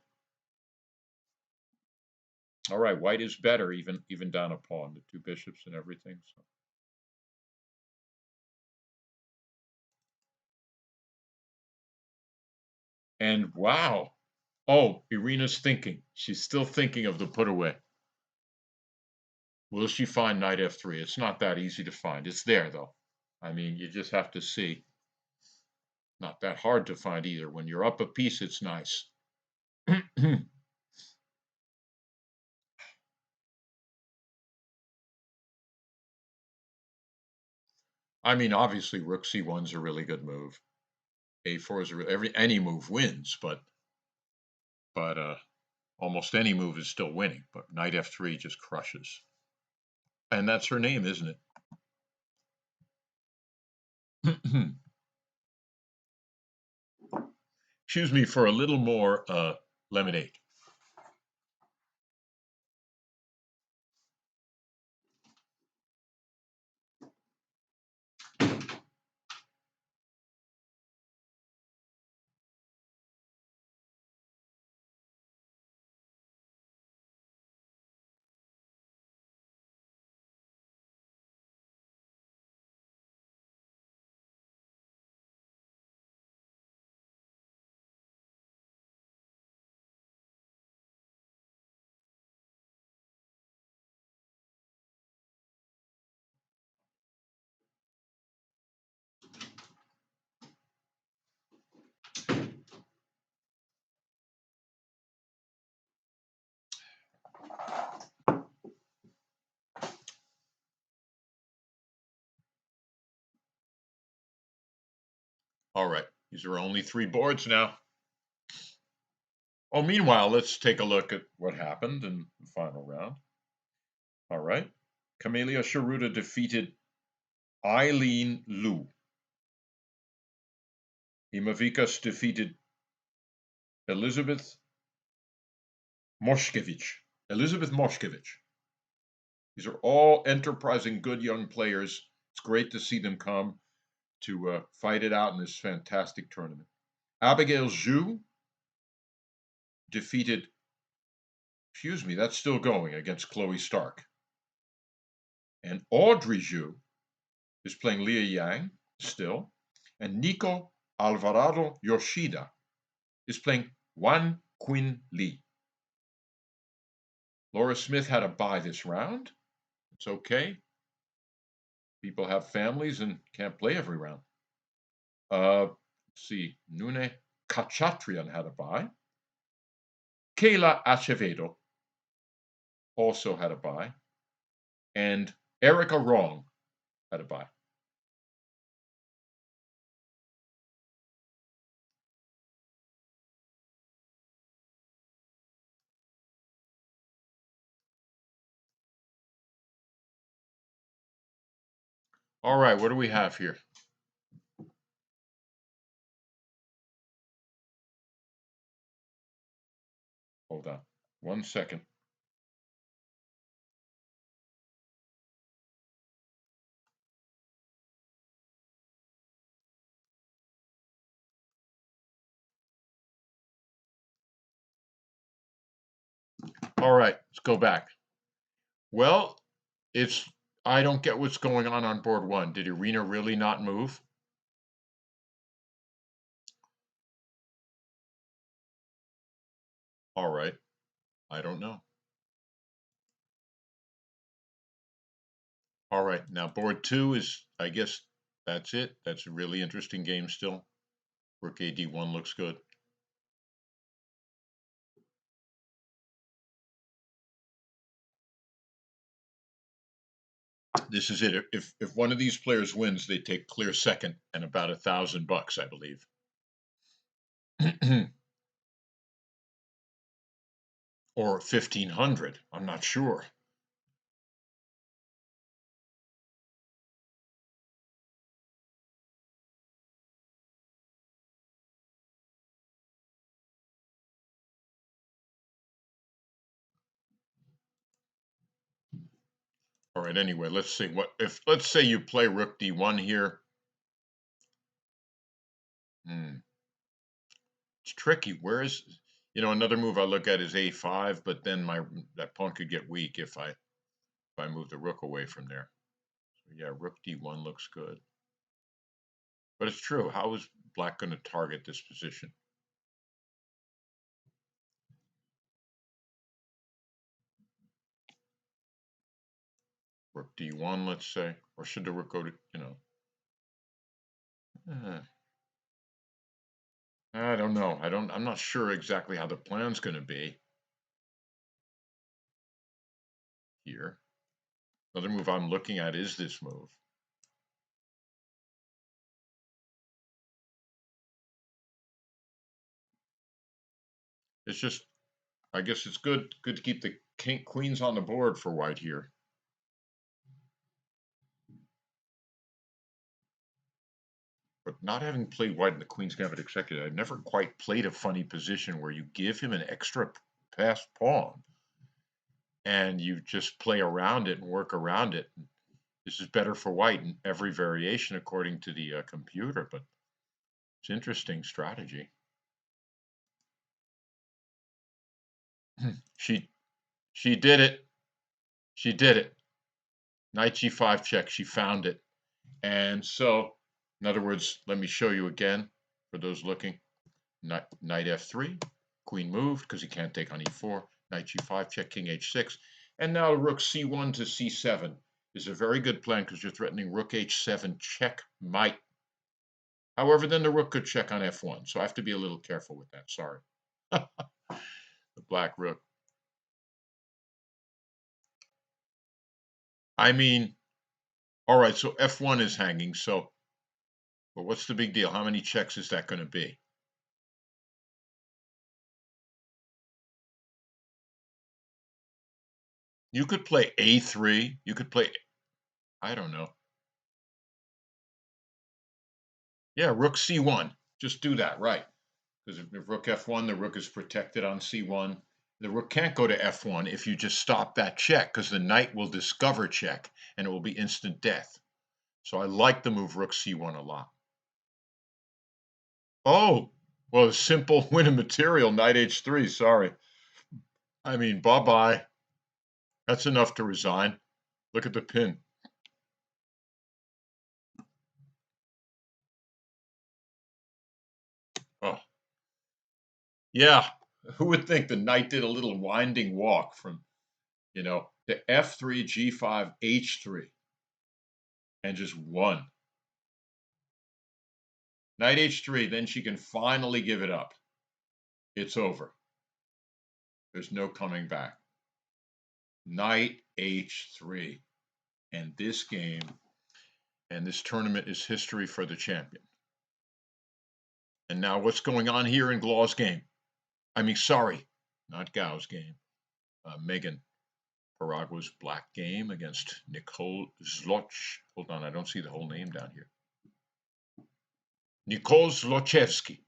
All right, white is better, even down a pawn, the two bishops and everything. So. And wow. Oh, Irina's thinking. She's still thinking of the put away. Will she find knight f3? It's not that easy to find. It's there, though. I mean, you just have to see. Not that hard to find either. When you're up a piece, it's nice. I mean, obviously, rook c1 is a really good move. A4 is any move wins, but almost any move is still winning. But knight f3 just crushes, and that's her name, isn't it? Excuse me for a little more lemonade. All right, these are only 3 boards now. Oh, meanwhile, let's take a look at what happened in the final round. All right. Camelia Sharuda defeated Eileen Liu. Imavikas defeated Elizabeth Moshkevich. Elizabeth Moshkevich. These are all enterprising, good young players. It's great to see them come to fight it out in this fantastic tournament. Abigail Zhu defeated, excuse me, that's still going against Chloe Stark. And Audrey Zhu is playing Lia Yang still. And Nico Alvarado Yoshida is playing Wan Qin Li. Laura Smith had a bye this round. It's okay. People have families and can't play every round. Let's see, Nune Kachatrian had a bye. Kayla Acevedo also had a bye. And Erica Wrong had a bye. All right, what do we have here? Hold on 1 second. All right, let's go back. Well, it's I don't get what's going on board 1. Did Irina really not move? All right, I don't know. All right, now board 2 is, I guess that's it. That's a really interesting game still. Rook AD1 looks good. This is it. If one of these players wins, they take clear second and about $1,000, I believe. Or 1,500. I'm not sure. All right. Anyway, let's see what if. Let's say you play Rook D1 here. It's tricky. Where is, another move I look at is A5, but then that pawn could get weak if I move the rook away from there. So yeah, Rook D1 looks good. But it's true. How is Black going to target this position? Rook D1, let's say, or should the rook go to, I don't know. I'm not sure exactly how the plan's going to be here. Another move I'm looking at is this move. It's just, I guess it's good to keep the queens on the board for white here. But not having played white in the Queen's Gambit Executive, I've never quite played a funny position where you give him an extra passed pawn and you just play around it and work around it. This is better for white in every variation according to the computer, but it's interesting strategy. she did it. She did it. Knight G5 check. She found it. And so, in other words, let me show you again for those looking. Knight F3, Queen moved because he can't take on E4. Knight G5 check, King H6, and now Rook C1 to C7 is a very good plan because you're threatening Rook H7 checkmate. However, then the Rook could check on F1, so I have to be a little careful with that. Sorry. The Black Rook. I mean, all right, so F1 is hanging, so But what's the big deal? How many checks is that going to be? You could play A3. You could play, I don't know. Yeah, rook C1. Just do that, right? Because if rook F1, the rook is protected on C1. The rook can't go to F1 if you just stop that check, because the knight will discover check, and it will be instant death. So I like the move rook C1 a lot. Oh, well, a simple win of material, knight H3, sorry. I mean, bye-bye. That's enough to resign. Look at the pin. Oh, yeah. Who would think the knight did a little winding walk from, to F3, G5, H3, and just won. Knight H3, then she can finally give it up. It's over. There's no coming back. Knight H3. And this game and this tournament is history for the champion. And now what's going on here in Glau's game? I mean, sorry, not Gao's game. Megan Paragua's black game against Nicole Zloch. Hold on, I don't see the whole name down here. Nicole Zlochevsky.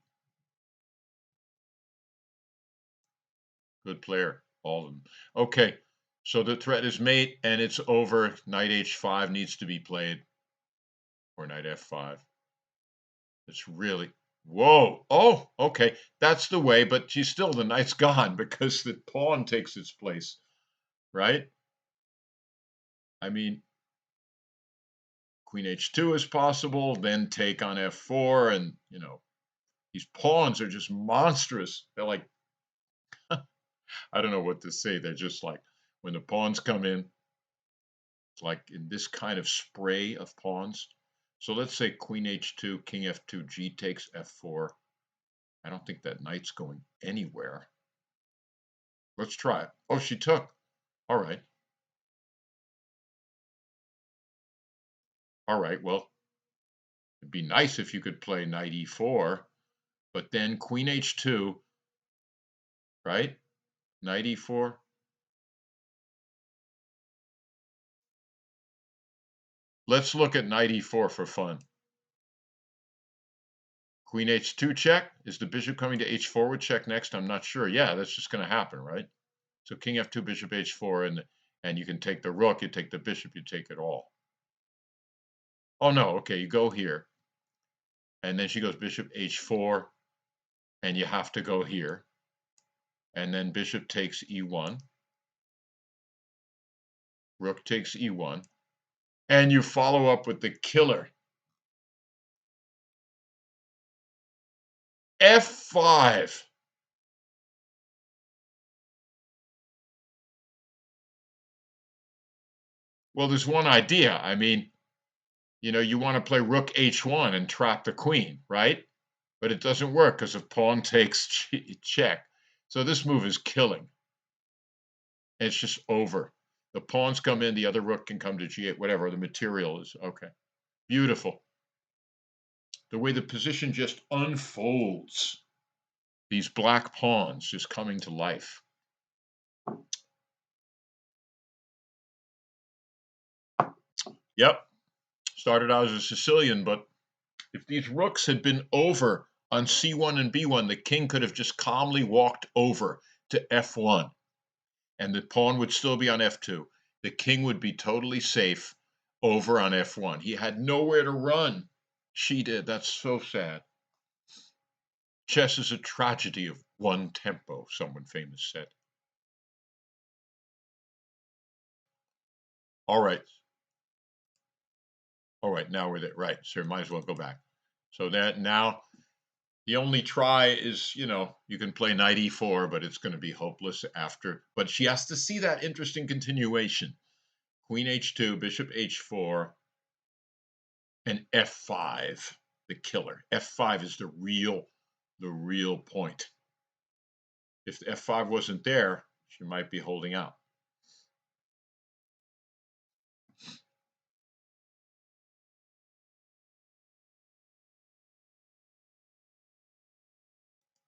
Good player, all of them. Okay, so the threat is mate and it's over. Knight H5 needs to be played. Or knight F5. It's really, whoa. Oh, okay. That's the way, but she's still, the knight's gone because the pawn takes its place, right? I mean, Queen H2 is possible, then take on F4, and, these pawns are just monstrous. They're like, I don't know what to say. They're just like, when the pawns come in, it's like in this kind of spray of pawns. So let's say Queen H2, King F2, G takes F4. I don't think that knight's going anywhere. Let's try it. Oh, she took. All right. All right. Well, it'd be nice if you could play knight E4, but then Queen H2, right? Knight E4. Let's look at knight E4 for fun. Queen H2 check. Is the bishop coming to H4 with check next? I'm not sure. Yeah, that's just going to happen, right? So King F2, bishop H4, and you can take the rook, you take the bishop, you take it all. Oh no, okay, you go here. And then she goes bishop H4, and you have to go here. And then bishop takes E1. Rook takes E1. And you follow up with the killer. F5. Well, there's one idea. I mean, you want to play rook H1 and trap the queen, right? But it doesn't work because if pawn takes check. So this move is killing. It's just over. The pawns come in, the other rook can come to G8, whatever. The material is okay. Beautiful. The way the position just unfolds. These black pawns just coming to life. Yep. Started out as a Sicilian, but if these rooks had been over on C1 and B1, the king could have just calmly walked over to F1, and the pawn would still be on F2. The king would be totally safe over on F1. He had nowhere to run. She did. That's so sad. Chess is a tragedy of one tempo, someone famous said. All right. All right, now we're there. Right, so might as well go back. So that now the only try is, you can play knight e4, but it's going to be hopeless after. But she has to see that interesting continuation. Queen h2, bishop h4, and f5, the killer. f5 is the real point. If f5 wasn't there, she might be holding out.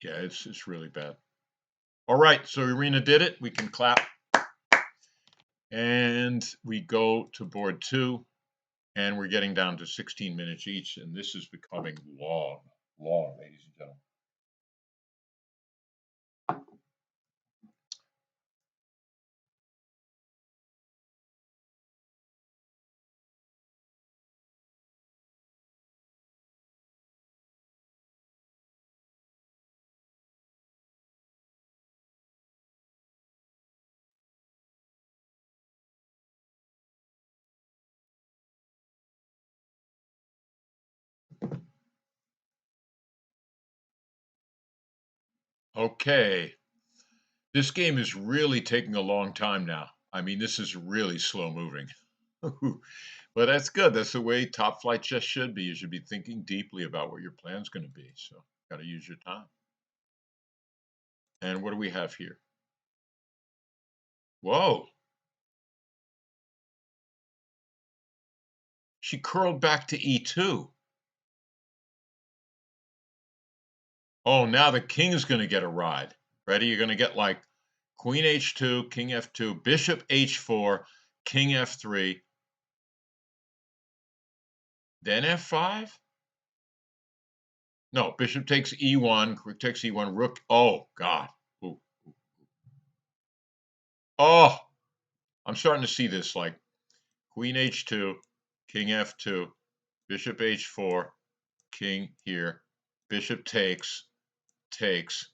Yeah, it's really bad. All right, so Irina did it. We can clap. And we go to board 2, and we're getting down to 16 minutes each, and this is becoming long, long, ladies and gentlemen. Okay, this game is really taking a long time now. I mean, this is really slow moving. But that's good. That's the way top flight chess should be. You should be thinking deeply about what your plan's going to be. So, got to use your time. And what do we have here? Whoa. She curled back to E2. Oh, now the king is going to get a ride. Ready? You're going to get like queen H2, king F2, bishop H4, king F3, then F5? No, bishop takes E1, rook takes E1, rook. Oh, God. Ooh. Oh, I'm starting to see this like queen H2, king F2, bishop H4, king here, bishop takes, takes,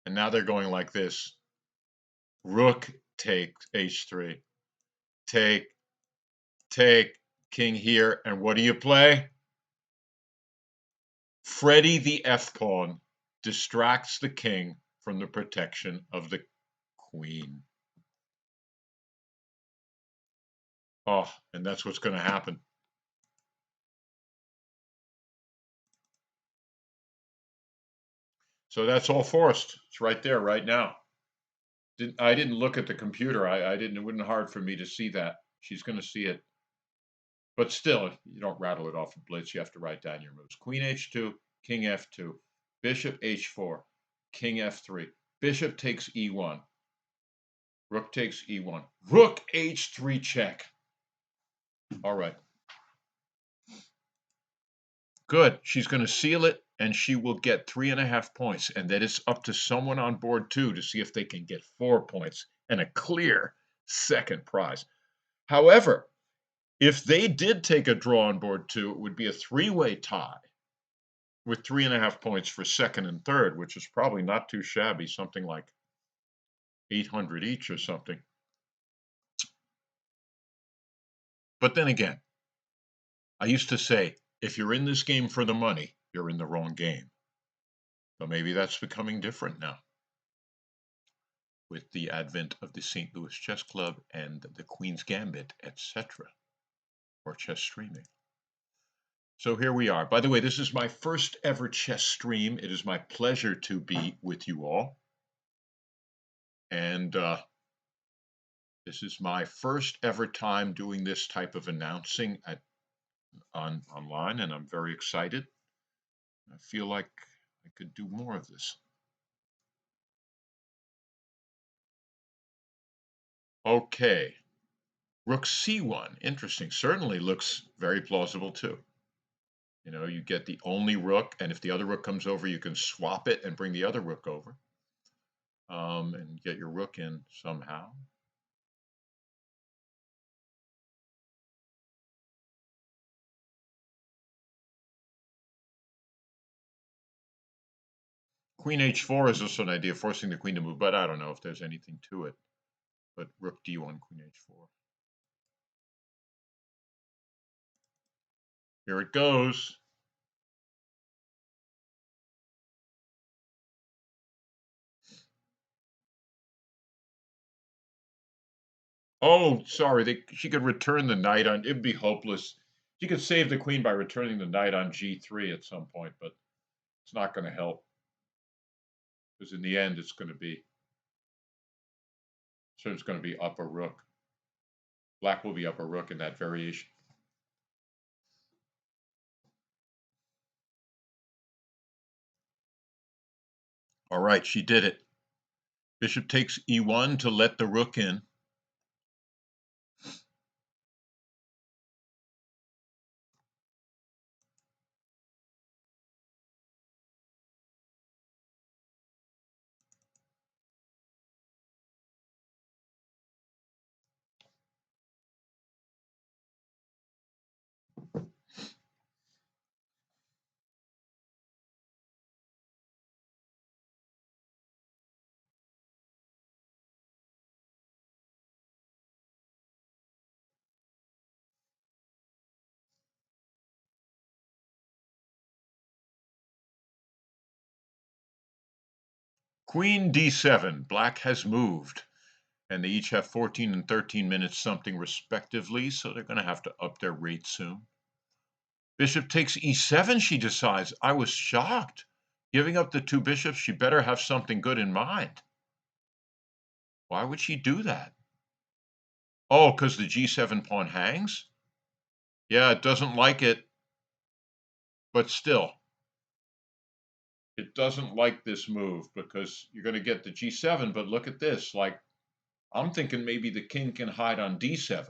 and now they're going like this. Rook takes H3, take, take, king here, and what do you play? Freddie the F-pawn distracts the king from the protection of the queen. Oh, and that's what's going to happen. So that's all forced. It's right there, right now. I didn't look at the computer. I didn't. It wasn't hard for me to see that. She's going to see it. But still, you don't rattle it off a blitz. You have to write down your moves. Queen H2, King F2, Bishop H4, King F3. Bishop takes E1. Rook takes E1. Rook H3 check. All right. Good. She's going to seal it, and she will get 3.5 points. And then it's up to someone on board 2 to see if they can get 4 points and a clear second prize. However, if they did take a draw on board 2, it would be a 3-way tie with 3.5 points for second and third, which is probably not too shabby, something like 800 each or something. But then again, I used to say, if you're in this game for the money, you're in the wrong game. So maybe that's becoming different now with the advent of the St. Louis Chess Club and the Queen's Gambit, etc., or chess streaming. So here we are. By the way, this is my first ever chess stream. It is my pleasure to be with you all. And this is my first ever time doing this type of announcing online, and I'm very excited. I feel like I could do more of this. Okay. Rook C1. Interesting. Certainly looks very plausible too. You know, you get the only rook, and if the other rook comes over, you can swap it and bring the other rook over, and get your rook in somehow. Queen H4 is also an idea, forcing the queen to move, but I don't know if there's anything to it. But rook D1, Queen H4. Here it goes. Oh, sorry. She could return the knight on. It'd be hopeless. She could save the queen by returning the knight on G3 at some point, but it's not going to help because in the end, it's going to be up a rook. Black will be up a rook in that variation. All right, she did it. Bishop takes e1 to let the rook in. Queen d7. Black has moved. And they each have 14 and 13 minutes something respectively, so they're going to have to up their rate soon. Bishop takes e7, she decides. I was shocked. Giving up the two bishops, she better have something good in mind. Why would she do that? Oh, because the g7 pawn hangs? Yeah, it doesn't like it, but still. It doesn't like this move because you're going to get the g7, but look at this. Like, I'm thinking maybe the king can hide on d7.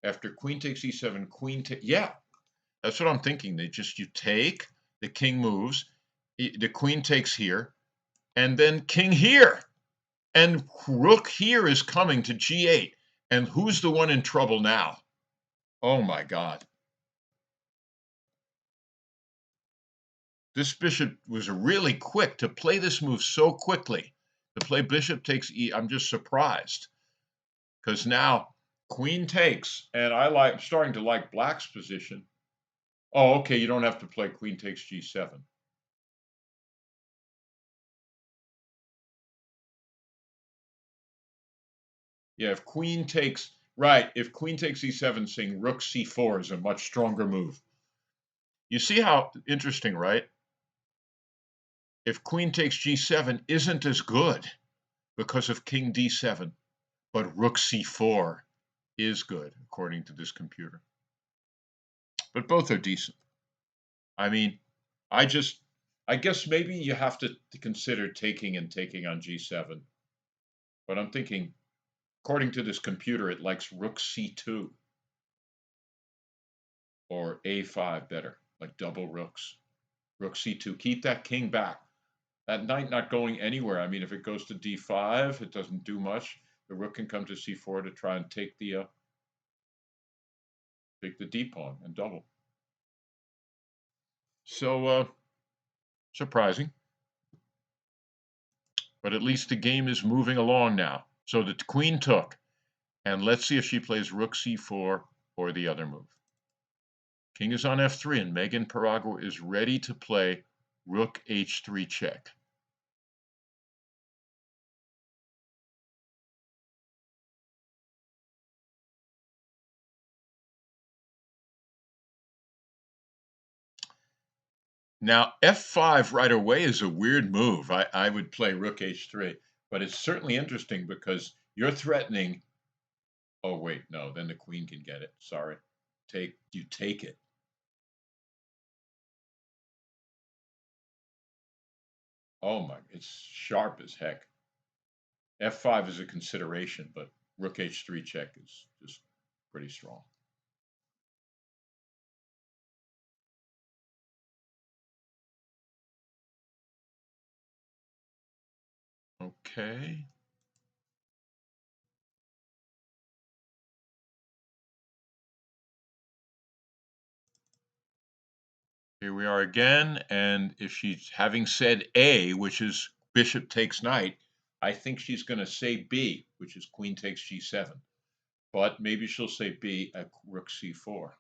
After queen takes e7, queen takes... Yeah, that's what I'm thinking. You take, the king moves, the queen takes here, and then king here. And rook here is coming to g8. And who's the one in trouble now? Oh my God. This bishop was really quick to play this move so quickly. To play bishop takes e, I'm just surprised. Because now queen takes, and I'm starting to like black's position. Oh, okay, you don't have to play queen takes g7. Yeah, if queen takes, right, if queen takes e7, saying rook c4 is a much stronger move. You see how interesting, right? If queen takes g7 isn't as good because of king d7, but rook c4 is good, according to this computer. But both are decent. I mean, I just, I guess maybe you have to consider taking on g7. But I'm thinking, according to this computer, it likes rook c2 or a5 better, like double rooks. Rook c2, keep that king back. That knight not going anywhere. I mean, if it goes to d5, it doesn't do much. The rook can come to c4 to try and take the d pawn and double. So surprising, but at least the game is moving along now. So the queen took, and let's see if she plays rook c4 or the other move. King is on f3, and Megan Parago is ready to play rook h3 check. Now, f5 right away is a weird move. I would play rook h3, but it's certainly interesting because you're threatening. Oh, wait, no, then the queen can get it. Sorry. You take it. Oh my, it's sharp as heck. f5 is a consideration, but rook h3 check is just pretty strong. Okay. Here we are again, and if she's having said A, which is bishop takes knight, I think she's going to say B, which is queen takes g7. But maybe she'll say B at rook c4.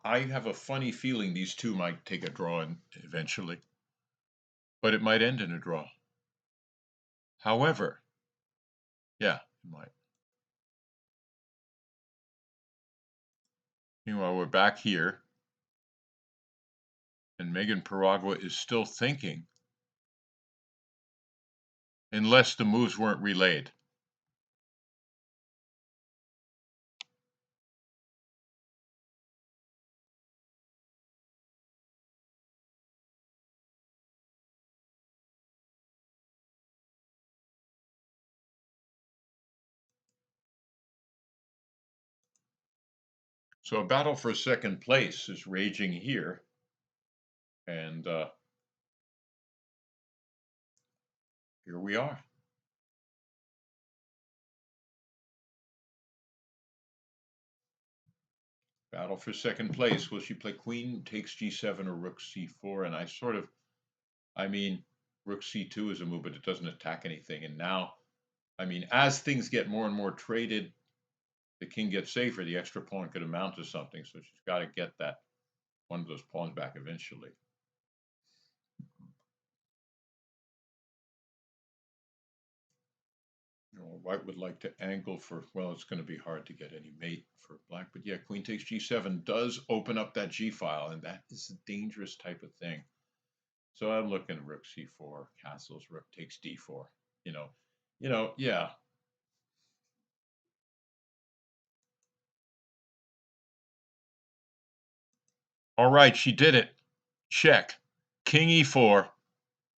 I have a funny feeling these two might take a draw eventually, but it might end in a draw. However, yeah, Might. Meanwhile, we're back here, and Megan Paragua is still thinking, unless the moves weren't relayed. So a battle for second place is raging here, and here we are. Battle for second place. Will she play queen takes g7 or rook c4? And I mean, rook c2 is a move, but it doesn't attack anything. And now, I mean, as things get more and more traded, the king gets safer. The extra pawn could amount to something. So she's got to get that one of those pawns back eventually. White would like to angle for, well, it's going to be hard to get any mate for black. But yeah, queen takes g7 does open up that g file, and that is a dangerous type of thing. So I'm looking rook c4, castles, rook takes d4. Yeah. All right, she did it. Check. King e4.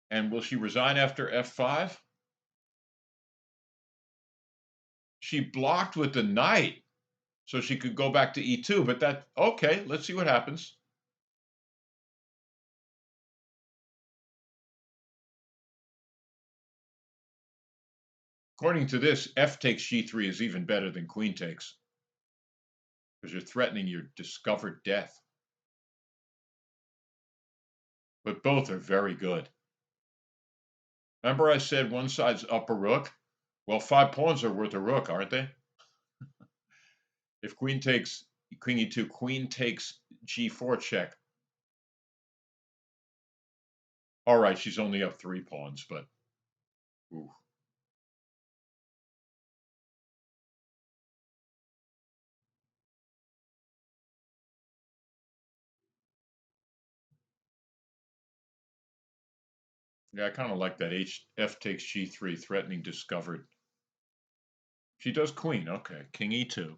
And will she resign after f5? She blocked with the knight, so she could go back to e2, but okay, let's see what happens. According to this, f takes g3 is even better than queen takes, because you're threatening your discovered death. But both are very good. Remember I said one side's up a rook? Well, 5 pawns are worth a rook, aren't they? If queen takes queen e2, queen takes g4 check. All right, she's only up 3 pawns, but ooh. Yeah, I kind of like that f takes g3, threatening discovered. She does queen, okay, king e2.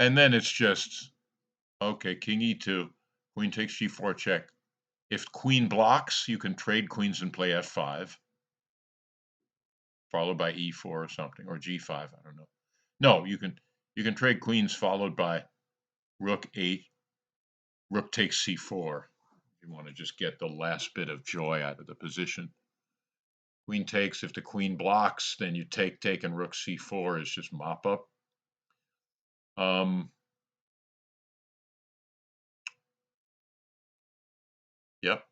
And then it's just, okay, king e2, queen takes g4 check. If queen blocks, you can trade queens and play f5, followed by e4 or something, or g5, I don't know. No, you can trade queens followed by rook 8, rook takes c4. You want to just get the last bit of joy out of the position. Queen takes, if the queen blocks, then you take, and rook c4 is just mop up. Yep.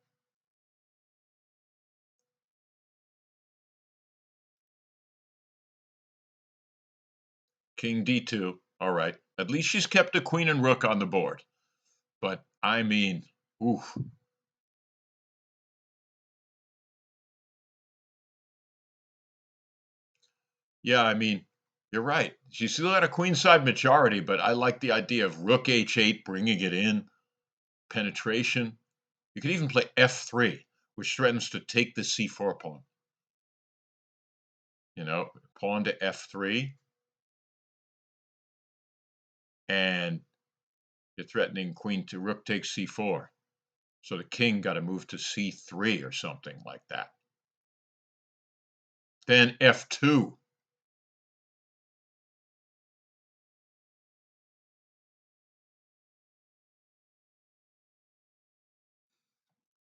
King d2. All right. At least she's kept a queen and rook on the board. But I mean, oof. Yeah, I mean, you're right. She still had a queenside majority, but I like the idea of rook h8, bringing it in, penetration. You could even play f3, which threatens to take the c4 pawn. Pawn to f3. And you're threatening queen to rook takes c4. So the king got to move to c3 or something like that. Then f2.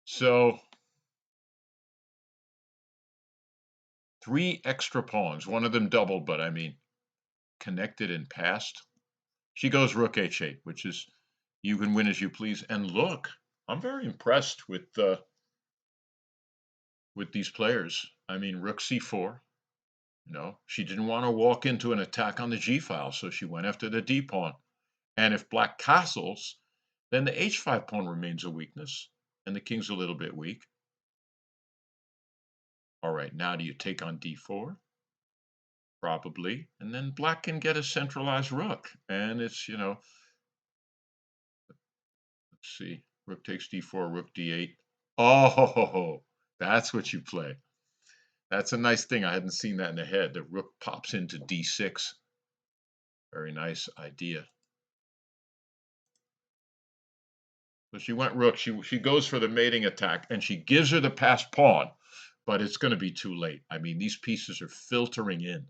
So 3 extra pawns, one of them doubled, but I mean, connected and passed. She goes rook h8, which is you can win as you please. And look, I'm very impressed with these players. I mean, rook c4. She didn't want to walk into an attack on the g file, so she went after the d pawn. And if black castles, then the h5 pawn remains a weakness, and the king's a little bit weak. All right, now do you take on d4? Probably. And then black can get a centralized rook. And it's, let's see. Rook takes d4, rook d8. Oh, that's what you play. That's a nice thing. I hadn't seen that in the head. The rook pops into d6. Very nice idea. So she went rook. She goes for the mating attack, and she gives her the passed pawn, but it's going to be too late. I mean, these pieces are filtering in.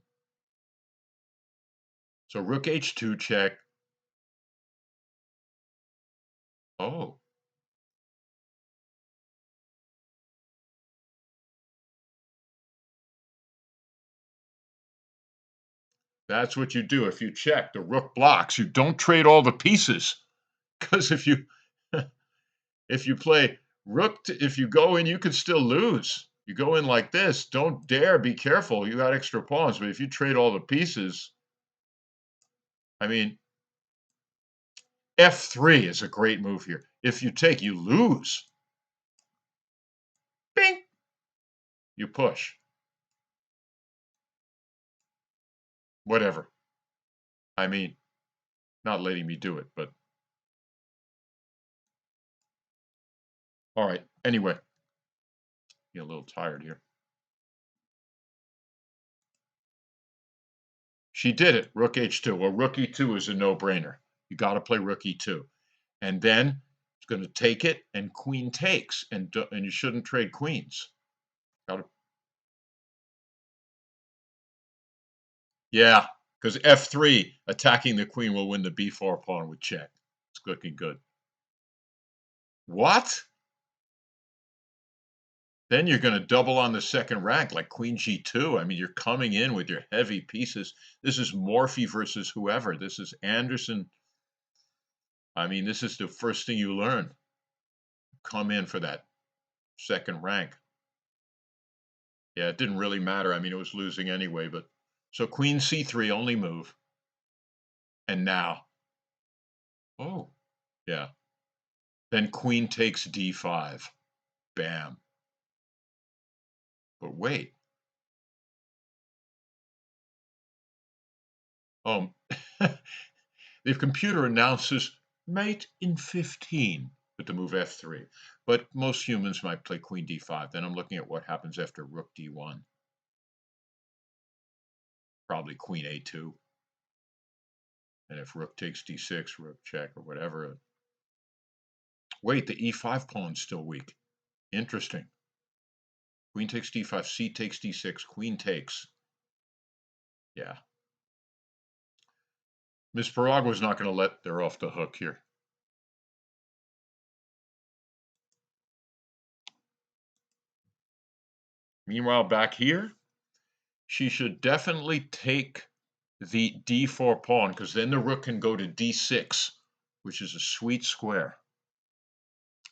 So rook h2 check. Oh, that's what you do. If you check, the rook blocks. You don't trade all the pieces, because if you play rook, if you go in, you could still lose. You go in like this. Don't dare. Be careful. You got extra pawns, but if you trade all the pieces, I mean, f3 is a great move here. If you take, you lose. Bing. You push. Whatever. I mean, not letting me do it, but all right. Anyway, get a little tired here. She did it. Rook h2. Well, rook e2 is a no-brainer. You got to play rook e2, and then it's going to take it, and queen takes, and you shouldn't trade queens. Got to, yeah, because f3 attacking the queen will win the b4 pawn with check. It's looking good. What? Then you're going to double on the second rank like queen g2. I mean, you're coming in with your heavy pieces. This is Morphy versus whoever. This is Anderson. I mean, this is the first thing you learn. Come in for that second rank. Yeah, it didn't really matter. I mean, it was losing anyway, but so queen c3 only move. And now, oh, yeah. Then queen takes d5. Bam. But wait. Oh, the computer announces mate in 15 with the move f3. But most humans might play queen d5. Then I'm looking at what happens after rook d1. Probably queen a2. And if rook takes d6, rook check or whatever. Wait, the e5 pawn's still weak. Interesting. Queen takes d5, c takes d6, queen takes. Yeah. Miss Paragua's not going to let her off the hook here. Meanwhile, back here, she should definitely take the d4 pawn, because then the rook can go to d6, which is a sweet square.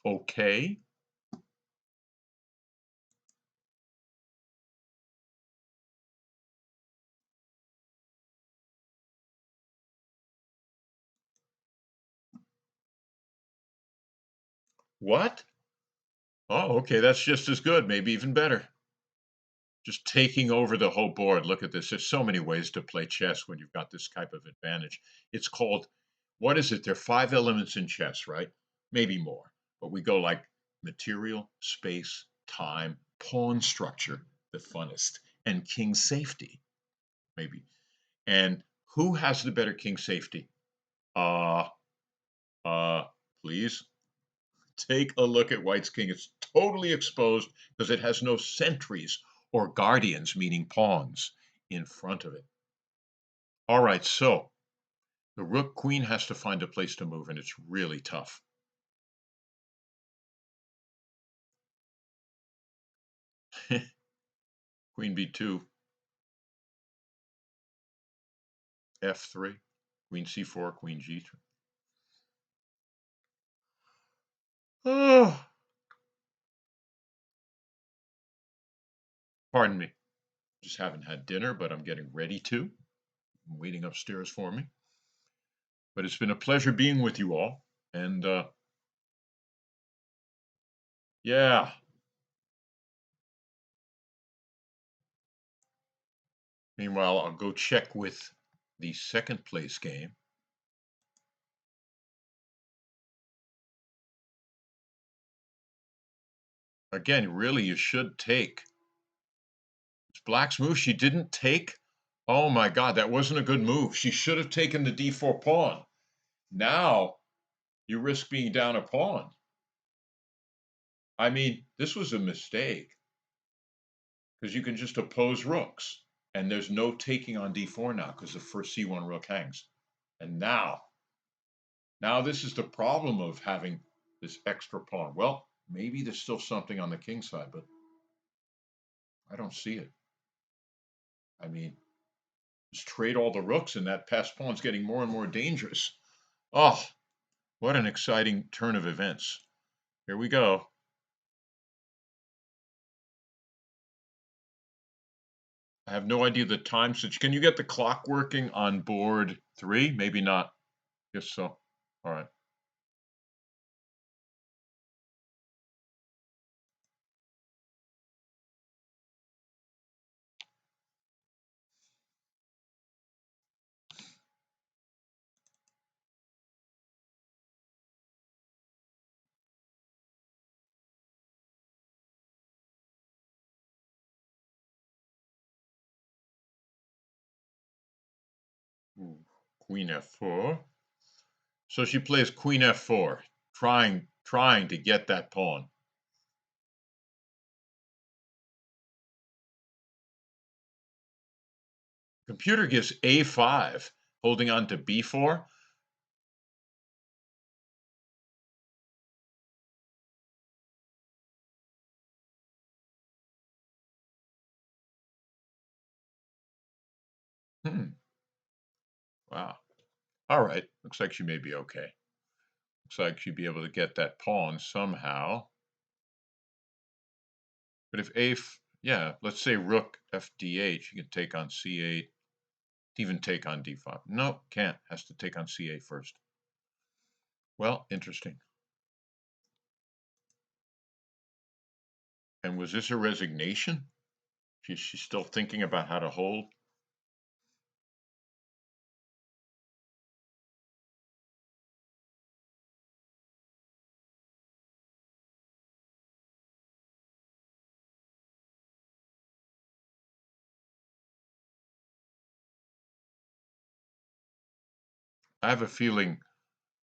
Okay. What? Oh, okay, that's just as good, maybe even better. Just taking over the whole board. Look at this. There's so many ways to play chess when you've got this type of advantage. It's called, what is it? There are 5 elements in chess, right? Maybe more. But we go like material, space, time, pawn structure, the funnest, and king safety, maybe. And who has the better king safety? Uh, uh, please take a look at White's king. It's totally exposed because it has no sentries or guardians, meaning pawns, in front of it. All right, so the rook queen has to find a place to move, and it's really tough. Queen b2, f3, queen c4, queen g3. Oh, pardon me. Just haven't had dinner, but I'm getting ready to. I'm waiting upstairs for me. But it's been a pleasure being with you all. And yeah, Meanwhile, I'll go check with the second place game. Again, really, you should take. It's Black's move. She didn't take. Oh my God, that wasn't a good move. She should have taken the d4 pawn. Now you risk being down a pawn. I mean, this was a mistake because you can just oppose rooks, and there's no taking on d4 now because the first c1 rook hangs. And now this is the problem of having this extra pawn. Well, maybe there's still something on the king side, but I don't see it. I mean, just trade all the rooks, and that passed pawn's getting more and more dangerous. Oh, what an exciting turn of events. Here we go. I have no idea the time switch. Can you get the clock working on board 3? Maybe not. Guess so. All right. Ooh, Queen f4. So she plays Queen f4, trying to get that pawn. Computer gives a5, holding on to b4. Wow. All right. Looks like she may be okay. Looks like she'd be able to get that pawn somehow. But if yeah, let's say rook fd8, she can take on c8, even take on d5. No, can't. Has to take on c8 first. Well, interesting. And was this a resignation? She's still thinking about how to hold? I have a feeling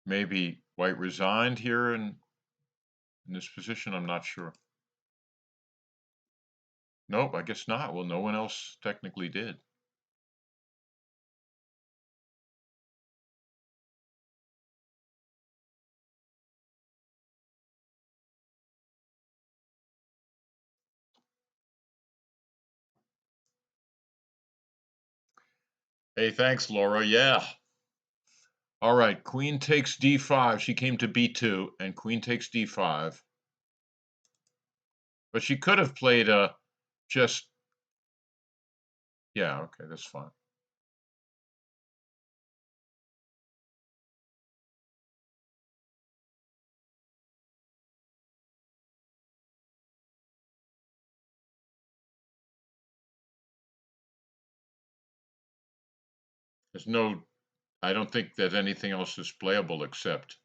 maybe white resigned here in this position. I'm not sure. Nope, I guess not. Well, no one else technically did. Hey, thanks, Laura. Yeah. All right, queen takes d5. She came to b2, and queen takes d5. But she could have played a just, yeah, okay, that's fine. There's no, I don't think that anything else is playable except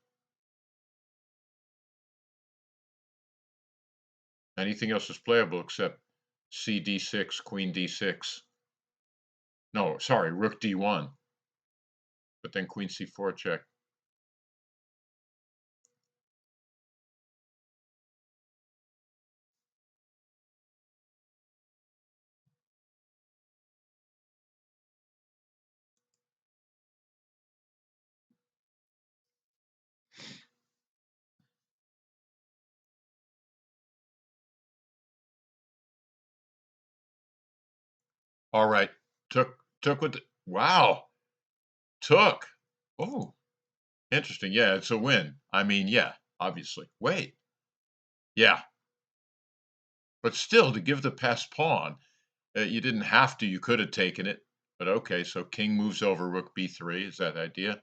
anything else is playable except c d6, queen d6. No, sorry, rook d1. But then queen c4 check. All right, took with the, wow, took. Oh, interesting. Yeah, it's a win. I mean, yeah, obviously. Wait, yeah, but still, to give the passed pawn, you didn't have to. You could have taken it. But okay, so king moves over rook b3. Is that the idea?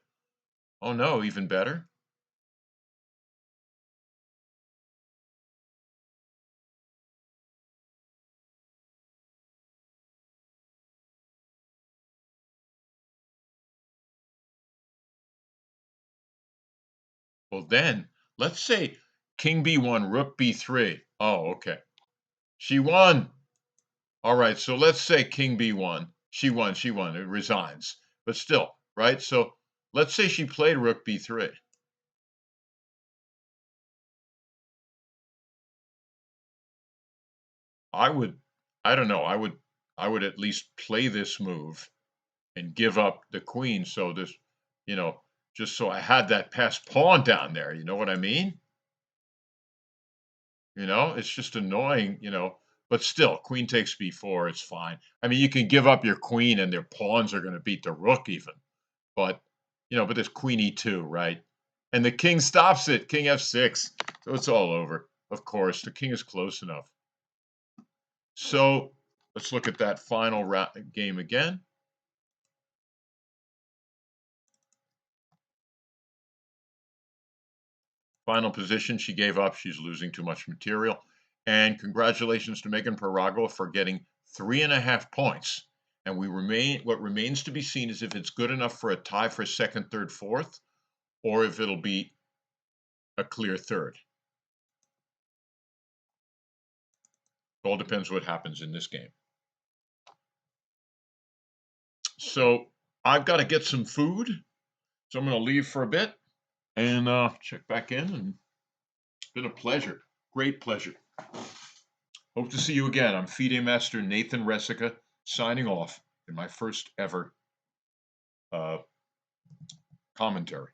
Oh no, even better. Well, then, let's say king b1, rook b3. Oh, okay. She won. All right, so let's say king b1. She won. It resigns. But still, right? So let's say she played rook b3. I would, I don't know, I would at least play this move and give up the queen so this, you know, just so I had that passed pawn down there. You know what I mean? It's just annoying, but still, queen takes b4, it's fine. I mean, you can give up your queen and their pawns are going to beat the rook even. But, but there's queen e2, right? And the king stops it, king f6. So it's all over. Of course, the king is close enough. So let's look at that final game again. Final position, she gave up. She's losing too much material. And congratulations to Megan Parago for getting 3.5 points. And what remains to be seen is if it's good enough for a tie for second, third, fourth, or if it'll be a clear third. It all depends what happens in this game. So I've got to get some food. So I'm going to leave for a bit and check back in. And it's been a pleasure. Great pleasure. Hope to see you again. I'm FIDE Master Nathan Resika, signing off in my first ever commentary.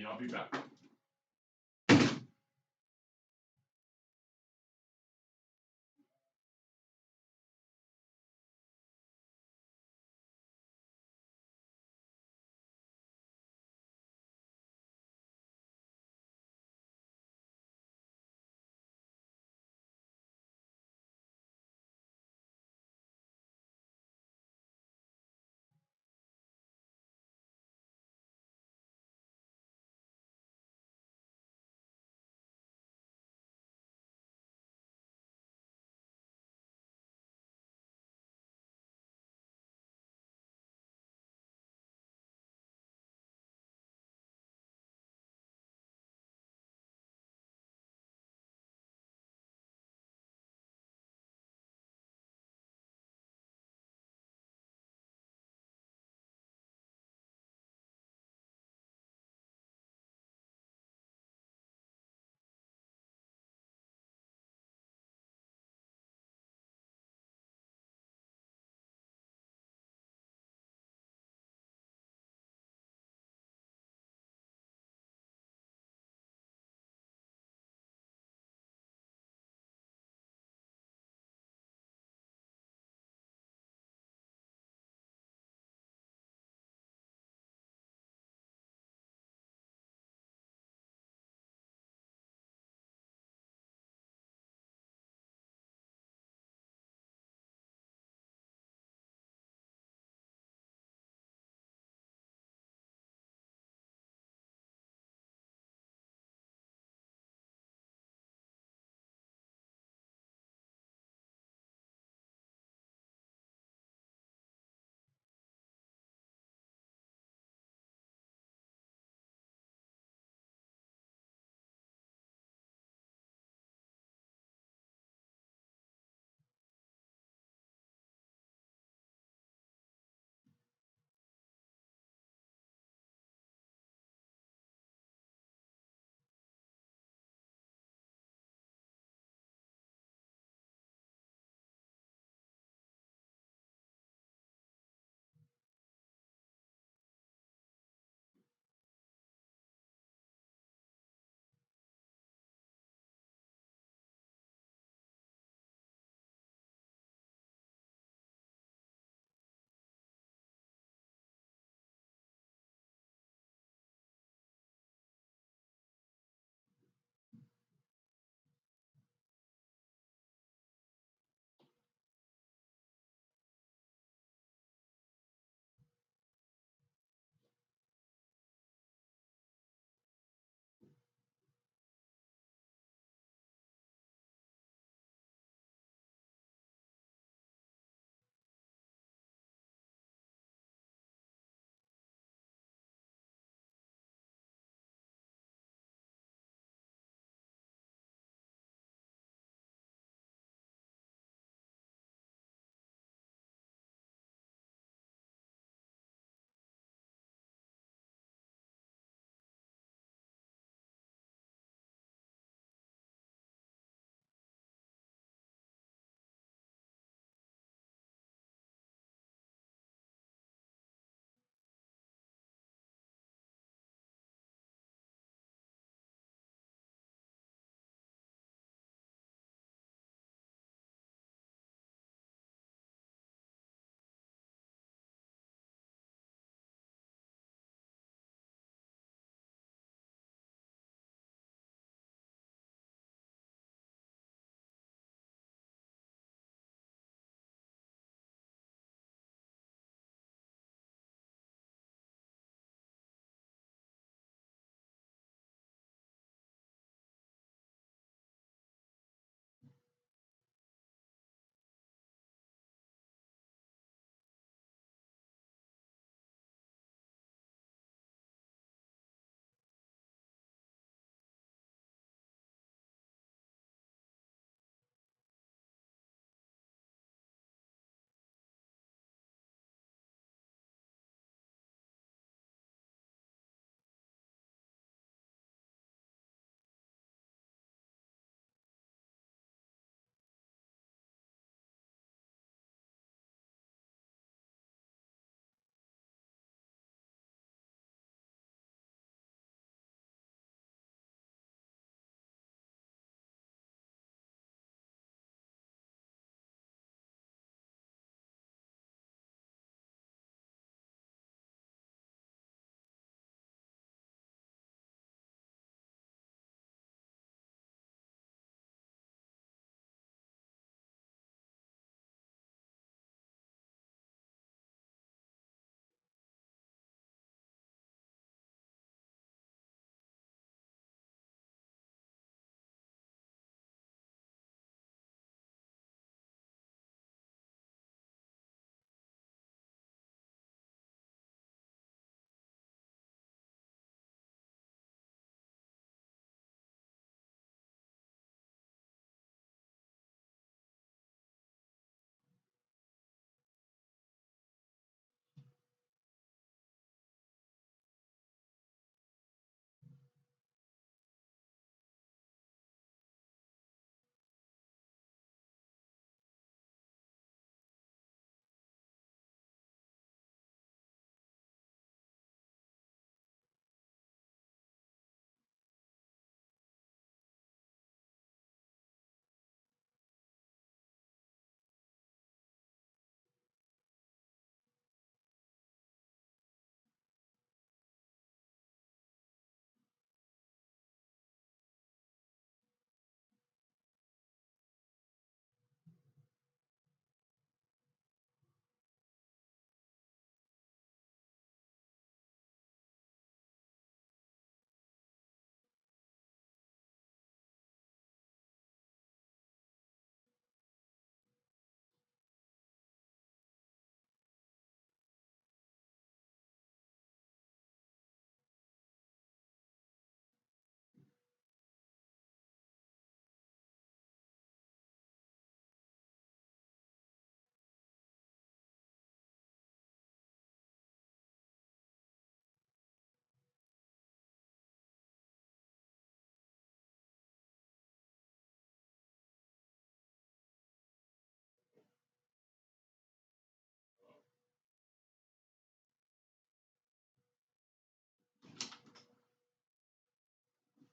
I'll be back.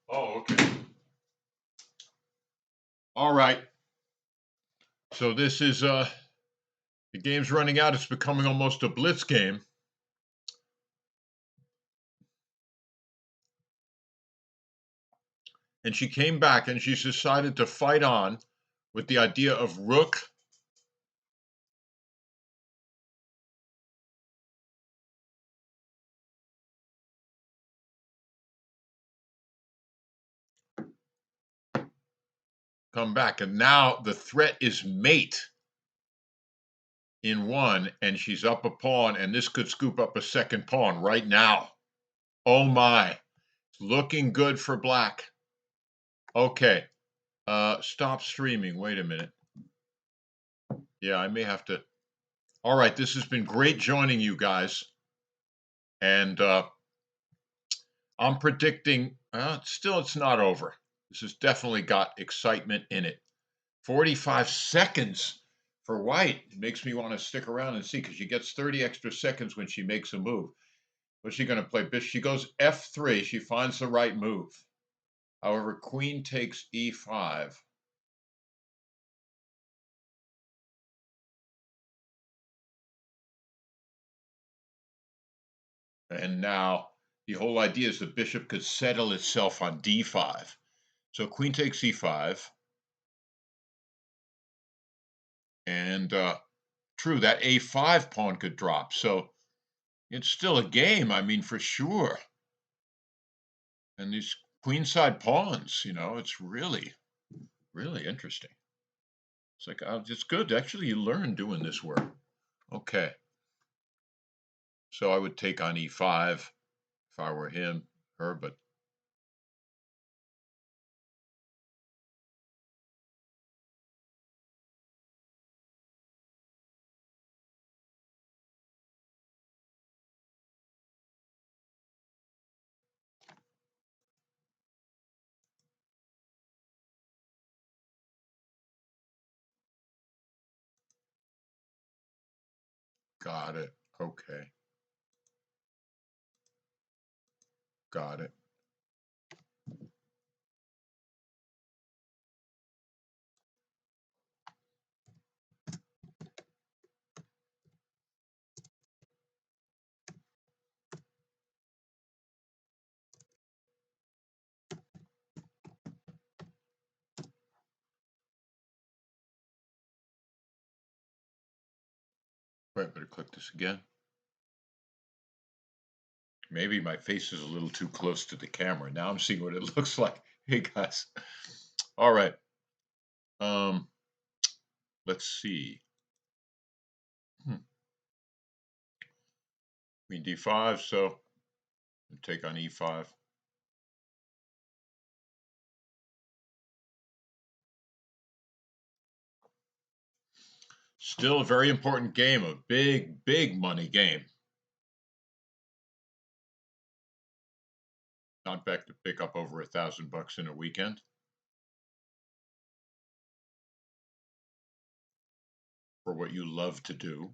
Oh, okay. All right. So this is the game's running out. It's becoming almost a blitz game. And she came back and she's decided to fight on with the idea of rook. Come back. And now the threat is mate in one, and she's up a pawn, and this could scoop up a second pawn right now. Oh my. Looking good for black. Okay. Stop streaming. Wait a minute. Yeah, I may have to. All right, this has been great joining you guys. And I'm predicting, still, it's not over. This has definitely got excitement in it. 45 seconds for white. It makes me want to stick around and see because she gets 30 extra seconds when she makes a move. What's she going to play? She goes F3. She finds the right move. However, queen takes E5. And now the whole idea is the bishop could settle itself on D5. So queen takes E5. And true, that A5 pawn could drop. So it's still a game, I mean, for sure. And these queenside pawns, it's really, really interesting. It's like, it's good. Actually, you learn doing this work. Okay. So I would take on E5 if I were her, but got it. Okay. Got it. Wait, better click this again. Maybe my face is a little too close to the camera. Now I'm seeing what it looks like. Hey guys. All right. Um, let's see. Queen D5, so take on E5. Still a very important game, a big, big money game. Not back to pick up over $1,000 in a weekend. For what you love to do.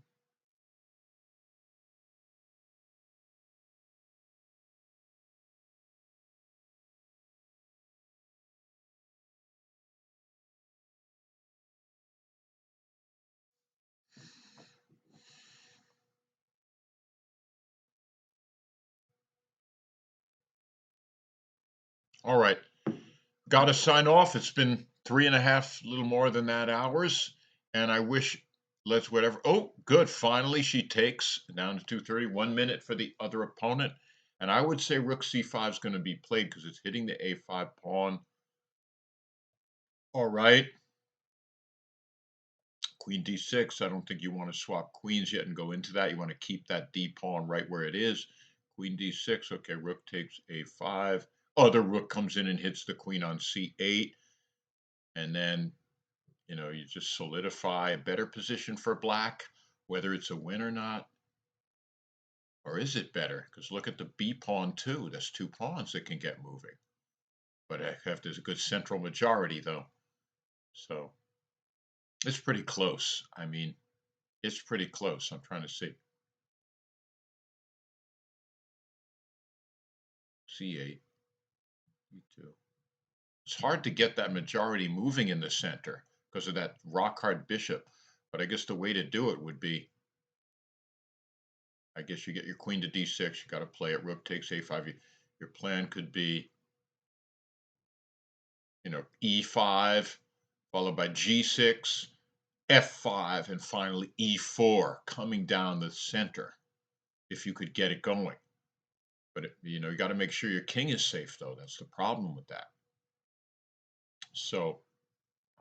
All right. Got to sign off. It's been 3.5, a little more than that hours. And I wish, let's whatever. Oh, good. Finally, she takes down to 230, 1 minute for the other opponent. And I would say rook c5 is going to be played because it's hitting the a5 pawn. All right. Queen d6. I don't think you want to swap queens yet and go into that. You want to keep that d pawn right where it is. Queen d6. Okay, rook takes a5. Other rook comes in and hits the queen on c8. And then, you just solidify a better position for black, whether it's a win or not. Or is it better? Because look at the b pawn too. That's two pawns that can get moving. But if there's a good central majority, though. So it's pretty close. I mean, it's pretty close. I'm trying to see. C8, E2. It's hard to get that majority moving in the center because of that rock hard bishop. But I guess the way to do it would be, I guess you get your queen to d6, you got to play it, rook takes a5. Your plan could be, e5, followed by g6, f5, and finally e4, coming down the center, if you could get it going. But, you got to make sure your king is safe, though. That's the problem with that. So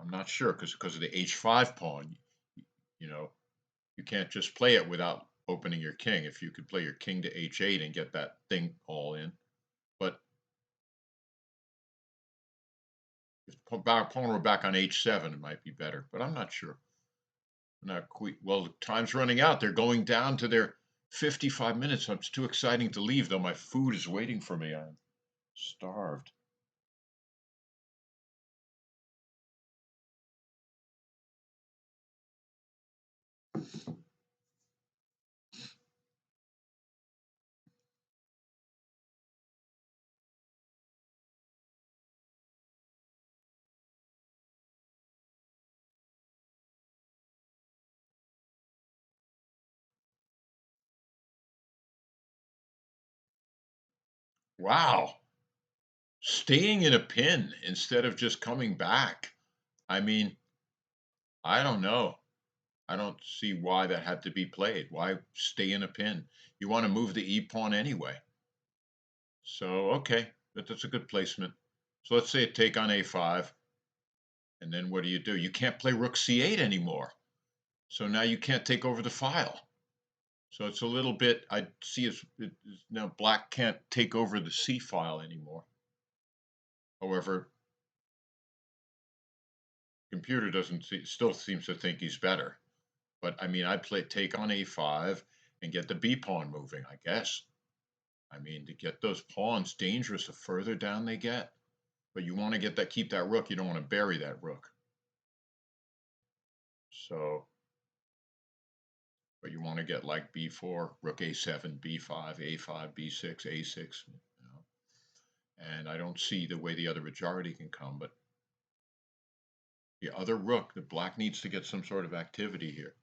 I'm not sure, because of the h5 pawn, you can't just play it without opening your king. If you could play your king to h8 and get that thing all in. But if pawn were back on h7, it might be better. But I'm not sure. Not quite. Well, the time's running out. They're going down to their 55 minutes. It's too exciting to leave, though. My food is waiting for me. I'm starved. Wow. Staying in a pin instead of just coming back. I mean, I don't know. I don't see why that had to be played. Why stay in a pin? You want to move the e-pawn anyway. So, okay, that's a good placement. So let's say a take on a5. And then what do? You can't play rook c8 anymore. So now you can't take over the file. So it's a little bit, I see now black can't take over the c file anymore. However, computer still seems to think he's better. But I mean, I'd take on a5 and get the b pawn moving, I guess. I mean, to get those pawns dangerous the further down they get. But you want to keep that rook. You don't want to bury that rook. So, but you want to get like b4, rook a7, b5, a5, b6, a6. And I don't see the way the other majority can come, but the other rook, the black needs to get some sort of activity here.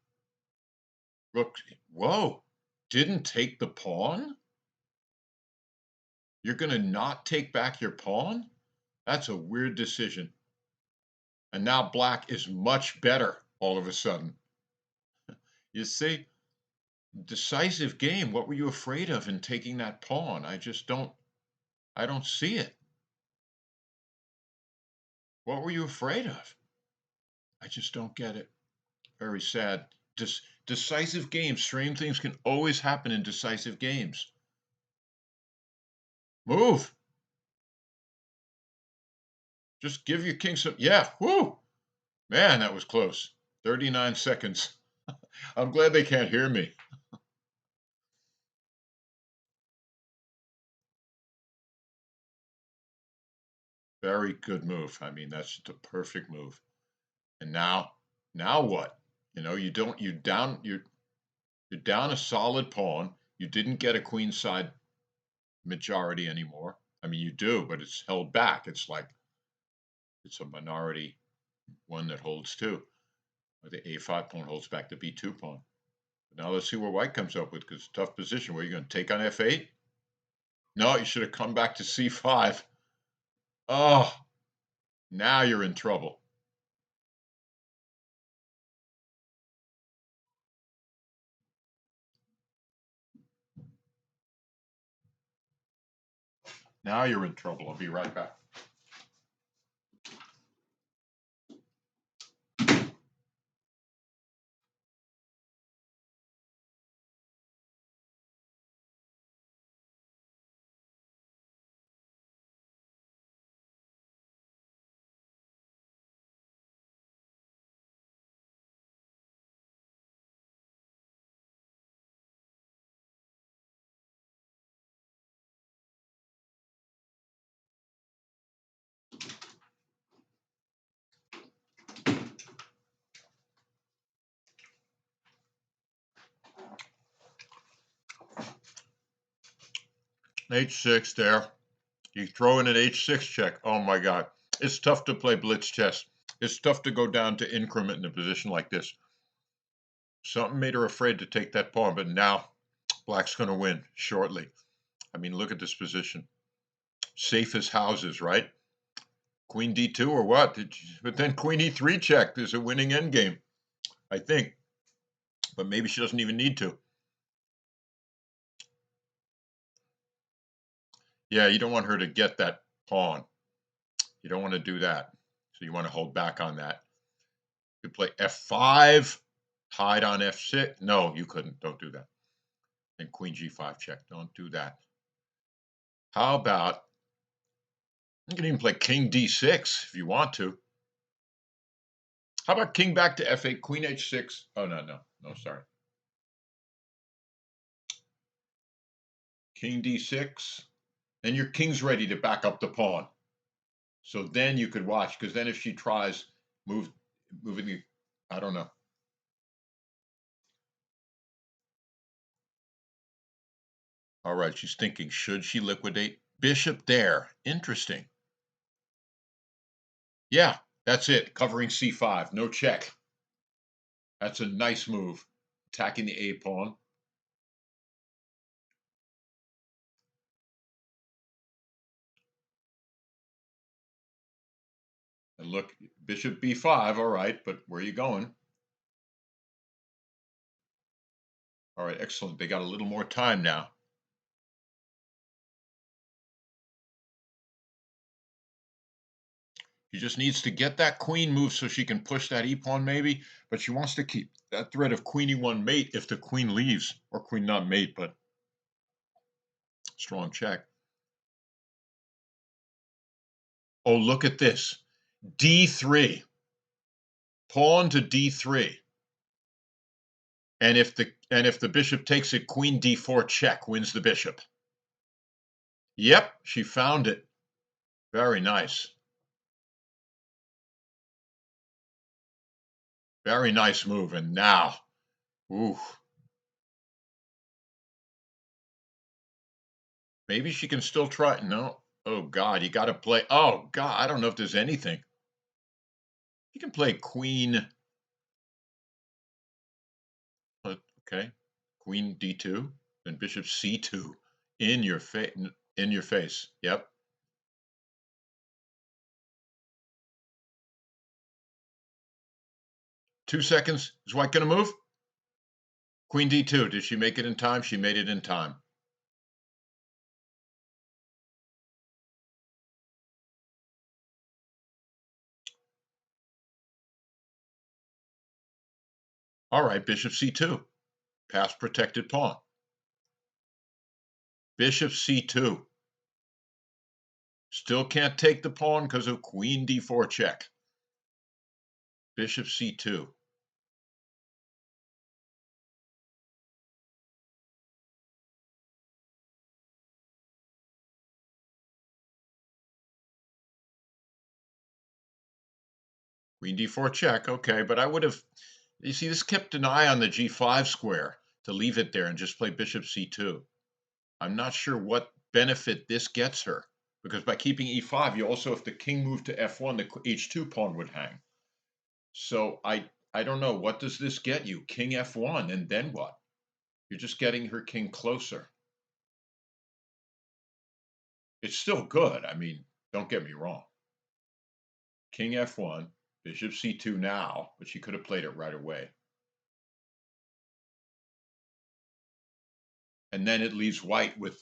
Rook, whoa, didn't take the pawn? You're going to not take back your pawn? That's a weird decision. And now black is much better all of a sudden. You see, decisive game. What were you afraid of in taking that pawn? I don't see it. What were you afraid of? I just don't get it. Very sad. Decisive games. Strange things can always happen in decisive games. Move. Just give your king some. Yeah. Whoo. Man, that was close. 39 seconds. I'm glad they can't hear me. Very good move. I mean, that's the perfect move. And now what? You're down a solid pawn. You didn't get a queenside majority anymore. I mean, you do, but it's held back. It's a minority one that holds two. The a5 pawn holds back the b2 pawn. But now let's see what white comes up with, because it's a tough position. Where are you going to take on f8? No, you should have come back to c5. Oh, now you're in trouble. Now you're in trouble. I'll be right back. H6 there. You throw in an h6 check. Oh my God. It's tough to play blitz chess. It's tough to go down to increment in a position like this. Something made her afraid to take that pawn, but now black's going to win shortly. I mean, look at this position. Safe as houses, right? Queen d2 or what? But then queen e3 check. There's a winning endgame, I think. But maybe she doesn't even need to. Yeah, you don't want her to get that pawn. You don't want to do that. So you want to hold back on that. You could play f5, hide on f6. No, you couldn't. Don't do that. And queen g5 check. Don't do that. How about, you can even play king d6 if you want to. How about king back to f8, queen h6? Oh, no, sorry. King d6. And your king's ready to back up the pawn. So then you could watch, because then if she tries moving the, I don't know. All right, she's thinking, should she liquidate? Bishop there. Interesting. Yeah, that's it. Covering c5. No check. That's a nice move. Attacking the a pawn. And look, bishop b5. All right, but where are you going? All right, excellent. They got a little more time now. She just needs to get that queen move so she can push that e-pawn maybe, but she wants to keep that threat of queen e1 mate if the queen leaves, or queen not mate, but strong check. Oh, look at this. d3. Pawn to d3. And if the bishop takes it, queen d4 check wins the bishop. Yep, she found it. Very nice. Very nice move. And now, ooh. Maybe she can still try. No. Oh, God, you got to play. Oh, God, I don't know if there's anything. You can play queen. Okay. Queen d2, then bishop c2 in your face. In your face. Yep. Two seconds. Is white going to move? Queen d2. Did she make it in time? She made it in time. All right, bishop c2. Pass protected pawn. Bishop c2. Still can't take the pawn because of queen d4 check. Bishop c2. Queen d4 check. Okay, but I would have, you see, this kept an eye on the g5 square to leave it there and just play bishop c2. I'm not sure what benefit this gets her, because by keeping e5, you also, if the king moved to f1, the h2 pawn would hang. So I don't know. What does this get you? King f1, and then what? You're just getting her king closer. It's still good. I mean, don't get me wrong. King f1, bishop c2 now, but she could have played it right away. And then it leaves white with,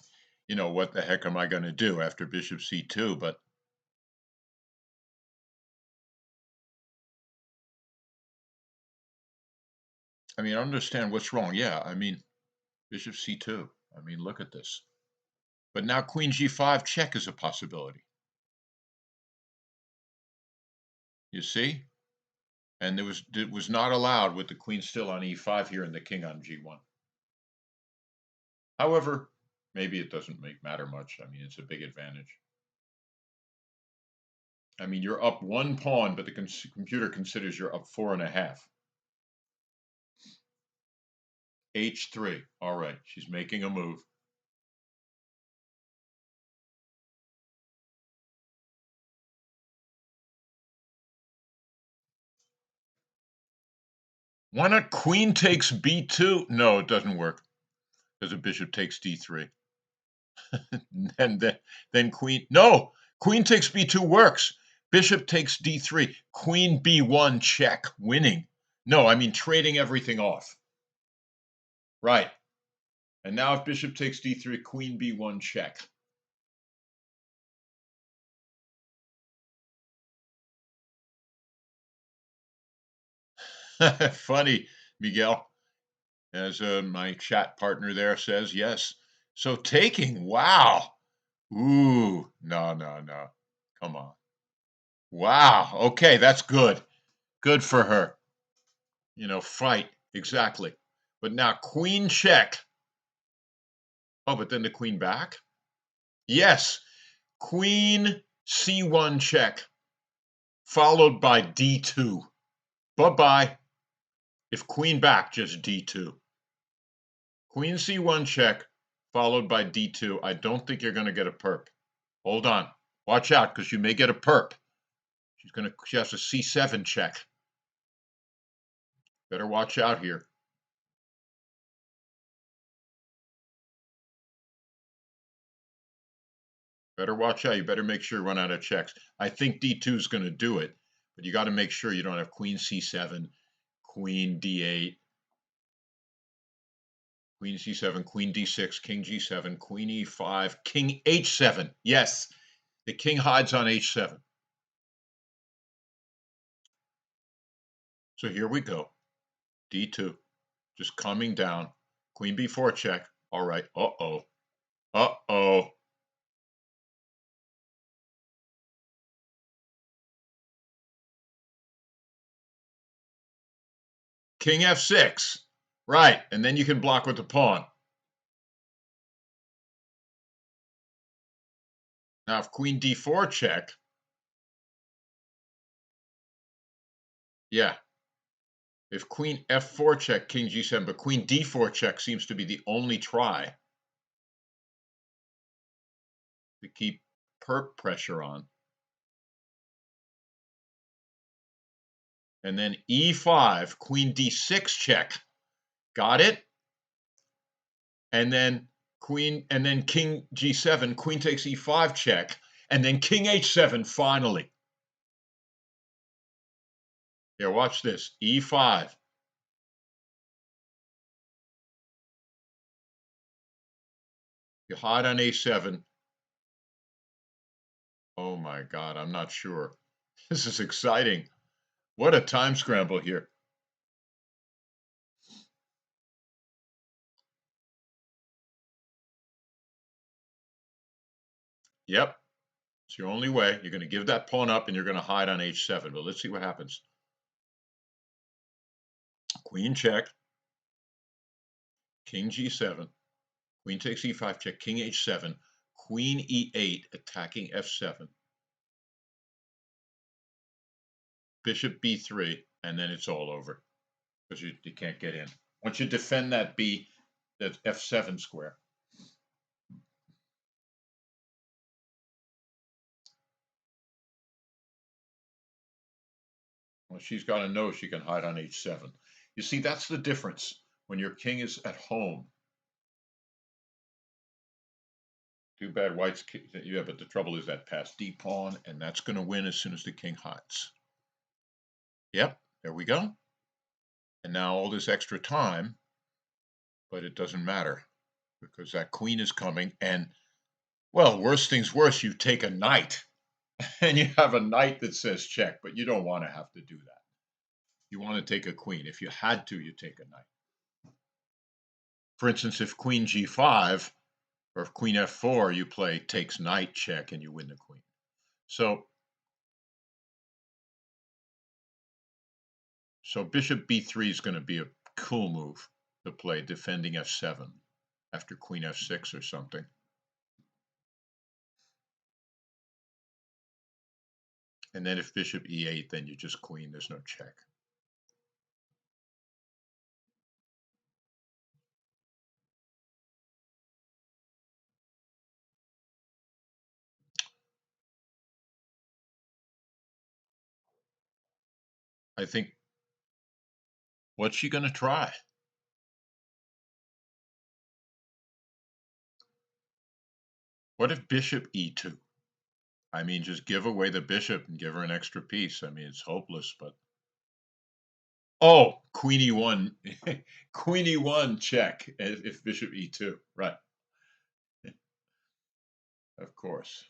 what the heck am I going to do after bishop c2? But I mean, I understand what's wrong. Yeah, I mean, bishop c2. I mean, look at this. But now queen g5 check is a possibility. You see? And it was not allowed with the queen still on e5 here and the king on g1. However, maybe it doesn't matter much. I mean, it's a big advantage. I mean, you're up one pawn, but the computer considers you're up 4.5. h3. All right, she's making a move. Why not queen takes b2? No, it doesn't work because a bishop takes d3. and then queen. No, queen takes b2 works. Bishop takes d3. Queen b1 check, winning. No, I mean trading everything off. Right. And now if bishop takes d3, queen b1 check. Funny, Miguel. As my chat partner there says, yes. So taking, wow. Ooh, no, no, no. Come on. Wow. Okay, that's good. Good for her. Fight. Exactly. But now queen check. Oh, but then the queen back? Yes. Queen c1 check, followed by d2. Bye-bye. If queen back, just d2. Queen c1 check, followed by d2. I don't think you're going to get a perp. Hold on. Watch out, because you may get a perp. She has a c7 check. Better watch out here. Better watch out. You better make sure you run out of checks. I think d2 is going to do it, but you got to make sure you don't have queen c7, queen d8, queen c7, queen d6, king g7, queen e5, king h7. Yes, the king hides on h7. So here we go. d2, just coming down. Queen b4 check. All right. Uh-oh. Uh-oh. King f6. Right, and then you can block with the pawn. Now, if queen d4 check, yeah. If queen f4 check, king g7, but queen d4 check seems to be the only try to keep perp pressure on. And then e5, queen d6 check. Got it? And then king g7, queen takes e5 check, and then king h7 finally. Here, watch this. e5. You hide on a7. Oh my God, I'm not sure. This is exciting. What a time scramble here. Yep, it's your only way. You're going to give that pawn up and you're going to hide on h7. But let's see what happens. Queen check, king g7, queen takes e5 check, king h7, queen e8 attacking f7, bishop b3, and then it's all over because you can't get in. Once you defend that f7 square. Well, she's got to know she can hide on h7. You see, that's the difference when your king is at home. Too bad white's, yeah, but the trouble is that passed d pawn, and that's going to win as soon as the king hides. Yep, there we go. And now all this extra time, but it doesn't matter because that queen is coming. And, well, worst things worse, you take a knight and you have a knight that says check, but you don't want to have to do that. You want to take a queen. If you had to, you take a knight. For instance, if queen g5 or if queen f4, you play takes knight check and you win the queen. So bishop b3 is going to be a cool move to play defending f7 after queen f6 or something. And then if bishop e8, then you just queen. There's no check. I think What's she going to try? What if bishop e2? I mean, just give away the bishop and give her an extra piece. I mean, it's hopeless, but oh, queen e1, queen e1 check if bishop e2, right? Of course.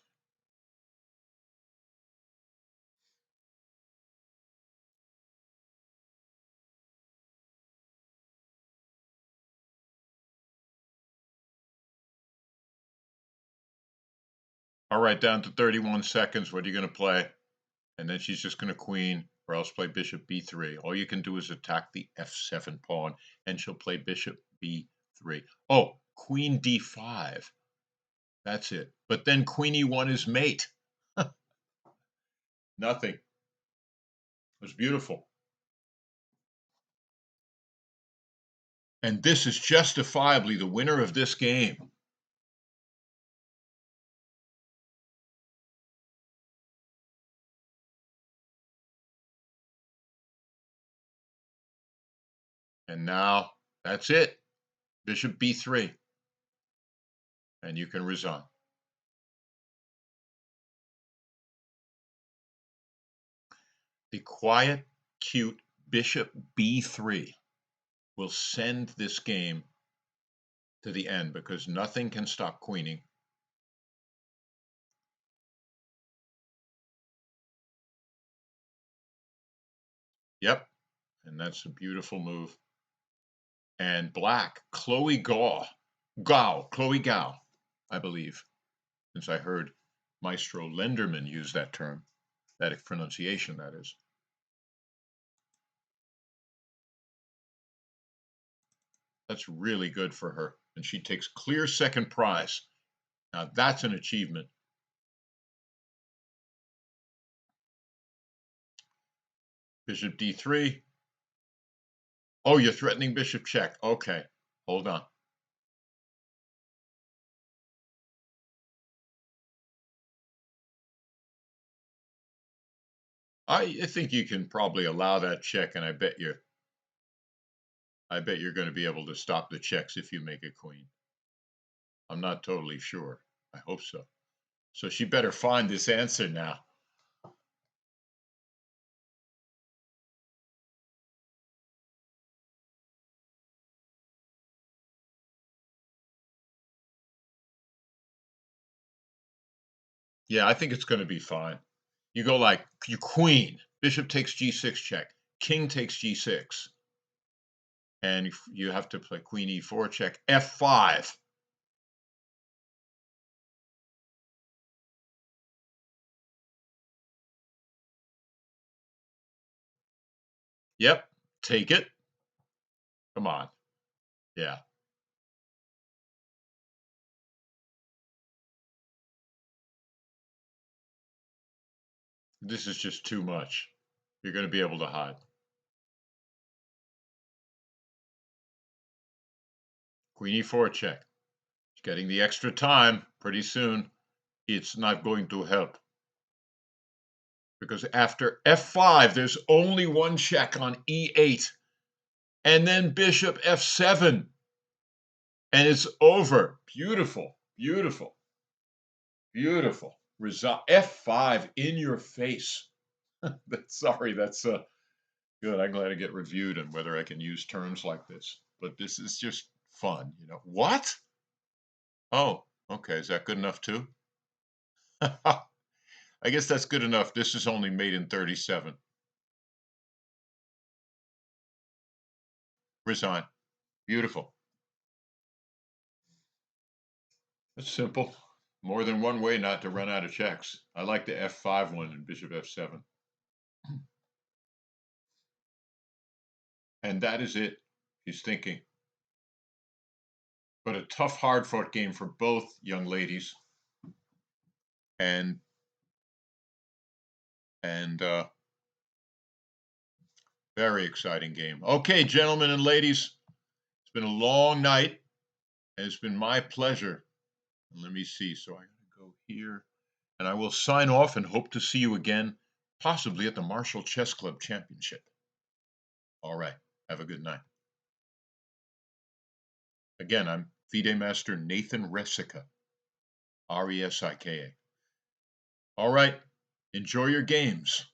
All right, down to 31 seconds. What are you going to play? And then she's just going to queen or else play bishop b3. All you can do is attack the f7 pawn, and she'll play bishop b3. Oh, queen d5. That's it. But then queen e1 is mate. Nothing. It was beautiful. And this is justifiably the winner of this game. And now that's it. Bishop b3. And you can resign. The quiet, cute bishop b3 will send this game to the end because nothing can stop queening. Yep, and that's a beautiful move. And black, Chloe Gao, I believe, since I heard Maestro Lenderman use that term, that pronunciation, that is. That's really good for her. And she takes clear second prize. Now that's an achievement. Bishop d3. Oh, you're threatening bishop check. Okay, hold on. I think you can probably allow that check, and I bet you're going to be able to stop the checks if you make a queen. I'm not totally sure. I hope so. So she better find this answer now. Yeah, I think it's going to be fine. You go like you queen, bishop takes g6 check, king takes g6, and you have to play queen e4 check, f5. Yep, take it. Come on. Yeah. This is just too much. You're going to be able to hide. Queen e4 check. It's getting the extra time pretty soon. It's not going to help. Because after f5, there's only one check on e8. And then bishop f7. And it's over. Beautiful, beautiful, beautiful. F5 in your face. Sorry, that's good. I'm glad to get reviewed and whether I can use terms like this. But this is just fun, you know. What? Oh, okay. Is that good enough too? I guess that's good enough. This is only made in 37. Resign. Beautiful. It's simple. More than one way not to run out of checks. I like the f5 one and bishop f7. And that is it. He's thinking. But a tough, hard-fought game for both young ladies. And very exciting game. Okay, gentlemen and ladies, it's been a long night, and it's been my pleasure. And let me see. So I'm going to go here, and I will sign off and hope to see you again, possibly at the Marshall Chess Club Championship. All right. Have a good night. Again, I'm FIDE Master Nathan Resika, Resika. All right, enjoy your games.